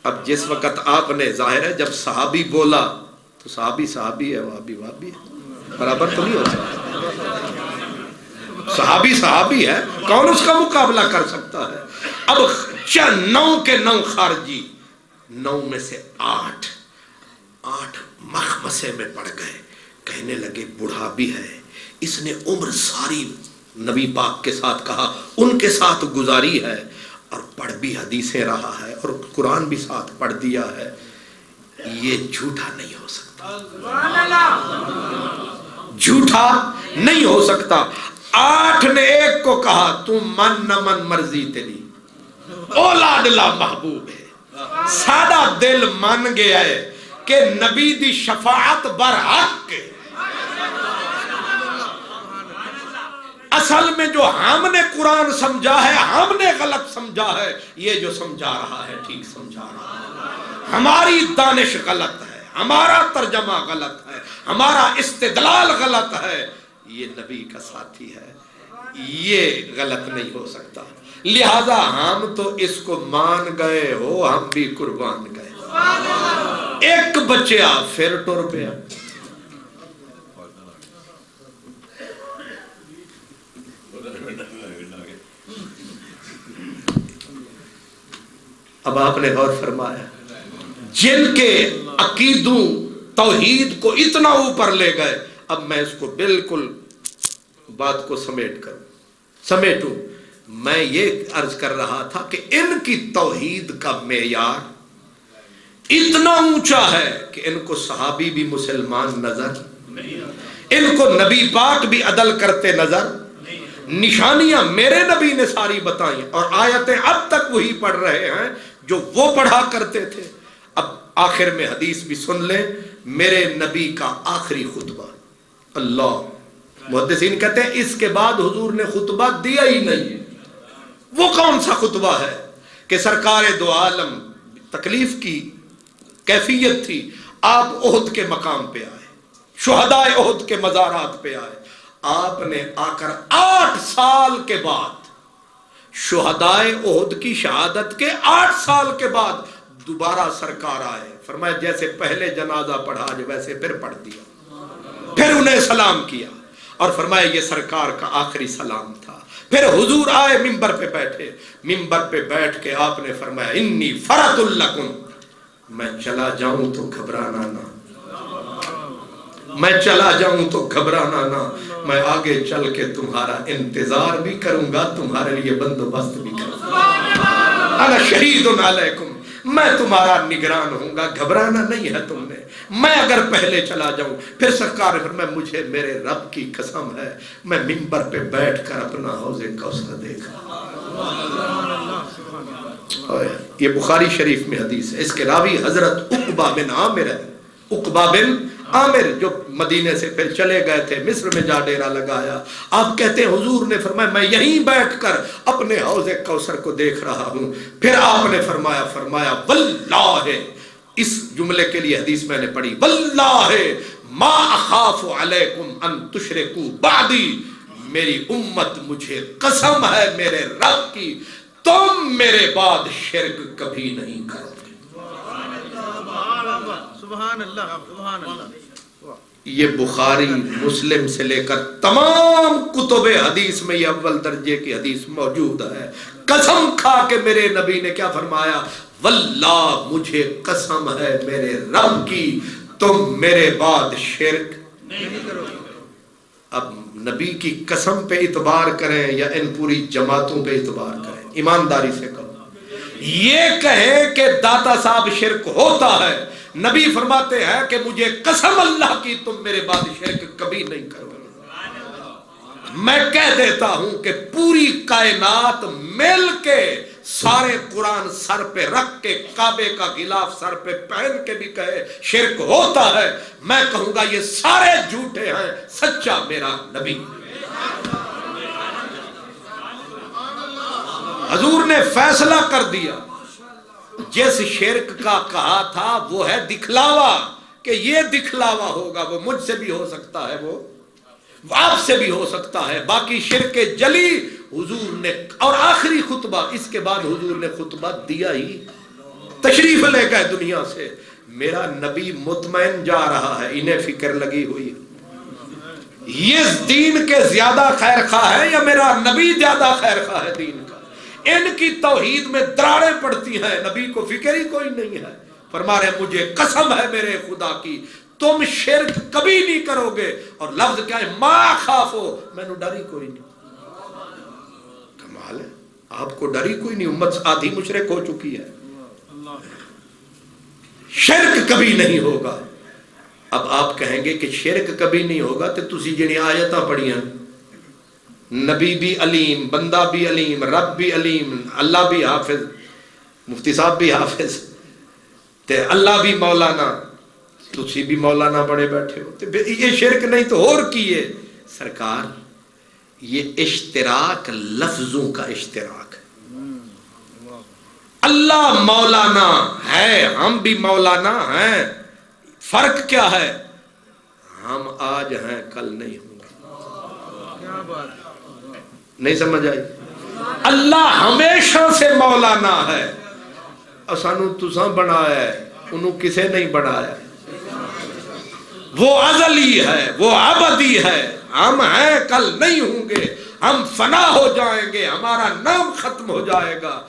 اب جس وقت آپ نے ظاہر ہے جب صحابی بولا تو صحابی صحابی ہے، وہابی وہابی ہے، برابر تو نہیں ہو سکتا، صحابی صحابی ہے، کون اس کا مقابلہ کر سکتا ہے؟ اب 9 کے 9 خارجی، 9 میں سے 8 مخمسے میں پڑ گئے، کہنے لگے بوڑھا بھی ہے، اس نے عمر ساری نبی پاک کے ساتھ کہا، ان کے ساتھ گزاری ہے، اور پڑھ بھی حدیثیں رہا ہے اور قرآن بھی ساتھ پڑھ دیا ہے، یہ جھوٹا نہیں ہو سکتا، جھوٹا نہیں ہو سکتا۔ 8 نے ایک کو کہا تم من نہ من مرضی تیری، اولادلہ محبوب ہے، سادہ دل مان گیا ہے کہ نبی دی شفاعت برحق ہے۔ اصل میں جو ہم نے قرآن سمجھا ہے ہم نے غلط سمجھا ہے، یہ جو سمجھا رہا ہے ٹھیک سمجھا رہا ہے، ہماری دانش غلط ہے، ہمارا ترجمہ غلط ہے، ہمارا استدلال غلط ہے، یہ نبی کا ساتھی ہے، یہ غلط نہیں ہو سکتا، لہذا ہم تو اس کو مان گئے ہو، ہم بھی قربان گئے، ایک بچیا پھر ٹر پیا۔ اب آپ نے غور فرمایا جن کے عقیدوں توحید کو اتنا اوپر لے گئے، اب میں اس کو بالکل بات کو سمیٹوں، میں یہ عرض کر رہا تھا کہ ان کی توحید کا معیار اتنا اونچا ہے کہ ان کو صحابی بھی مسلمان نظر، ان کو نبی پاک بھی عدل کرتے نظر، نشانیاں میرے نبی نے ساری بتائیں اور آیتیں اب تک وہی پڑھ رہے ہیں جو وہ پڑھا کرتے تھے۔ اب آخر میں حدیث بھی سن لیں، میرے نبی کا آخری خطبہ، اللہ محدثین کہتے ہیں اس کے بعد حضور نے خطبہ دیا ہی نہیں۔ وہ کون سا خطبہ ہے کہ سرکار دو عالم تکلیف کی کیفیت تھی، آپ احد کے مقام پہ آئے، شہداء احد کے مزارات پہ آئے، آپ نے آ کر 8 سال کے بعد شہداء احد کی شہادت کے 8 سال کے بعد دوبارہ سرکار آئے، فرمایا جیسے پہلے جنازہ پڑھا ویسے پھر پڑھ دیا، پھر انہیں سلام کیا اور فرمایا یہ سرکار کا آخری سلام تھا۔ پھر حضور آئے منبر پہ بیٹھے، منبر پہ بیٹھ کے آپ نے فرمایا انی فرط لکم، میں چلا جاؤں تو گھبرانا نہ، میں چلا جاؤں تو گھبرانا نہ، میں آگے چل کے تمہارا انتظار بھی کروں گا، تمہارے لیے بندوبست بھی کروں گا۔ انا شہید علیکم، میں تمہارا نگران ہوں گا، گھبرانا نہیں ہے تم نے۔ میں اگر پہلے چلا جاؤں، پھر سرکار فرمایا مجھے میرے رب کی قسم ہے میں منبر پہ بیٹھ کر اپنا حوض کوثر دیکھا۔ یہ بخاری شریف میں حدیث ہے، اس کے راوی حضرت عقبہ بن عامر ہے۔ عقبہ بن عامر جو مدینے سے پھر چلے گئے تھے، مصر میں جا ڈیرا لگایا۔ آپ کہتے ہیں حضور نے فرمایا میں یہیں بیٹھ کر اپنے حوض کوثر کو دیکھ رہا ہوں۔ پھر آپ نے فرمایا واللہ، اس جملے کے لیے حدیث میں نے پڑھی، واللہ ما اخاف علیکم ان تشرکوا بعدی، میری امت مجھے قسم ہے میرے رب کی تم میرے بعد شرک کبھی نہیں کرو گے۔ سبحان اللہ سبحان اللہ۔ یہ بخاری مسلم سے لے کر تمام کتب حدیث میں یہ اول درجے کی حدیث موجود ہے۔ قسم کھا کے میرے نبی نے کیا فرمایا، واللہ مجھے قسم ہے میرے رب کی تم میرے بعد شرک نہیں کرو گے۔ اب نبی کی قسم پہ اعتبار کریں یا ان پوری جماعتوں پہ اعتبار کریں؟ ایمانداری سے کہو، یہ کہیں کہ داتا صاحب شرک ہوتا ہے، نبی فرماتے ہیں کہ مجھے قسم اللہ کی تم میرے بعد شرک کبھی نہیں کرو گے۔ میں کہہ دیتا ہوں کہ پوری کائنات مل کے سارے قرآن سر پہ رکھ کے کعبے کا غلاف سر پہ پہن کے بھی کہے شرک ہوتا ہے، میں کہوں گا یہ سارے جھوٹے ہیں، سچا میرا نبی۔ حضور نے فیصلہ کر دیا، جس شرک کا کہا تھا وہ ہے دکھلاوا، کہ یہ دکھلاوا ہوگا، وہ مجھ سے بھی ہو سکتا ہے، وہ آپ سے بھی ہو سکتا ہے۔ باقی شرک جلی حضور نے، اور آخری خطبہ، اس کے بعد حضور نے خطبہ دیا ہی، تشریف لے گئے دنیا سے۔ میرا نبی مطمئن جا رہا ہے، انہیں فکر لگی ہوئی ہے یہ دین کے زیادہ خیر خواہ ہے یا میرا نبی زیادہ خیر خواہ ہے دین کا۔ ان کی توحید میں دراڑیں پڑتی ہیں، نبی کو فکر ہی کوئی نہیں ہے۔ فرما رہے مجھے قسم ہے میرے خدا کی تم شرک کبھی نہیں کرو گے، اور لفظ کیا ہے، ما خافو، میں نے ڈر ہی کوئی نہیں۔ کمال ہے، آپ کو ڈر ہی کوئی نہیں، امت آدھی مشرک ہو چکی ہے، شرک کبھی نہیں ہوگا۔ اب آپ کہیں گے کہ شرک کبھی نہیں ہوگا تو تسی جنی آیتاں پڑھیاں، نبی بھی علیم، بندہ بھی علیم، رب بھی علیم، اللہ بھی حافظ، مفتی صاحب بھی حافظ، تے اللہ بھی مولانا، تسی بھی مولانا بڑے بیٹھے ہو، یہ شرک نہیں تو اور کیے؟ سرکار یہ اشتراک لفظوں کا اشتراک ہے۔ اللہ مولانا ہے، ہم بھی مولانا ہیں، فرق کیا ہے؟ ہم آج ہیں کل نہیں ہوں گے۔ کیا بات، نہیں سمجھ آئی؟ اللہ ہمیشہ سے مولانا ہے، اور سانو تساں بنایا ہے، انہوں کسے نہیں بنایا۔ وہ ازلی ہے، وہ ابدی ہے، ہم ہیں کل نہیں ہوں گے، ہم فنا ہو جائیں گے، ہمارا نام ختم ہو جائے گا۔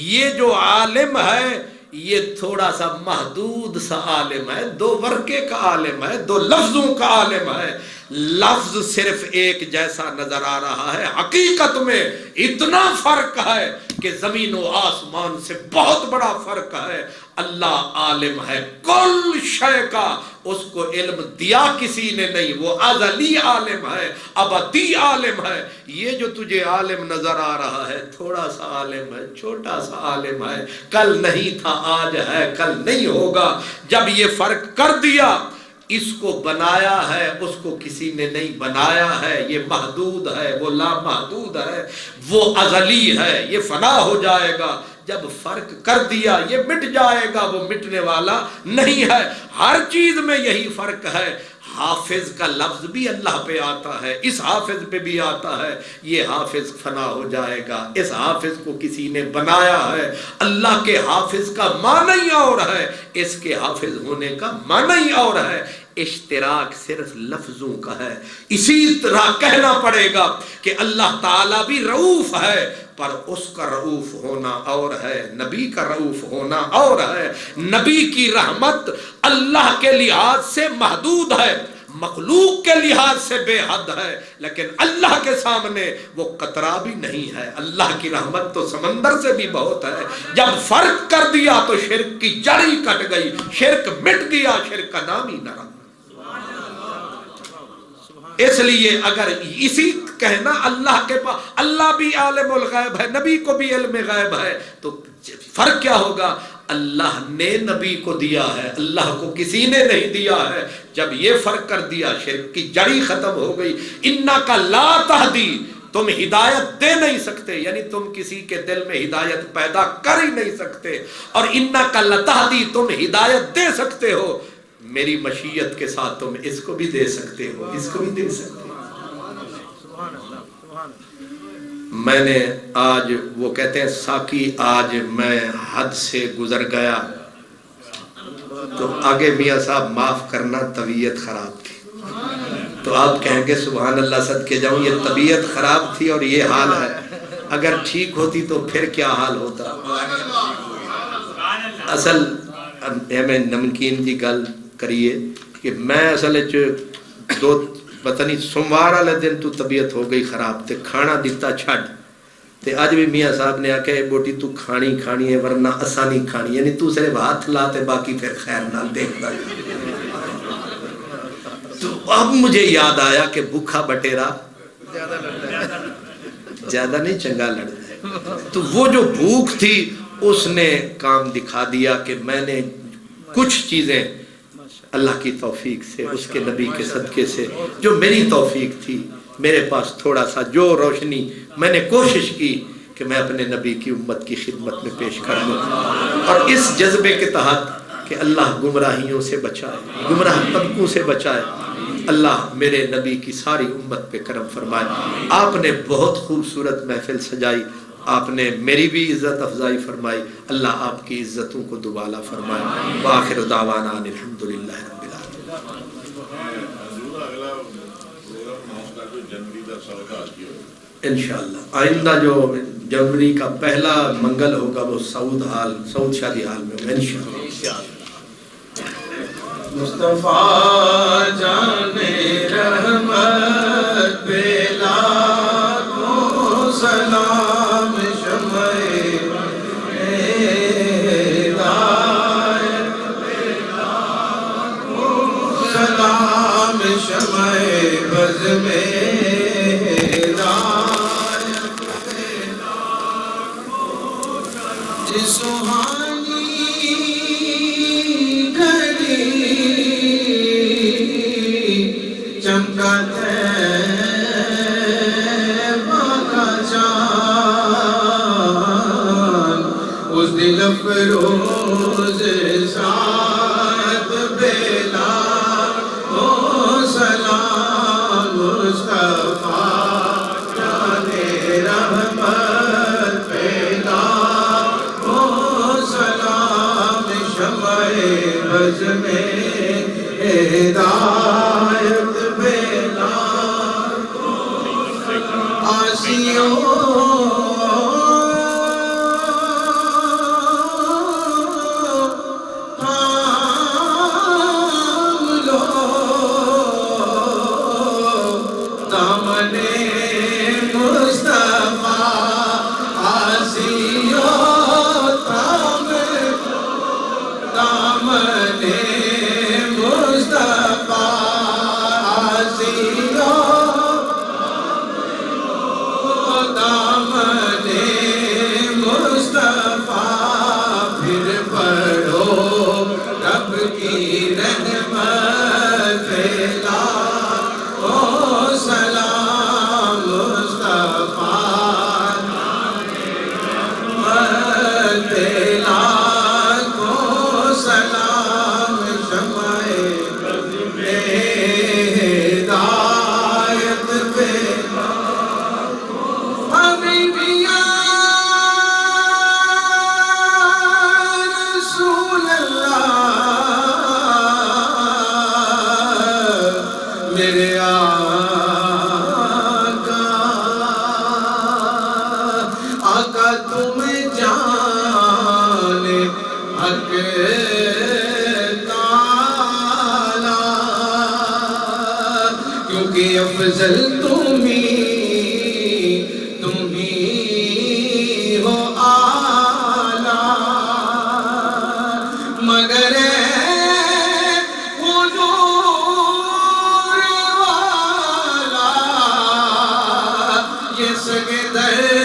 یہ جو عالم ہے یہ تھوڑا سا محدود سا عالم ہے، دو ورقے کا عالم ہے، دو لفظوں کا عالم ہے۔ لفظ صرف ایک جیسا نظر آ رہا ہے، حقیقت میں اتنا فرق ہے کہ زمین و آسمان سے بہت بڑا فرق ہے۔ اللہ عالم ہے کل شے کا، اس کو علم دیا کسی نے نہیں، وہ ازلی عالم ہے، ابدی عالم ہے۔ یہ جو تجھے عالم نظر آ رہا ہے تھوڑا سا عالم ہے، چھوٹا سا عالم ہے، کل نہیں تھا آج ہے کل نہیں ہوگا۔ جب یہ فرق کر دیا، اس کو بنایا ہے اس کو کسی نے نہیں بنایا ہے، یہ محدود ہے وہ لامحدود ہے، وہ ازلی ہے یہ فنا ہو جائے گا۔ جب فرق کر دیا یہ مٹ جائے گا، وہ مٹنے والا نہیں ہے۔ ہر چیز میں یہی فرق ہے۔ حافظ کا لفظ بھی اللہ پہ آتا ہے، اس حافظ پہ بھی آتا ہے، یہ حافظ فنا ہو جائے گا، اس حافظ کو کسی نے بنایا ہے۔ اللہ کے حافظ کا معنی اور ہے، اس کے حافظ ہونے کا معنی اور ہے۔ اشتراک صرف لفظوں کا ہے۔ اسی طرح کہنا پڑے گا کہ اللہ تعالیٰ بھی رؤوف ہے، پر اس کا رؤوف ہونا اور ہے، نبی کا رؤوف ہونا اور ہے۔ نبی کی رحمت اللہ کے لحاظ سے محدود ہے، مخلوق کے لحاظ سے بے حد ہے، لیکن اللہ کے سامنے وہ قطرہ بھی نہیں ہے۔ اللہ کی رحمت تو سمندر سے بھی بہت ہے۔ جب فرق کر دیا تو شرک کی جڑ ہی کٹ گئی، شرک مٹ گیا، شرک کا نام ہی نہ رہا۔ اس لیے اگر اسی کہنا اللہ کے پاس، اللہ بھی عالم الغیب ہے، نبی کو بھی علم غیب ہے، تو فرق کیا ہوگا؟ اللہ نے نبی کو دیا ہے، اللہ کو کسی نے نہیں دیا ہے۔ جب یہ فرق کر دیا شرک کی جڑی ختم ہو گئی۔ انک لا تہدی، تم ہدایت دے نہیں سکتے، یعنی تم کسی کے دل میں ہدایت پیدا کر ہی نہیں سکتے، اور انک لتہدی، تم ہدایت دے سکتے ہو، میری مشیت کے ساتھ تم اس کو بھی دے سکتے ہو، اس کو بھی دے سکتے ہو۔ میں نے آج، وہ کہتے ہیں ساکی آج میں حد سے گزر گیا، تو آگے میاں صاحب معاف کرنا طبیعت خراب تھی، تو آپ کہیں گے سبحان اللہ صدقے جاؤں، یہ طبیعت خراب تھی اور یہ حال ہے، اگر ٹھیک ہوتی تو پھر کیا حال ہوتا۔ اصل میں نمکین جی گل کریے کہ میں اصل دو پتہ نہیں سوموار والے دن تو طبیعت ہو گئی خراب، تے کھانا دیتا چھڈ، تے اج بھی میاں صاحب نے آکھیا بوٹی تو کھانی ہے ورنہ اساں نہیں کھانی، یعنی تو صرف ہاتھ لا تے باقی پھر خیر نال دیکھتا۔ تو اب مجھے یاد آیا کہ بھوکا بٹیرا زیادہ نہیں چنگا لڑتا ہے، تو وہ جو بھوک تھی اس نے کام دکھا دیا کہ میں نے کچھ چیزیں اللہ کی توفیق سے، اس کے نبی کے صدقے سے، جو میری توفیق تھی، میرے پاس تھوڑا سا جو روشنی، میں نے کوشش کی کہ میں اپنے نبی کی امت کی خدمت میں پیش کر دوں، اور اس جذبے کے تحت کہ اللہ گمراہیوں سے بچائے، گمراہ طبقوں سے بچائے، اللہ میرے نبی کی ساری امت پہ کرم فرمائے۔ آپ نے بہت خوبصورت محفل سجائی، آپ نے میری بھی عزت افزائی فرمائی، اللہ آپ کی عزتوں کو دوبالا فرمائے۔ وآخر دعوانا ان الحمدللہ رب العالمین۔ انشاءاللہ آئندہ جو جنوری کا پہلا منگل ہوگا وہ سعود شادی حال میں ہوگا انشاءاللہ۔ مصطفیٰ جان رحمت پہ لاکھوں سلام، شمع ہدایت پہ لاکھوں سلام، شمع بز میں ہدایت پہ لاکھوں سلام، جس سبحانی چمکا طیبہ کا چاند، اس دل افروز ساتھ بیلا ہو سلام، مصطفیٰ جان رحمت پیدا ہو سلام، شمع بز میں ہدایت بیلا آسیوں تھام لو دامن مصطفیٰ، آسیوں تھام لو دامن مصطفیٰ، آسیوں دامن مصطفیٰ، پھر پڑھو رب کی رحمت پھیلا او سلام، مصطفیٰ رحمت پھیلا کو سلام، شمع ہدایت پہ حبیبی یا رسول اللہ، میرے آقا تم جان حق تعالی، افضل تمہیں ہو آلہ مگر حضور والا یہ سگے در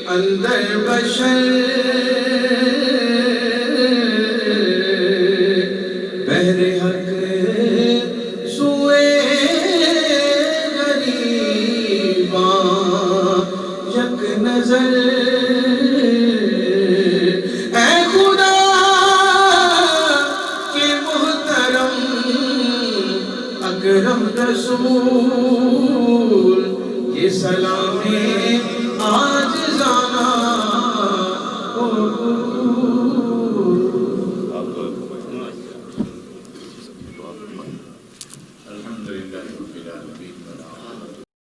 اندر بشر بہر حق سوئے غریباں یک نظر اے خدا کے محترم اکرم رسول یہ سلام آج